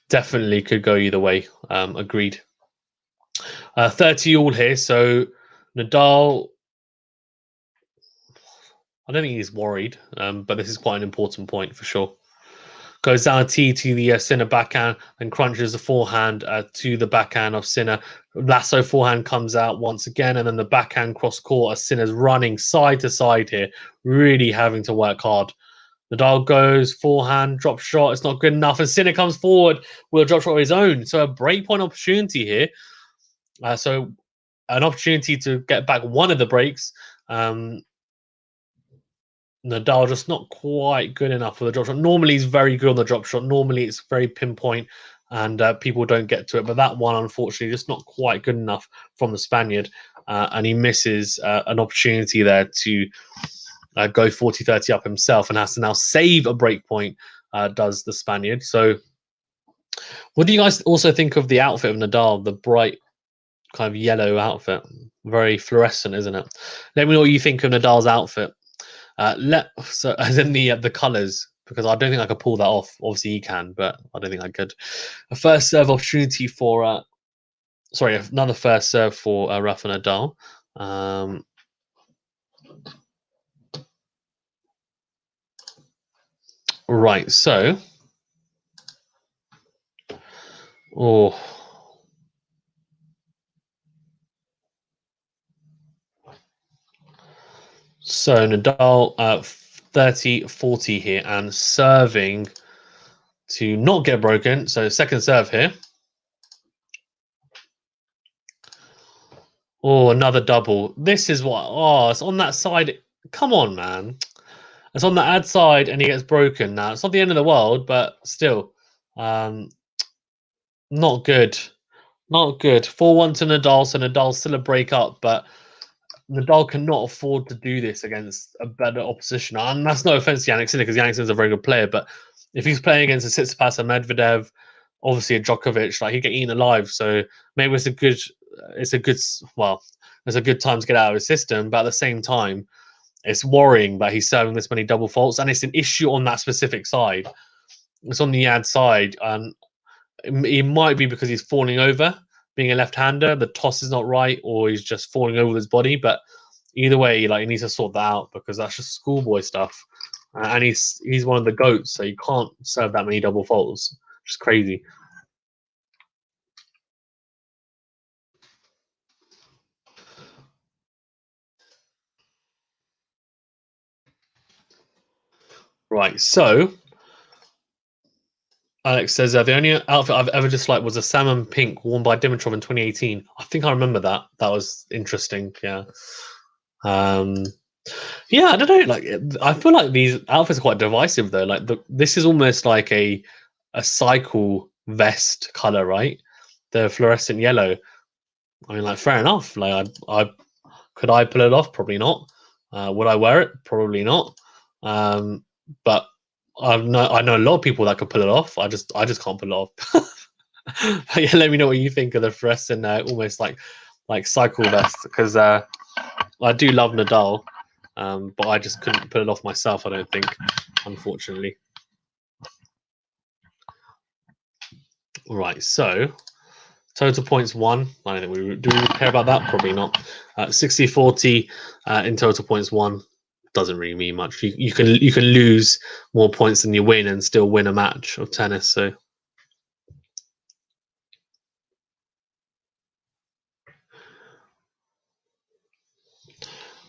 definitely could go either way. Agreed. 30 all here. So Nadal, I don't think he's worried, but this is quite an important point for sure. Goes down a tee to the Sinner backhand and crunches the forehand to the backhand of Sinner. Lasso forehand comes out once again, and then the backhand cross court as Sinner's running side to side here, really having to work hard. Nadal goes forehand, drop shot. It's not good enough, and Sinner comes forward with a drop shot of his own. So a breakpoint opportunity here. So an opportunity to get back one of the breaks. Nadal just not quite good enough for the drop shot. Normally he's very good on the drop shot. Normally it's very pinpoint and people don't get to it. But that one, unfortunately, just not quite good enough from the Spaniard. And he misses an opportunity there to go 40-30 up himself and has to now save a break point, does the Spaniard. So what do you guys also think of the outfit of Nadal, the bright kind of yellow outfit? Very fluorescent, isn't it? Let me know what you think of Nadal's outfit. So as in the colors, because I don't think I could pull that off. Obviously he can, but I don't think I could. A first serve opportunity for another first serve for Rafa Nadal. Right, so so Nadal 30-40 here and serving to not get broken. So second serve here. Oh, another double. This is what. Oh, it's on that side. Come on, man. It's on the ad side and he gets broken. Now, it's not the end of the world, but still. Not good. Not good. 4-1 to Nadal, so Nadal's still a break up, but Nadal cannot afford to do this against a better opposition. And that's no offense to Jannik Sinner, because Jannik Sinner's a very good player, but if he's playing against a Tsitsipas, a Medvedev, obviously a Djokovic, like he'd get eaten alive. So maybe it's a good time to get out of his system, but at the same time, it's worrying that he's serving this many double faults, and it's an issue on that specific side. It's on the ad side, and it might be because he's falling over, being a left-hander. The toss is not right, or he's just falling over with his body. But either way, like he needs to sort that out because that's just schoolboy stuff. And he's one of the goats, so you can't serve that many double faults. Just crazy. Right, so Alex says the only outfit I've ever disliked was a salmon pink worn by Dimitrov in 2018. I think I remember that. That was interesting. Yeah. Yeah, I don't know. Like, I feel like these outfits are quite divisive, though. Like, this is almost like a cycle vest color, right? The fluorescent yellow. I mean, like, fair enough. Like, I could I pull it off? Probably not. Would I wear it? Probably not. But I know a lot of people that could pull it off. I just can't pull it off. Yeah, let me know what you think of the fluorescent, almost like cycle vest, because I do love Nadal. But I just couldn't put it off myself, I don't think, unfortunately. Right, so total points 1. I don't think do we care about that? Probably not. 60-40 in total points 1 doesn't really mean much. You can lose more points than you win and still win a match of tennis. So.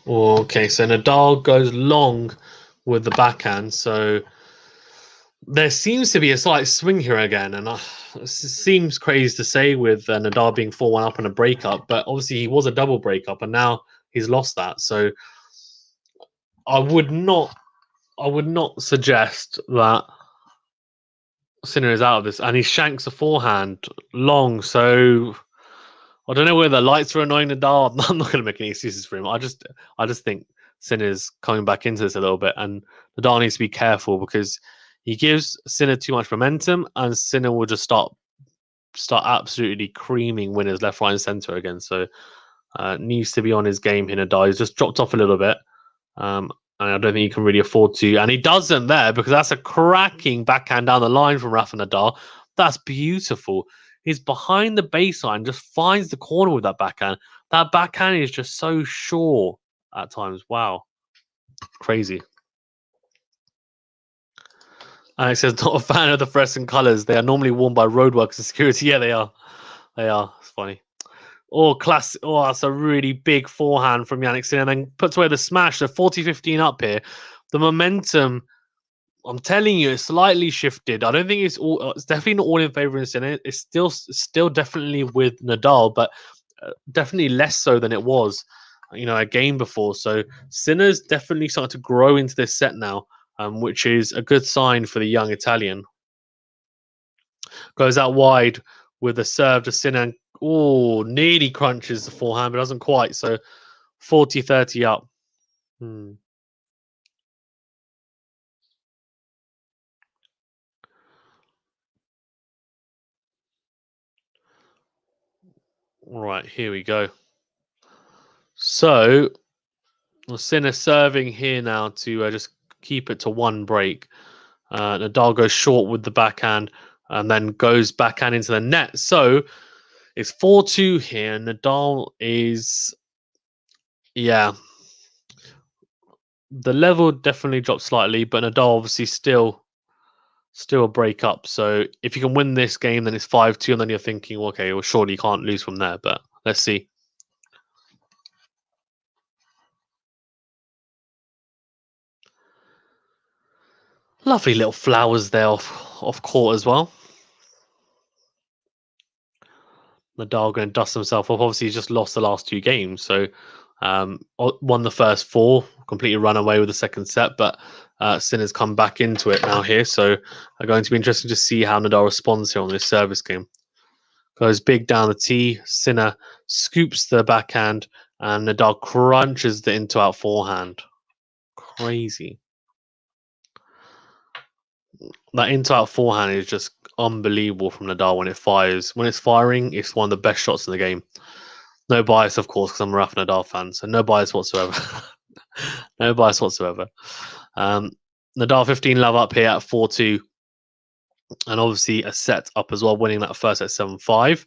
Okay, so Nadal goes long with the backhand, so there seems to be a slight swing here again, and it seems crazy to say with Nadal being 4-1 up in a breakup, but obviously he was a double breakup, and now he's lost that. So I would not suggest that Sinner is out of this, and he shanks a forehand long, so I don't know whether the lights are annoying Nadal. I'm not going to make any excuses for him. I just think Sinner's coming back into this a little bit, and Nadal needs to be careful because he gives Sinner too much momentum, and Sinner will just start absolutely creaming winners left, right, and center again. So needs to be on his game here. Nadal. He's just dropped off a little bit, and I don't think he can really afford to. And he doesn't there because that's a cracking backhand down the line from Rafa Nadal. That's beautiful. He's behind the baseline, just finds the corner with that backhand. That backhand is just so sure at times. Wow. Crazy. Alex says, not a fan of the fluorescent colours. They are normally worn by roadworkers and security. Yeah, they are. They are. It's funny. Oh, class. Oh, that's a really big forehand from Jannik Sinner, and then puts away the smash. So 40-15 up here. The momentum, I'm telling you, it's slightly shifted. I don't think it's all. It's definitely not all in favour of Sinner. It's still definitely with Nadal, but definitely less so than it was, a game before. So Sinner's definitely starting to grow into this set now, which is a good sign for the young Italian. Goes out wide with a serve to Sinner. Oh, nearly crunches the forehand, but doesn't quite. So 40-30 up. Right, here we go. So Sinner serving here now to just keep it to one break. Nadal goes short with the backhand and then goes backhand into the net. So it's 4-2 here. Nadal is, yeah, the level definitely dropped slightly, but Nadal obviously still a break up. So if you can win this game, then it's 5-2, and then you're thinking, okay, well, surely you can't lose from there. But let's see. Lovely little flowers there off court as well. Nadal going to dust himself off. Obviously, he's just lost the last two games, so won the first four, completely run away with the second set, but Sinner's come back into it now here, so going to be interesting to see how Nadal responds here on this service game. Goes big down the tee, Sinner scoops the backhand, and Nadal crunches the into-out forehand. Crazy. That into-out forehand is just unbelievable from Nadal when it fires. When it's firing, it's one of the best shots in the game. No bias, of course, because I'm a Rafa Nadal fan, so no bias whatsoever. No bias whatsoever. Nadal 15 love up here at 4-2. And obviously a set up as well, winning that first at 7-5.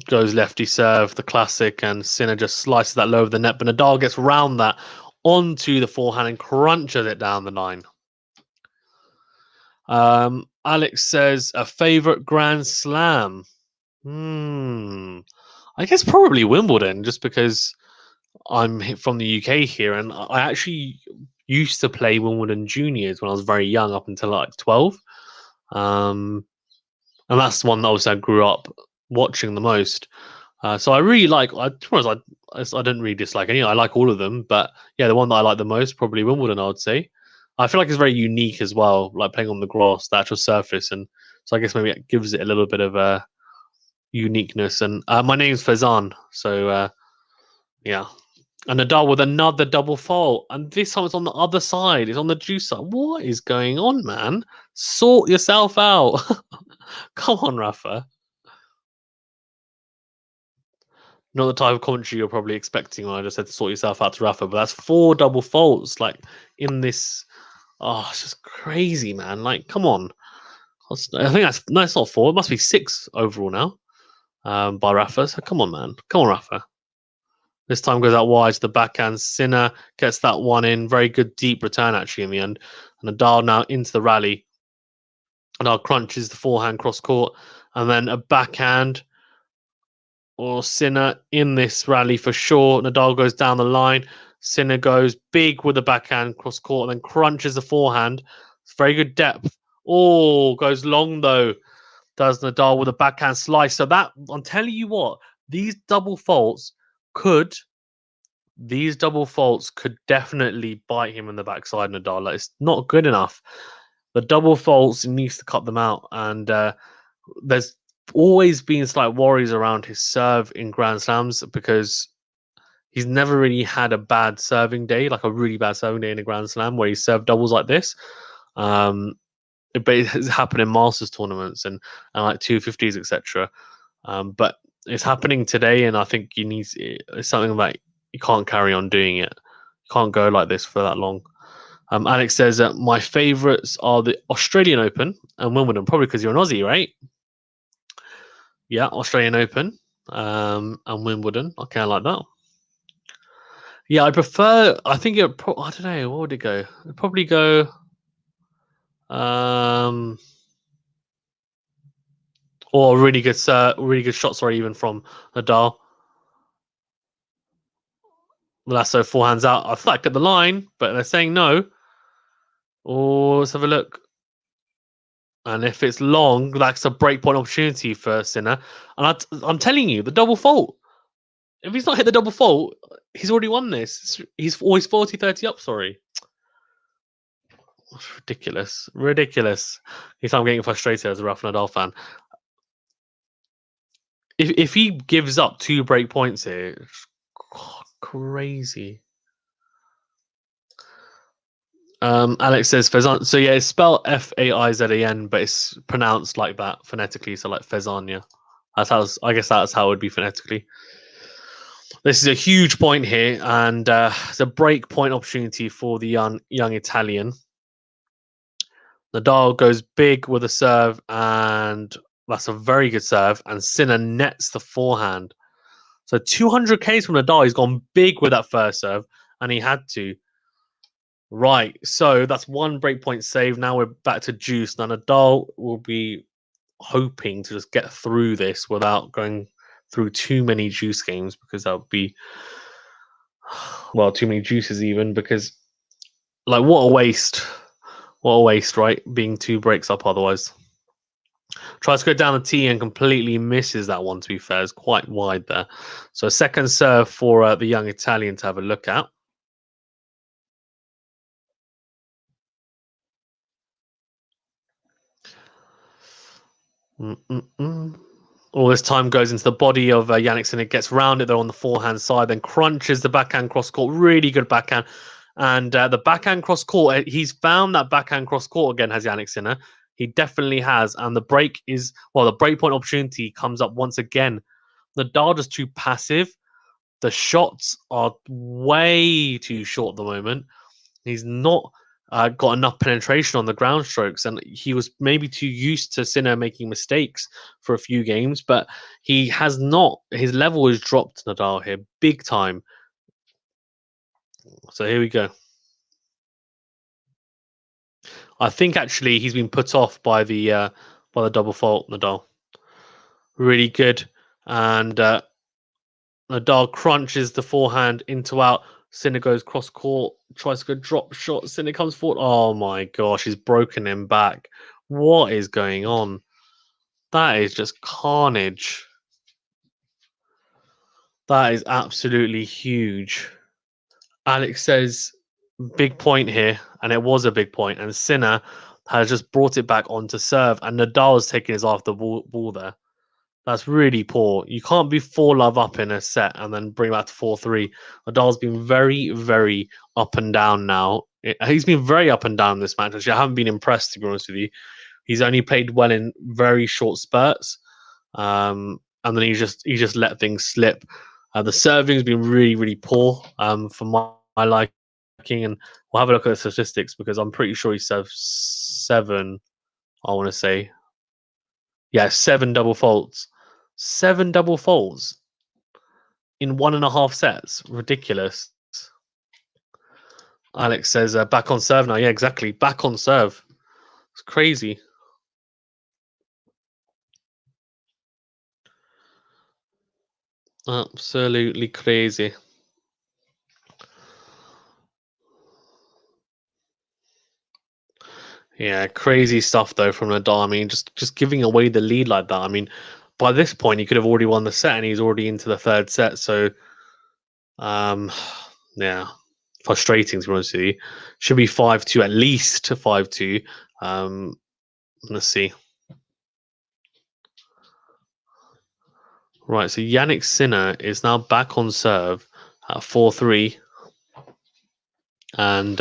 Goes lefty serve, the classic, and Sinner just slices that low of the net, but Nadal gets round that onto the forehand and crunches it down the line. Alex says, a favourite Grand Slam? I guess probably Wimbledon, just because I'm from the UK here, and I actually used to play Wimbledon juniors when I was very young, up until like 12. And that's the one that obviously I grew up watching the most. So I really like. I don't really dislike any. I like all of them, but yeah, the one that I like the most probably Wimbledon. I would say. I feel like it's very unique as well, like playing on the grass, the actual surface, and so I guess maybe it gives it a little bit of a uniqueness. And my name's Faizan, so yeah. And Nadal with another double fault, and this time it's on the other side. It's on the juice side. What is going on, man? Sort yourself out. Come on, Rafa. Not the type of commentary you're probably expecting when I just said to sort yourself out to Rafa, but that's 4 double faults, like, in this. Oh, it's just crazy, man. Like, come on. I think it's not 4. It must be 6 overall now, by Rafa. So come on, man. Come on, Rafa. This time goes out wide to the backhand. Sinner gets that one in. Very good deep return, actually, in the end. And Nadal now into the rally. Nadal crunches the forehand cross court. And then a backhand or Sinner in this rally for sure. Nadal goes down the line. Sinner goes big with the backhand cross court and then crunches the forehand. It's very good depth. Oh, goes long though. Does Nadal with a backhand slice. So that, I'm telling you what, these double faults could definitely bite him in the backside, Nadal. Like, it's not good enough. The double faults, he needs to cut them out. And there's always been slight worries around his serve in Grand Slams because he's never really had a bad serving day, like a really bad serving day in a Grand Slam where he served doubles like this. But it has happened in Masters tournaments and like 250s, etc. But it's happening today, and I think it's something that you can't carry on doing it. You can't go like this for that long. Alex says that my favourites are the Australian Open and Wimbledon, probably because you're an Aussie, right? Yeah, Australian Open and Wimbledon. Okay, I like that. Yeah, I prefer. I think it. I don't know. What would it go? It'd probably go. Or really good shots, sorry, even from Nadal. Lasso forehands out. I thought I'd get the line, but they're saying no. Oh, let's have a look. And if it's long, that's a breakpoint opportunity for Sinner. And I'm telling you, the double fault. If he's not hit the double fault, he's already won this. He's always 40-30 up, sorry. Ridiculous. Ridiculous. I'm getting frustrated as a Rafa Nadal fan. If he gives up 2 break points here, crazy. Alex says Fezan. So yeah, it's spelled Faizan, but it's pronounced like that phonetically. So like Fezania. I guess that's how it would be phonetically. This is a huge point here, and it's a break point opportunity for the young Italian. Nadal goes big with a serve, and that's a very good serve. And Sinner nets the forehand. So 200 Ks from Nadal. He's gone big with that first serve, and he had to. Right, so that's 1 breakpoint save. Now we're back to juice. Now Nadal will be hoping to just get through this without going through too many juice games, because that would be, well, too many juices even, because, like, what a waste. What a waste, right? Being 2 breaks up otherwise. Tries to go down the tee and completely misses that one, to be fair. It's quite wide there. So a second serve for the young Italian to have a look at. All this time goes into the body of Jannik, and it gets rounded though on the forehand side, then crunches the backhand cross court. Really good backhand. And the backhand cross court, he's found that backhand cross court again, has Jannik Sinner. He definitely has. And the breakpoint opportunity comes up once again. Nadal just too passive. The shots are way too short at the moment. He's not got enough penetration on the ground strokes, and he was maybe too used to Sinner making mistakes for a few games, but he has not. His level has dropped, Nadal, here, big time. So here we go. I think actually he's been put off by the double fault, Nadal. Really good. And Nadal crunches the forehand into out. Sinner goes cross court, tries to go drop shot. Sinner comes forward. Oh my gosh, he's broken him back. What is going on? That is just carnage. That is absolutely huge. Alex says, big point here, and it was a big point. And Sinner has just brought it back onto serve, and Nadal's taking his off the ball there. That's really poor. You can't be 4-love up in a set and then bring back to 4-3. Nadal's been very, very up and down now. He's been very up and down this match. Actually, I haven't been impressed, to be honest with you. He's only played well in very short spurts, and then he just let things slip. The serving's been really, really poor for my liking, and we'll have a look at the statistics because I'm pretty sure he served 7. I want to say, yeah, 7 double faults. 7 double faults in 1.5 sets. Ridiculous. Alex says back on serve now. Yeah, exactly. Back on serve. It's crazy. Absolutely crazy. Yeah, crazy stuff though from Nadal. I mean, just giving away the lead like that. I mean, by this point he could have already won the set, and he's already into the 3rd set. So, yeah, frustrating to be honest with you. Should be 5-2 at least, 5-2. Let's see. Right, so Jannik Sinner is now back on serve at 4-3, and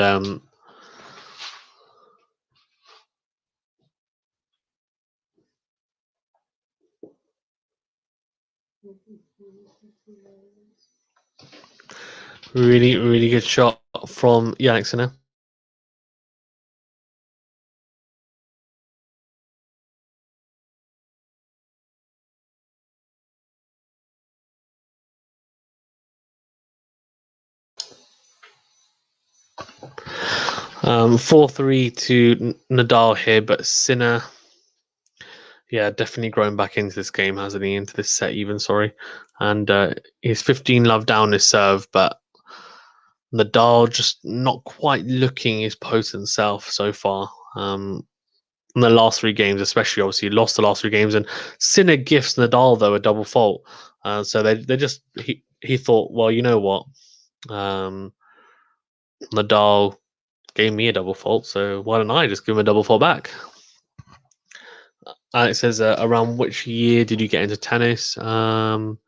really, really good shot from Jannik Sinner. 4-3 to Nadal here, but Sinner, yeah, definitely grown back into this game, hasn't he? Into this set, even, sorry. And he's 15 love down his serve, but Nadal just not quite looking his potent self so far. In the last 3 games, especially, obviously, lost the last 3 games, and Sinner gifts Nadal though a double fault. So they just he thought, well, you know what, Nadal gave me a double fault, so why don't I just give him a double fault back? It says around which year did you get into tennis? In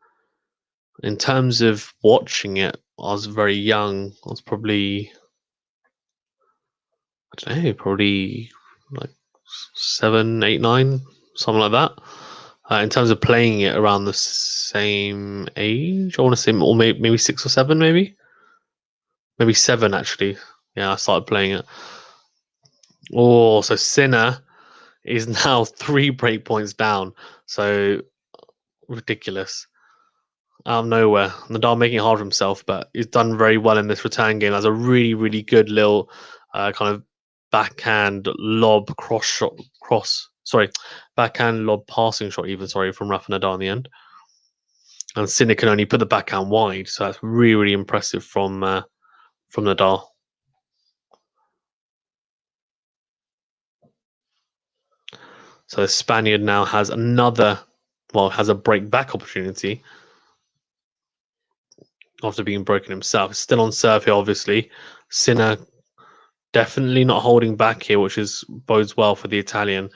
terms of watching it, I was very young. I was probably, I don't know, probably like 7, 8, 9, something like that. In terms of playing it, around the same age, I want to say, or maybe 6 or 7, maybe 7 actually. Yeah, I started playing it. Oh, so Sinner is now 3 break points down. So ridiculous. Out of nowhere, Nadal making it hard for himself, but he's done very well in this return game. That's a really, really good little kind of backhand lob backhand lob passing shot, even, sorry, from Rafa Nadal in the end. And Sinner can only put the backhand wide, so that's really, really impressive from Nadal. So the Spaniard now has has a break back opportunity after being broken himself. Still on serve here, obviously. Sinner definitely not holding back here, which bodes well for the Italian,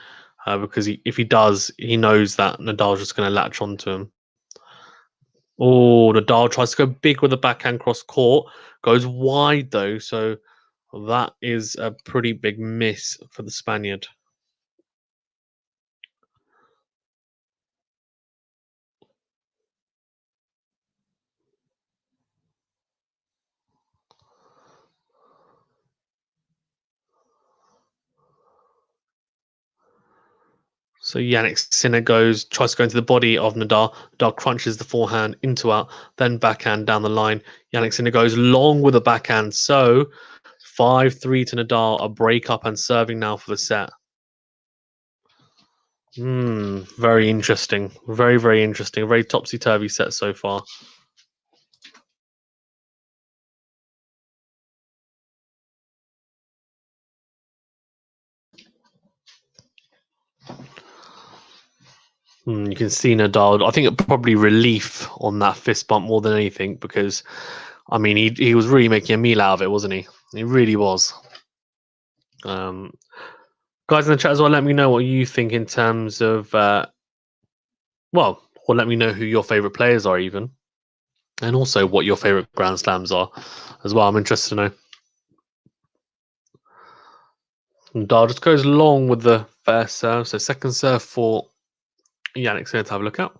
because if he does, he knows that Nadal's just going to latch onto him. Oh, Nadal tries to go big with the backhand cross court, goes wide though, so that is a pretty big miss for the Spaniard. So Jannik Sinner tries to go into the body of Nadal. Nadal crunches the forehand into out, then backhand down the line. Jannik Sinner goes long with the backhand. So 5-3 to Nadal, a break up and serving now for the set. Very interesting. Very, very interesting. Very topsy-turvy set so far. You can see Nadal. I think it probably relief on that fist bump more than anything, because, I mean, he was really making a meal out of it, wasn't he? He really was. Guys in the chat as well, let me know what you think in terms of, or let me know who your favourite players are, even, and also what your favourite Grand Slams are as well. I'm interested to know. Nadal just goes long with the first serve, so second serve for Jannik Sinner to have a look at.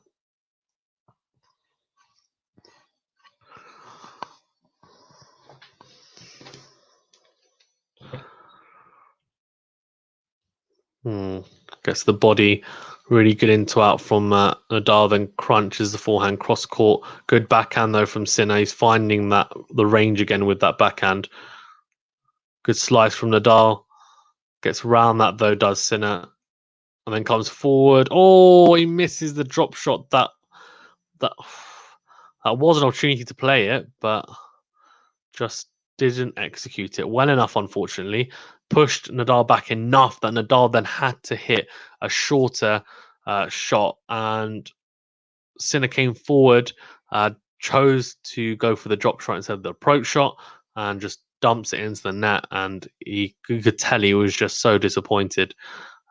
Gets the body really good into out from Nadal, then crunches the forehand cross court. Good backhand though from Sinner. He's finding the range again with that backhand. Good slice from Nadal. Gets round that though, does Sinner, and then comes forward. Oh, he misses the drop shot. That was an opportunity to play it, but just didn't execute it well enough, unfortunately. Pushed Nadal back enough that Nadal then had to hit a shorter shot, and Sinner came forward, chose to go for the drop shot instead of the approach shot, and just dumps it into the net. And you could tell he was just so disappointed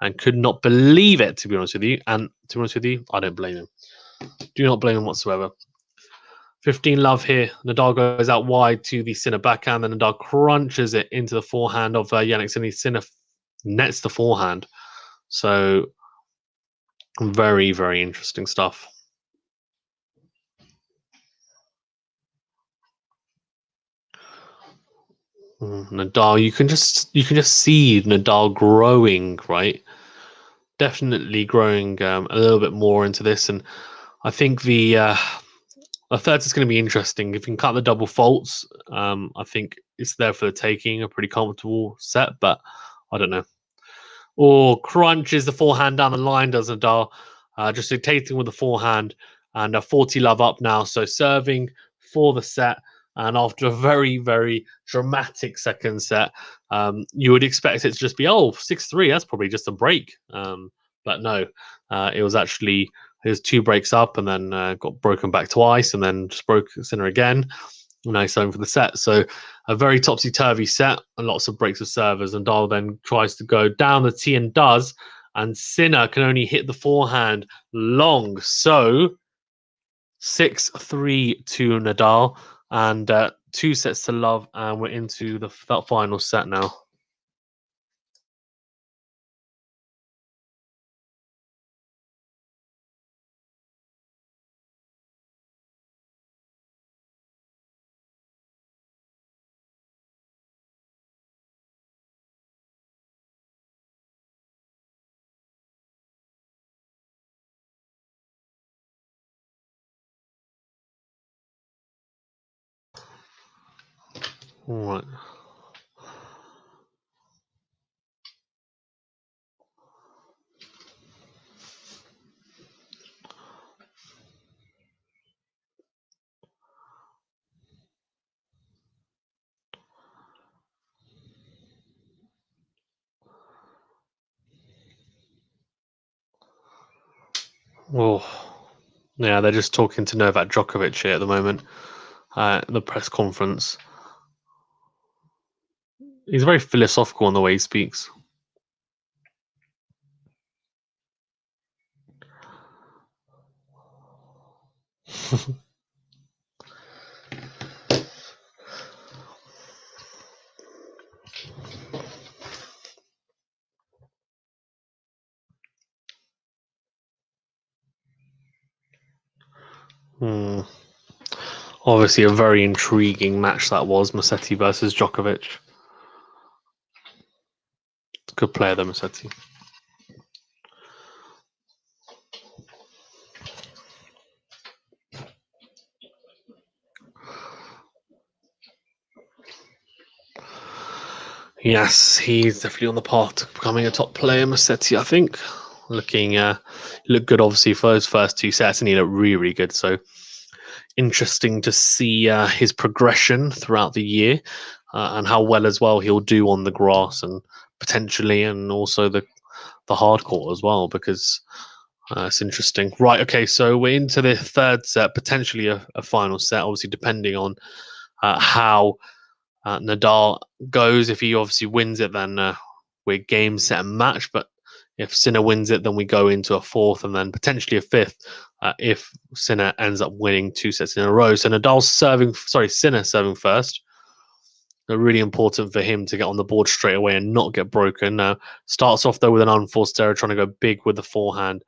and could not believe it, to be honest with you. And to be honest with you, I don't blame him. Do not blame him whatsoever. 15 love here. Nadal goes out wide to the Sinner backhand, and Nadal crunches it into the forehand of Jannik Sinner. Sinner nets the forehand. So very, very interesting stuff. Nadal, you can just see Nadal growing, right? Definitely growing a little bit more into this, and I think the third is going to be interesting. If you can cut the double faults, I think it's there for the taking, a pretty comfortable set, but I don't know. Or crunches the forehand down the line, does Nadal, just dictating with the forehand, and a 40 love up now. So serving for the set, and after a very, very dramatic second set, you would expect it to just be 6-3. That's probably just a break, but no, it was actually his 2 breaks up, and then got broken back twice, and then just broke center again. Nice home for the set. So a very topsy-turvy set and lots of breaks of servers. And Nadal then tries to go down the tee and does. And Sinner can only hit the forehand long. So 6-3 to Nadal. And 2 sets to love. And we're into that final set now. All right. Oh, yeah, they're just talking to Novak Djokovic here at the moment, the press conference. He's very philosophical in the way he speaks. Hmm. Obviously, a very intriguing match that was, Musetti versus Djokovic. Good player, though, Musetti. Yes, he's definitely on the path to becoming a top player, Musetti, I think. Looked good, obviously, for those first 2 sets, and he looked really, really good. So interesting to see his progression throughout the year, and how well as well he'll do on the grass, and potentially, and also the hard court as well, because it's interesting. Right, okay, so we're into the 3rd set, potentially a final set, obviously depending on how Nadal goes. If he obviously wins it, then we're game, set, and match. But if Sinner wins it, then we go into a 4th and then potentially a 5th if Sinner ends up winning 2 sets in a row. So Sinner serving first. Really important for him to get on the board straight away and not get broken. Starts off though with an unforced error, trying to go big with the forehand,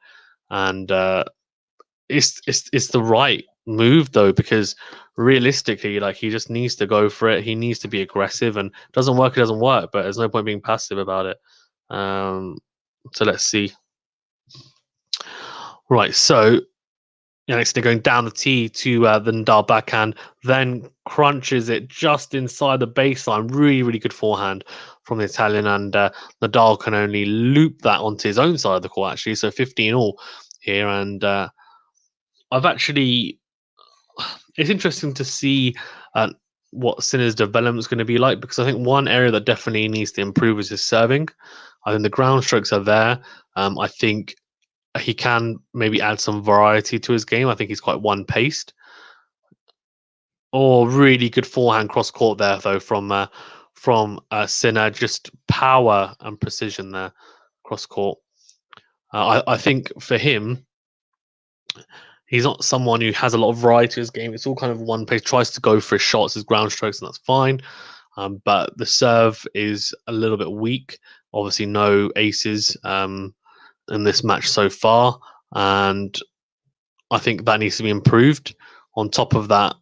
and it's the right move though, because realistically, like, he just needs to go for it. He needs to be aggressive, and it doesn't work, but there's no point being passive about it. So let's see. Right, so next they're going down the tee to the Nadal backhand, then crunches it just inside the baseline. Really, really good forehand from the Italian, and Nadal can only loop that onto his own side of the court, actually. So 15 all here, and it's interesting to see what Sinner's development is going to be like, because I think one area that definitely needs to improve is his serving. I think the ground strokes are there. I think he can maybe add some variety to his game. I think he's quite one-paced. Oh, really good forehand cross court there, though, from Sinner. Just power and precision there, cross court. I think for him, he's not someone who has a lot of variety to his game. It's all kind of one pace. Tries to go for his shots, his ground strokes, and that's fine. But the serve is a little bit weak. Obviously, no aces in this match so far, and I think that needs to be improved. On top of that,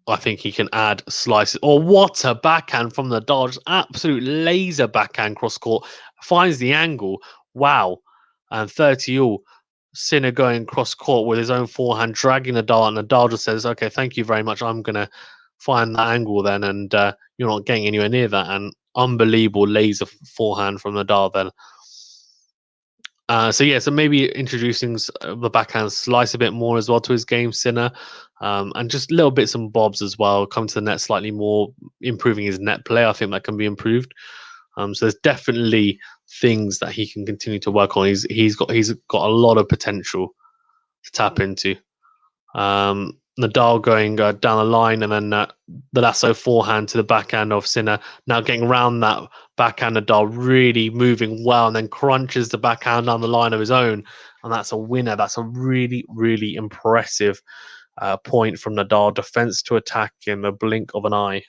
I think he can add slices. Oh, what a backhand from the Dodge. Absolute laser backhand cross court. Finds the angle. Wow. And 30 all. Sinner going cross court with his own forehand, dragging Nadal. And Nadal just says, okay, thank you very much. I'm going to find that angle then, and you're not getting anywhere near that. And unbelievable laser forehand from Nadal then. So maybe introducing the backhand slice a bit more as well to his game, Sinner, and just little bits and bobs as well. Come to the net slightly more, improving his net play. I think that can be improved. So there's definitely things that he can continue to work on. He's got a lot of potential to tap into. Nadal going down the line, and then the lasso forehand to the backhand of Sinner. Now getting around that backhand, Nadal really moving well, and then crunches the backhand down the line of his own, and that's a winner. That's a really, really impressive point from Nadal. Defense to attack in the blink of an eye.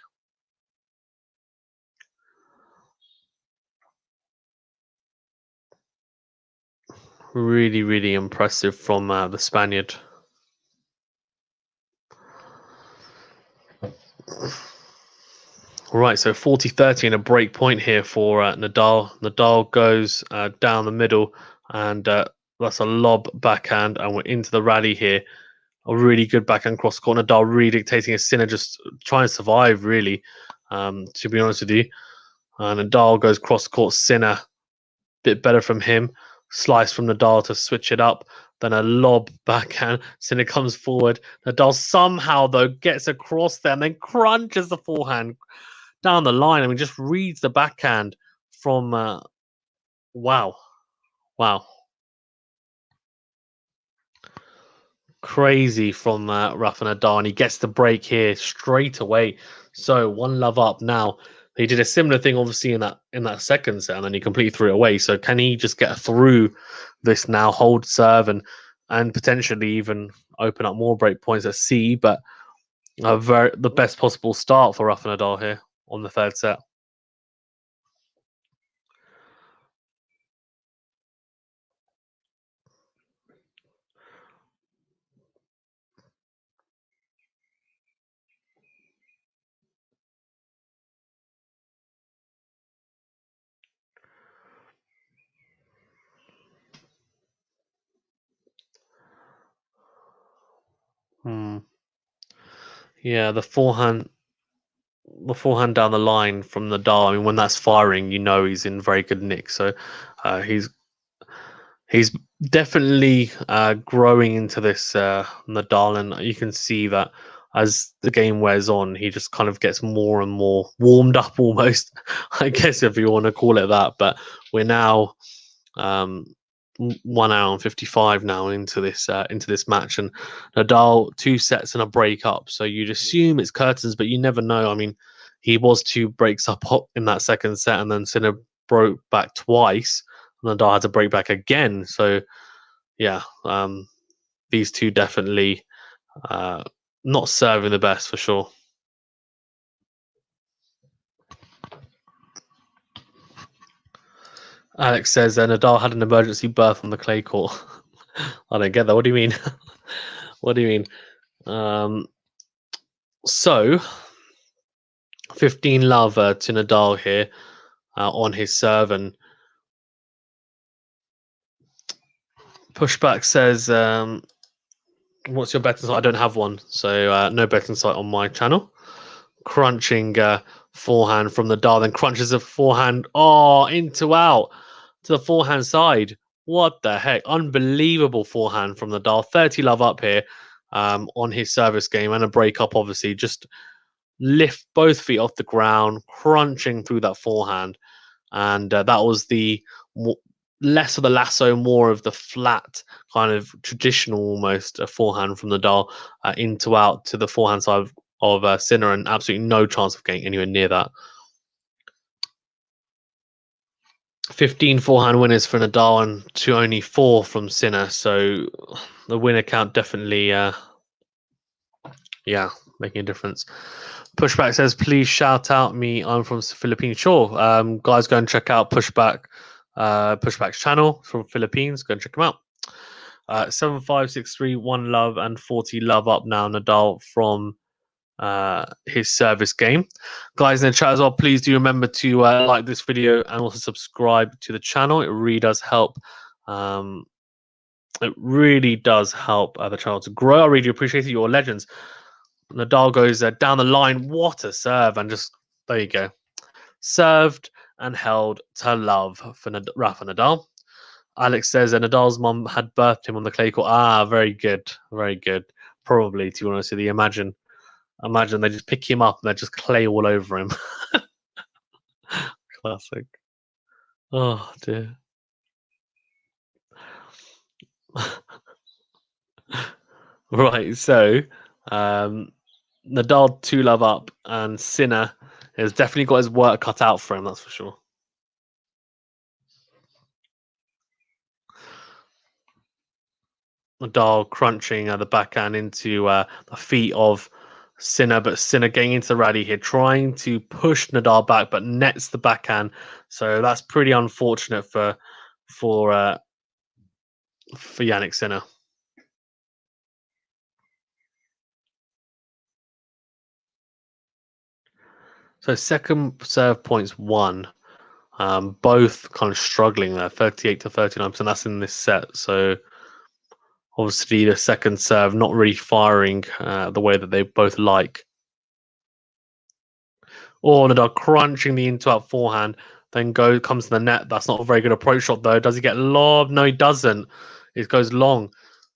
Really, really impressive from the Spaniard. Right, so 40-30 and a break point here for Nadal. Nadal goes down the middle, and that's a lob backhand, and we're into the rally here. A really good backhand cross court. Nadal really dictating his Sinner, just trying to survive, really, to be honest with you. Nadal goes cross court, Sinner, bit better from him. Slice from Nadal to switch it up. Then a lob backhand. Sinner comes forward. Nadal somehow, though, gets across there and then crunches the forehand down the line. I mean, just reads the backhand from. Wow. Crazy from Rafa Nadal, and he gets the break here straight away. So 1-love up now. He did a similar thing, obviously, in that second set, and then he completely threw it away. So can he just get through this now, hold serve, and potentially even open up more break points at C? But the best possible start for Rafa Nadal here on the third set. Yeah, the forehand down the line from Nadal. I mean, when that's firing, you know he's in very good nick. So he's definitely growing into this Nadal, and you can see that as the game wears on, he just kind of gets more and more warmed up, almost. I guess if you want to call it that. But we're now 1 hour and 55 now into this match, and Nadal 2 sets and a break up. So you'd assume it's curtains, but you never know. I mean, he was 2 breaks up in that second set, and then Sinner broke back twice. Nadal had to break back again. So yeah, these two definitely not serving the best for sure. Alex says Nadal had an emergency birth on the clay court. I don't get that. What do you mean? What do you mean? So 15-love to Nadal here on his serve, and Pushback says, what's your betting site? I don't have one, so no betting site on my channel. Crunching forehand from Nadal, then crunches a forehand into out to the forehand side. What the heck? Unbelievable forehand from Nadal. 30-love up here on his service game, and a break up, obviously. Just lift both feet off the ground, crunching through that forehand. And that was the less of the lasso, more of the flat kind of traditional almost forehand from Nadal into out to the forehand side of Sinner, and absolutely no chance of getting anywhere near that. 15 forehand winners for Nadal and to only 4 from Sinner. So the winner count definitely, making a difference. Pushback says, please shout out me. I'm from the Philippines. Sure. Guys, go and check out Pushback's channel from Philippines. Go and check him out. 7-5-6-3, 1-love and 40-love up now. Nadal from his service game. Guys in the chat as well, please do remember to like this video and also subscribe to the channel. It really does help. It really does help the channel to grow. I really appreciate it. You're legends. Nadal goes down the line. What a serve. And just, there you go. Served and held to love for Rafa Nadal. Alex says Nadal's mum had birthed him on the clay court. Ah, very good. Very good. Probably, to be honest with you. Imagine they just pick him up and they just clay all over him. Classic. Oh, dear. Right, so Nadal 2-love up, and Sinner has definitely got his work cut out for him, that's for sure. Nadal crunching the backhand into the feet of Sinner, but Sinner getting into the rally here, trying to push Nadal back, but nets the backhand. So that's pretty unfortunate for Jannik Sinner. So second serve points won. Both kind of struggling there, 38 to 39%. That's in this set. So obviously the second serve not really firing the way that they both like. Or Nadal crunching the into-out forehand, then comes to the net. That's not a very good approach shot though. Does he get lobbed? No, he doesn't. It goes long.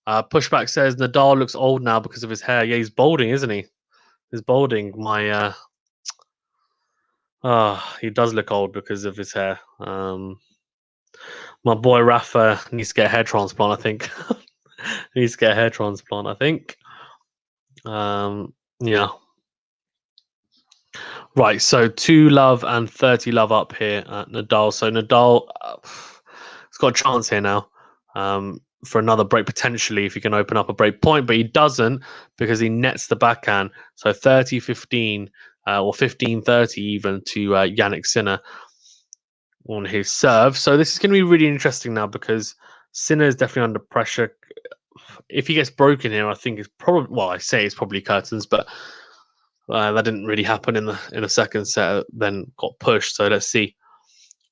Pushback says Nadal looks old now because of his hair. Yeah, he's balding, isn't he? He's balding. He does look old because of his hair. My boy Rafa needs to get a hair transplant, I think. Needs to get a hair transplant, I think. Yeah. Right, so 2-love and 30-love up here at Nadal. So Nadal has got a chance here now for another break, potentially, if he can open up a break point, but he doesn't because he nets the backhand. So 30-15 or 15-30 even to Jannik Sinner on his serve. So this is going to be really interesting now because Sinner is definitely under pressure. If he gets broken here, I think it's probably, well, I say it's probably curtains, but that didn't really happen in the second set. Then got pushed. So let's see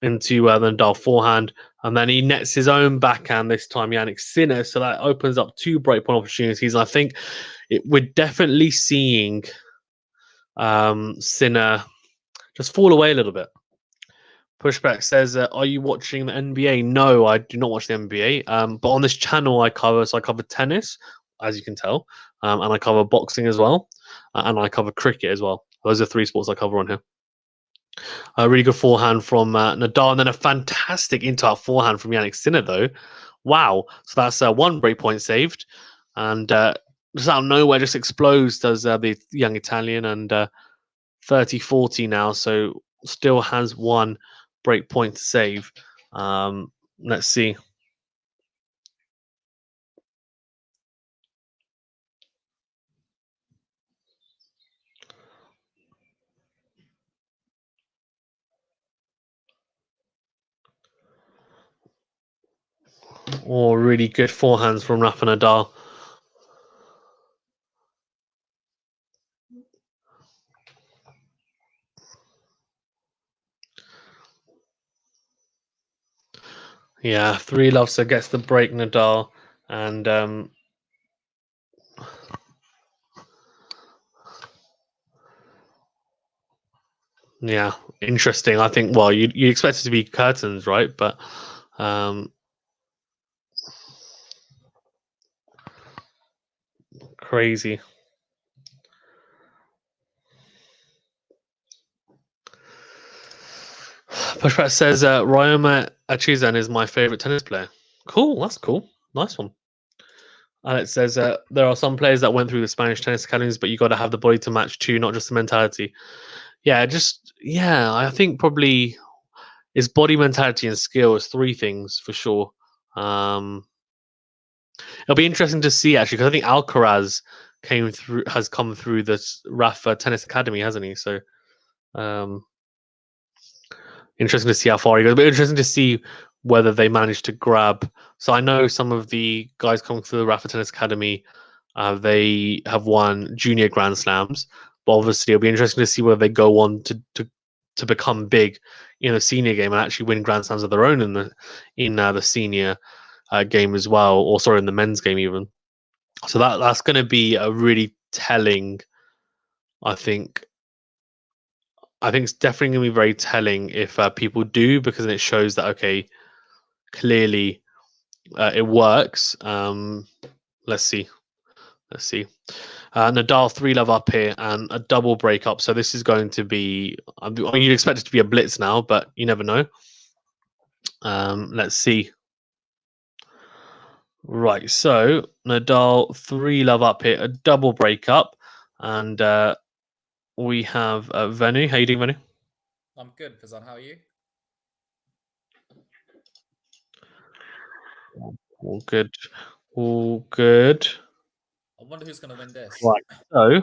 into the Nadal forehand, and then he nets his own backhand this time, Jannik Sinner. So that opens up 2 breakpoint opportunities. And I think we're definitely seeing Sinner just fall away a little bit. Pushback says, "Are you watching the NBA?" No, I do not watch the NBA. But on this channel, I cover tennis, as you can tell, and I cover boxing as well, and I cover cricket as well. Those are 3 sports I cover on here. A really good forehand from Nadal, and then a fantastic into-out forehand from Jannik Sinner, though. Wow! So that's 1 breakpoint saved, and just out of nowhere, just explodes, does the young Italian, and 30-40 now. So still has 1 breakpoint to save. Let's see. Oh, really good forehands from Rafa Nadal. Yeah, 3-love, so gets the break, Nadal, and yeah, interesting. I think, well, you expect it to be curtains, right? But crazy. Pushback says Ryoma Achizan is my favorite tennis player. Cool, that's cool. Nice one. And it says there are some players that went through the Spanish tennis academies, but you got to have the body to match too, not just the mentality. Yeah, I think probably it's body, mentality, and skill is 3 things for sure. It'll be interesting to see actually because I think Alcaraz has come through this Rafa Tennis Academy, hasn't he? So interesting to see how far he goes. But interesting to see whether they manage to grab. So I know some of the guys coming through the Rafa Tennis Academy, they have won junior Grand Slams. But obviously, it'll be interesting to see whether they go on to become big in the senior game and actually win Grand Slams of their own in the senior game as well, or sorry, in the men's game even. So that's going to be a really telling I think it's definitely going to be very telling if people do, because then it shows that, okay, clearly it works. Let's see. Nadal 3-love up here and a double breakup. So this is going to be, I mean, you'd expect it to be a blitz now, but you never know. Let's see. Right, so Nadal 3-love up here, a double breakup. And we have Venu. How you doing, Venu? I'm good, Fazan. How are you? All good. All good. I wonder who's going to win this. Right, so.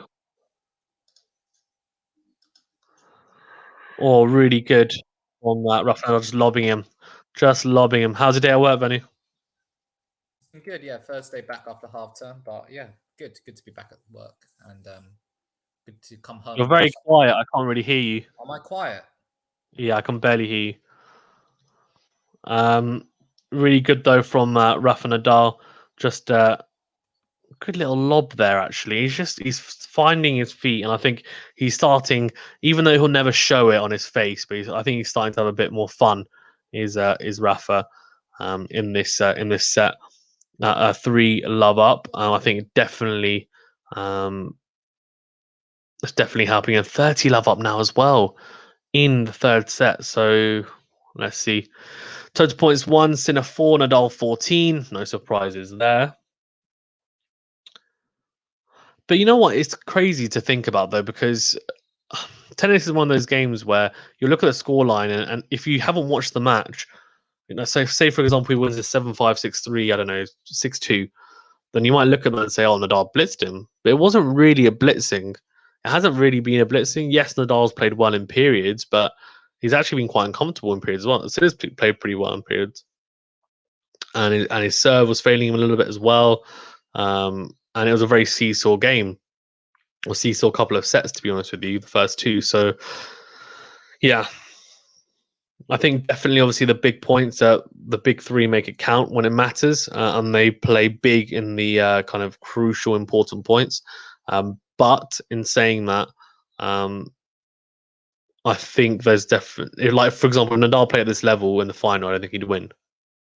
Oh, really good on that. Rafael just lobbing him. Just lobbing him. How's the day at work, Benny? Good, yeah. First day back after half term, but yeah, good. Good to be back at work and good to come home. You're very quiet. I can't really hear you. Am I quiet? Yeah, I can barely hear you. Really good though from Rafa Nadal. Just good little lob there. Actually, he's finding his feet, and I think he's starting. Even though he'll never show it on his face, but I think he's starting to have a bit more fun. Is Rafa in this set? 3-love up. I think definitely it's definitely helping. And 30-love up now as well in the third set. So let's see. Total points 1, Sinner 4, Nadal 14. No surprises there. But you know what? It's crazy to think about though, because tennis is one of those games where you look at the scoreline and if you haven't watched the match, say for example he wins a 7-5, 6-3, I don't know, 6-2. Then you might look at that and say, oh, Nadal blitzed him. But it wasn't really a blitzing. It hasn't really been a blitzing. Yes, Nadal's played well in periods, but he's actually been quite uncomfortable in periods as well. Sinner's played pretty well in periods. And his serve was failing him a little bit as well. And it was a very seesaw game. Or seesaw couple of sets, to be honest with you, the first two. So, yeah. I think definitely, obviously, the big points, the big three make it count when it matters, and they play big in the kind of crucial, important points. But in saying that, I think there's definitely, like, for example, if Nadal played at this level in the final, I don't think he'd win,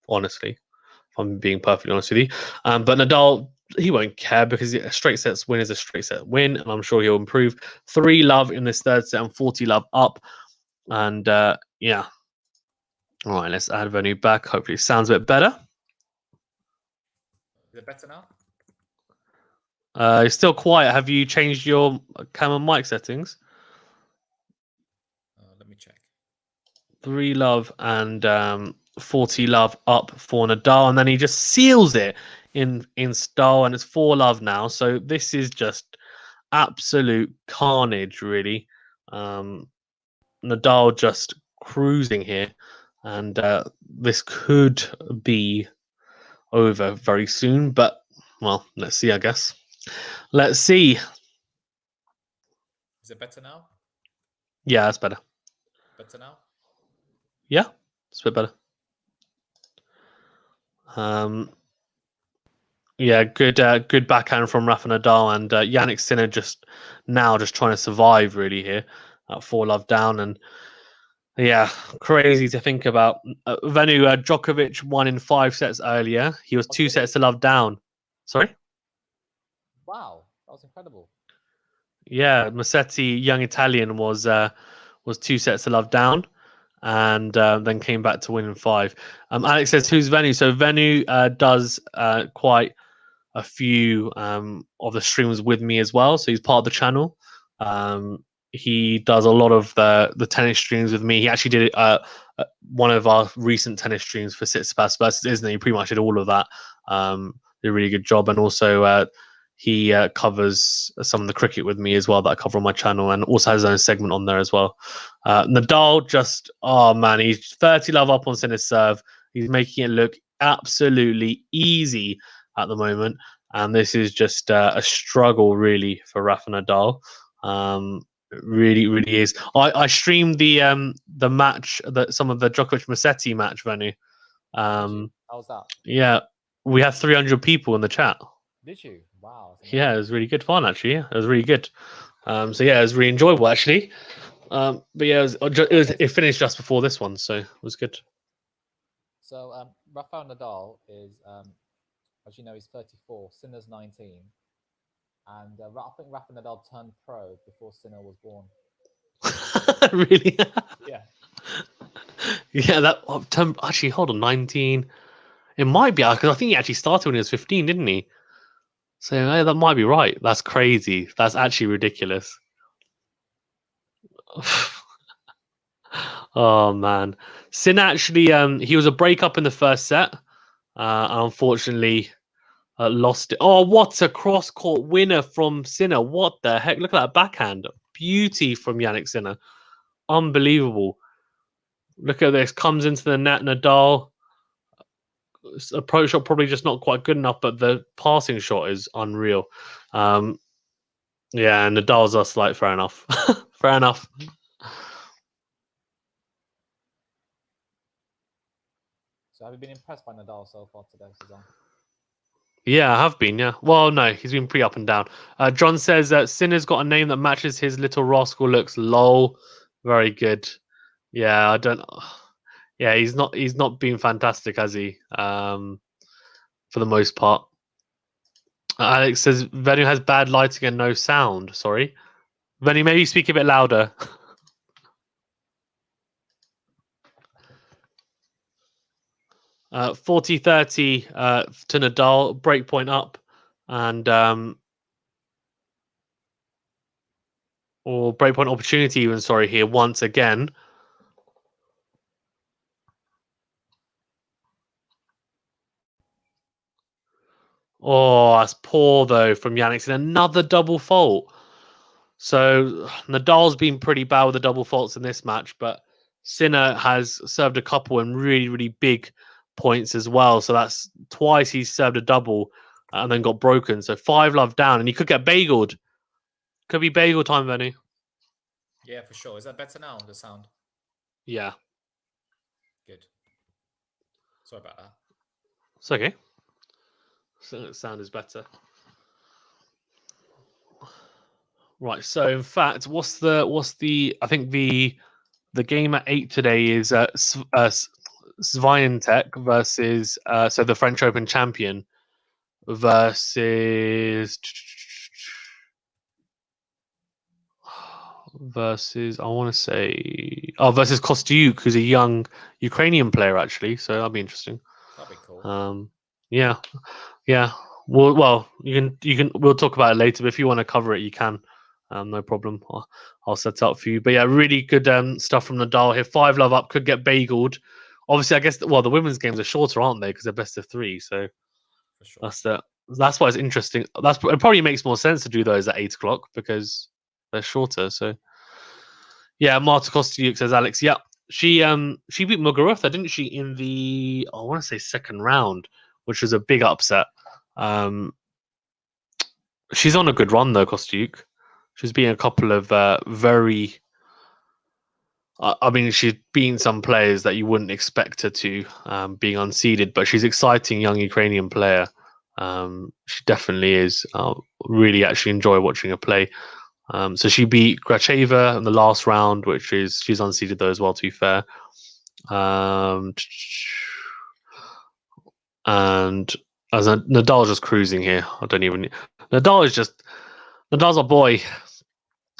honestly, if I'm being perfectly honest with you. But Nadal, he won't care because a straight sets win is a straight set win, and I'm sure he'll improve. 3-love in this third set and 40-love up. And yeah. All right, let's add Venu back. Hopefully it sounds a bit better. Is it better now? It's still quiet. Have you changed your camera mic settings? Let me check. 3-love and 40-love up for Nadal, and then he just seals it in style, and it's 4-love now. So this is just absolute carnage, really. Nadal just cruising here, and this could be over very soon. But well, let's see. I guess. Let's see. Is it better now? Yeah, that's better. Better now? Yeah, it's a bit better. Yeah, good backhand from Rafa Nadal, and Jannik Sinner just trying to survive really here at 4-love down. And yeah, crazy to think about. Venu Djokovic won in 5 sets earlier. He was 2 sets to love down. Sorry? Wow, that was incredible. Yeah, Musetti, young Italian, was 2 sets to love down, and then came back to win in 5. Alex says, "Who's Venu?" So Venu does quite a few of the streams with me as well. So he's part of the channel. He does a lot of the tennis streams with me. He actually did one of our recent tennis streams for Tsitsipas versus Isner. He pretty much did all of that. Did a really good job, and also he covers some of the cricket with me as well that I cover on my channel, and also has his own segment on there as well. Nadal just, oh man, he's 30-love up on Sinner's serve. He's making it look absolutely easy at the moment, and this is just a struggle really for Rafa Nadal. It really, really is. I streamed the match, some of the Djokovic Musetti match, Venu. How was that? Yeah, we had 300 people in the chat. Did you? Wow. Yeah, it was really good fun actually. Yeah, it was really good. So yeah, it was really enjoyable actually. But yeah, it finished just before this one, so it was good. So Rafael Nadal is, as you know, he's 34. Sinner's 19, and I think Rafa Nadal turned pro before Sinner was born. Really? Yeah. Yeah, that term actually. Hold on, 19. It might be because I think he actually started when he was 15, didn't he? So yeah, that might be right. That's crazy. That's actually ridiculous. Oh man, Sin actually he was a breakup in the first set. Unfortunately, lost it. Oh, what a cross court winner from Sinner! What the heck? Look at that backhand, beauty from Jannik Sinner, unbelievable. Look at this, comes into the net. Nadal approach shot probably just not quite good enough, but the passing shot is unreal. Yeah, and Nadal's us like fair enough, fair enough. So have you been impressed by Nadal so far today, Suzanne? Yeah, I have been. Yeah. Well, no, he's been pretty up and down. John says that Sinner's got a name that matches his little rascal looks. Lol. Very good. Yeah, I don't. Yeah, he's not. He's not been fantastic, has he? For the most part. Alex says venue has bad lighting and no sound. Sorry, Venue, maybe speak a bit louder. 40-30 to Nadal, break point up, and or breakpoint opportunity even, sorry, here once again. Oh, that's poor though from Jannik. And another double fault. So Nadal's been pretty bad with the double faults in this match, but Sinner has served a couple in really, really big points as well. So that's twice he's served a double and then got broken. So 5-love down, and he could get bageled. Could be bagel time, Venny. Yeah, for sure. Is that better now, the sound? Yeah. Good. Sorry about that. It's okay. So the sound is better. Right. So in fact, what's the I think the game at 8 today is Swiatek versus so the French Open champion versus I want to say versus Kostyuk, who's a young Ukrainian player actually. So that'll be interesting. That'd be cool. Yeah. Well, we'll talk about it later. But if you want to cover it, you can. No problem. I'll set it up for you. But yeah, really good stuff from Nadal here. 5-love up, could get bageled. Obviously, I guess the women's games are shorter, aren't they? Because they're best of 3. So For sure. that's why it's interesting. It probably makes more sense to do those at 8 o'clock because they're shorter. So yeah, Marta Kostyuk, says Alex. Yeah, she beat Muguruza, didn't she? In the I want to say second round, which was a big upset. She's on a good run though, Kostyuk. She's been a couple of very. I mean, she's been some players that you wouldn't expect her to, being unseeded, but she's exciting young Ukrainian player. She definitely is. Really, actually enjoy watching her play. So she beat Gracheva in the last round, which is she's unseeded though as well. To be fair, and as Nadal's just cruising here. I don't even. Nadal's a boy.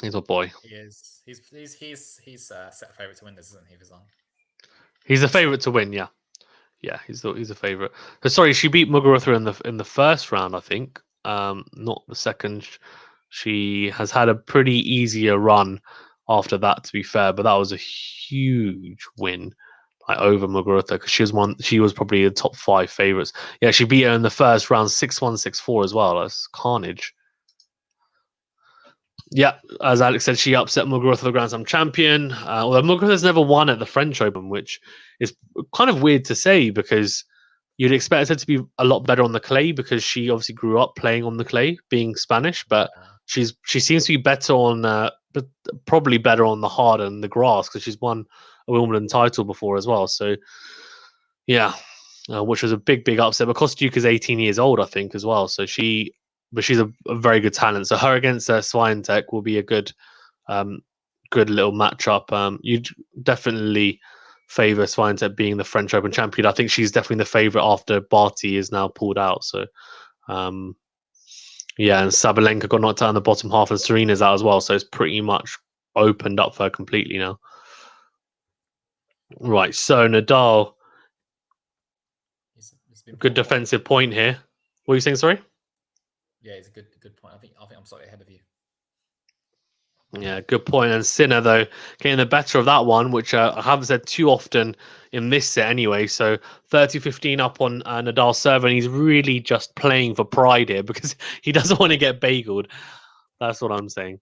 He's a boy. He is. He's set favorite to win this, isn't he, Vizan? He's a favorite to win. Yeah, he's a favorite. So sorry, she beat Muguruza in the first round, I think. Not the second. She has had a pretty easier run after that, to be fair, but that was a huge win, like over Muguruza, because she was probably the top 5 favorites. Yeah, she beat her in the first round 6-1, 6-4 as well. That's carnage. Yeah, as Alex said, she upset Muguruza, the Grand Slam champion. Although Muguruza's never won at the French Open, which is kind of weird to say because you'd expect her to be a lot better on the clay because she obviously grew up playing on the clay, being Spanish. But she seems to be better on, but probably better on the hard and the grass because she's won a Wimbledon title before as well. So yeah, which was a big upset. But Kostyuk is 18 years old, I think, as well. So she but she's a very good talent. So her against Swiatek will be a good little matchup. You'd definitely favour Swiatek being the French Open champion. I think she's definitely the favourite after Barty is now pulled out. So yeah, and Sabalenka got knocked out in the bottom half, and Serena's out as well. So it's pretty much opened up for her completely now. Right, so Nadal, It's been good defensive point here. What are you saying? Sorry. Yeah, it's a good point. I think I'm slightly ahead of you. Yeah, good point. And Sinner, though, getting the better of that one, which I haven't said too often in this set anyway. So 30-15 up on Nadal's serve, and he's really just playing for pride here because he doesn't want to get bageled. That's what I'm saying.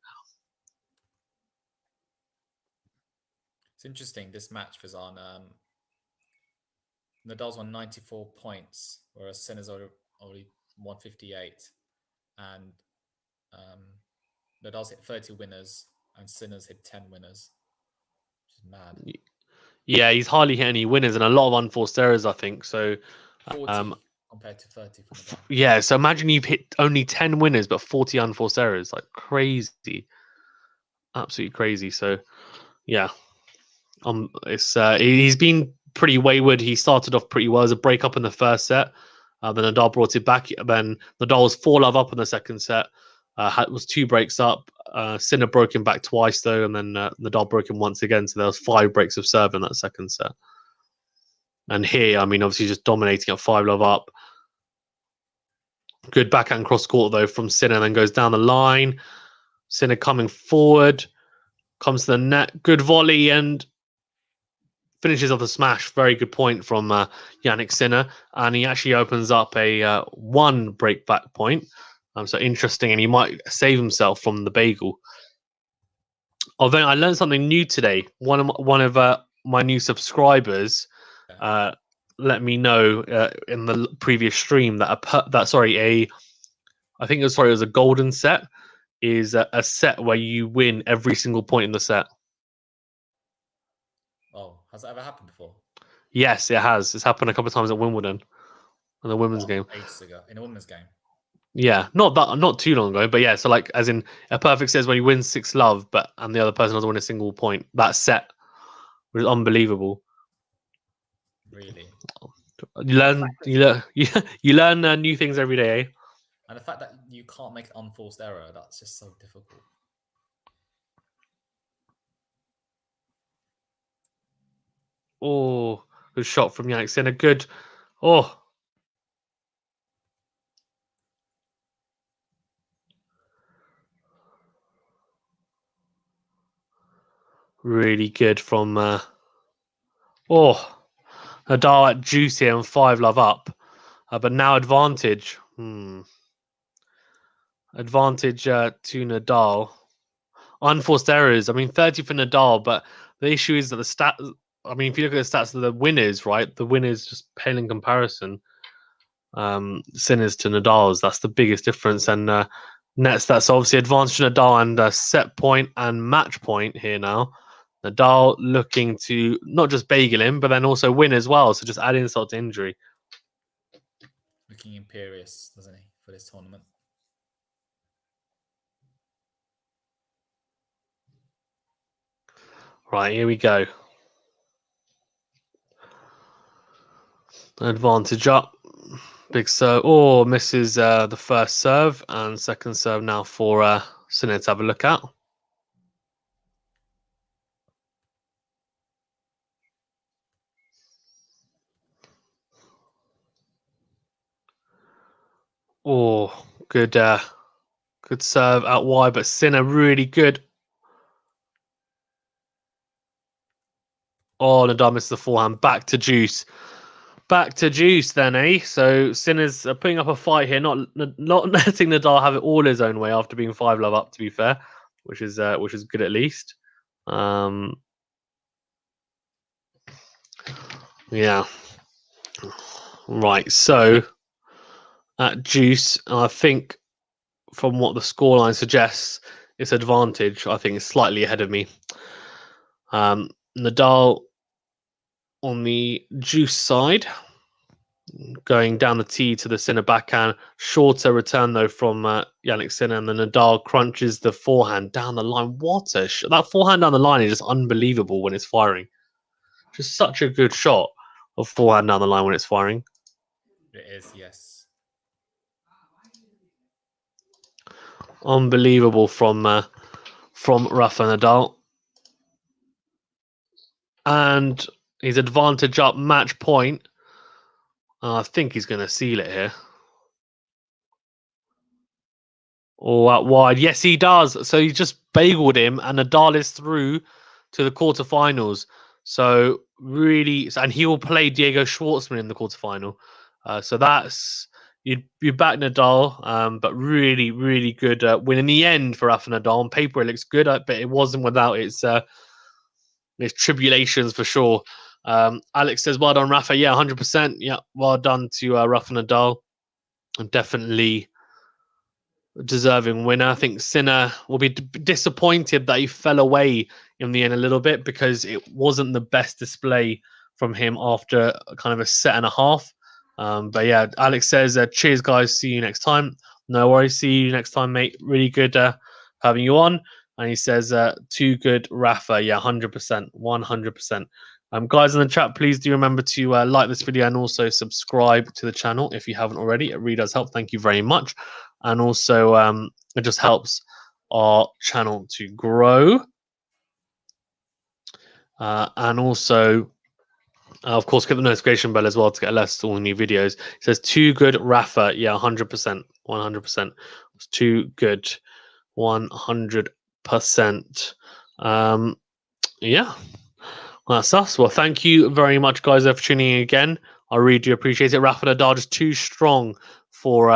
It's interesting. This match was on Nadal's won 94 points, whereas Sinner's already 158, and Nadal's hit 30 winners and Sinner's hit 10 winners, which is mad. Yeah, he's hardly hit any winners and a lot of unforced errors, I think. So 40 compared to 30 for Nadal. Yeah, so imagine you've hit only 10 winners but 40 unforced errors. Like crazy. Absolutely crazy. So yeah. It's he's been pretty wayward. He started off pretty well as a break up in the first set. Then Nadal brought it back. Then Nadal was 4-love up in the second set. Was 2 breaks up. Sinner broke him back twice though, and then Nadal broke him once again. So there was 5 breaks of serve in that second set. And here, I mean, obviously just dominating at 5-love up. Good backhand cross court though from Sinner, then goes down the line. Sinner coming forward, comes to the net. Good volley and finishes off the smash. Very good point from Jannik Sinner, and he actually opens up a 1 break back point. So interesting, and he might save himself from the bagel. Although I learned something new today. One of my new subscribers let me know in the previous stream that I think it was a golden set is a set where you win every single point in the set. Oh, has that ever happened before? Yes, it has. It's happened a couple of times at Wimbledon in the women's game. Ages ago, in a women's game. Yeah, not too long ago, but yeah. So like, as in a perfect set is when you win 6-love, and the other person doesn't win a single point. That set was unbelievable. Really, you learn new things every day. Eh? And the fact that you can't make an unforced error, that's just so difficult. Oh, good shot from Jannik Sinner. Good. Oh. Really good from Nadal at juicy and 5-love up. But now advantage. Advantage to Nadal. Unforced errors. I mean, 30 for Nadal, but the issue is that the I mean, if you look at the stats of the winners, right? The winners just pale in comparison. Sinners to Nadal's. That's the biggest difference. And net stats obviously advantage to Nadal and set point and match point here now. Nadal looking to not just bagel him, but then also win as well. So just add insult to injury. Looking imperious, doesn't he, for this tournament? Right, here we go. Advantage up. Big serve. Oh, misses the first serve and second serve now for Sinner to have a look at. Oh, good serve out wide, but Sinner really good. Oh, Nadal misses the forehand. Back to juice. Back to juice then, eh? So Sinner's putting up a fight here, not letting Nadal have it all his own way after being 5-love up, to be fair, which is good at least. Yeah. Right, so at juice, I think from what the scoreline suggests, it's advantage. I think it's slightly ahead of me. Nadal on the juice side. going down the tee to the Sinner backhand. Shorter return though from Jannik Sinner, and then Nadal crunches the forehand down the line. What a shot! That forehand down the line is just unbelievable when it's firing. Just such a good shot of forehand down the line when it's firing. It is, yes. Unbelievable from Rafa Nadal. And his advantage up, match point. I think he's going to seal it here. Oh, out wide. Yes, he does. So he just bageled him, and Nadal is through to the quarterfinals. So really, and he will play Diego Schwartzman in the quarterfinal. So that's you back Nadal, but really, really good win in the end for Rafa Nadal. On paper, it looks good, but it wasn't without its tribulations for sure. Alex says, "Well done, Rafa." Yeah, 100%. Yeah, well done to Rafa Nadal, and definitely deserving winner. I think Sinner will be disappointed that he fell away in the end a little bit because it wasn't the best display from him after kind of a set and a half. But yeah, Alex says, cheers, guys. See you next time. No worries. See you next time, mate. Really good having you on. And he says, too good, Rafa. Yeah, 100%. 100%. Guys in the chat, please do remember to like this video and also subscribe to the channel if you haven't already. It really does help. Thank you very much. And also, it just helps our channel to grow. And also, of course, get the notification bell as well to get alerts to all new videos. It says, too good, Rafa. Yeah, 100%. 100%. It's too good. 100%. Yeah. Well, that's us. Well, thank you very much, guys, for tuning in again. I really do appreciate it. Rafa Nadal just too strong for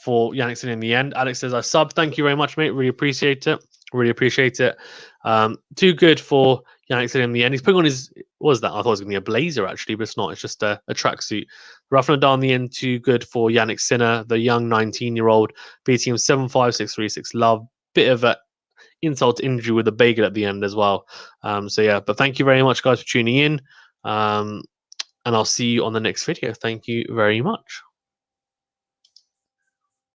for Jannik Sinner in the end. Alex says, I sub. Thank you very much, mate. Really appreciate it. Really appreciate it. Too good for Jannik Sinner in the end. He's putting on his, what was that? I thought it was going to be a blazer, actually, but it's not. It's just a tracksuit. Rafa Nadal in the end, too good for Jannik Sinner, the young 19-year-old, beating him 7-5, 6-3, 6-love. Bit of a insult to injury with a bagel at the end as well. So yeah, but thank you very much, guys, for tuning in. And I'll see you on the next video. Thank you very much.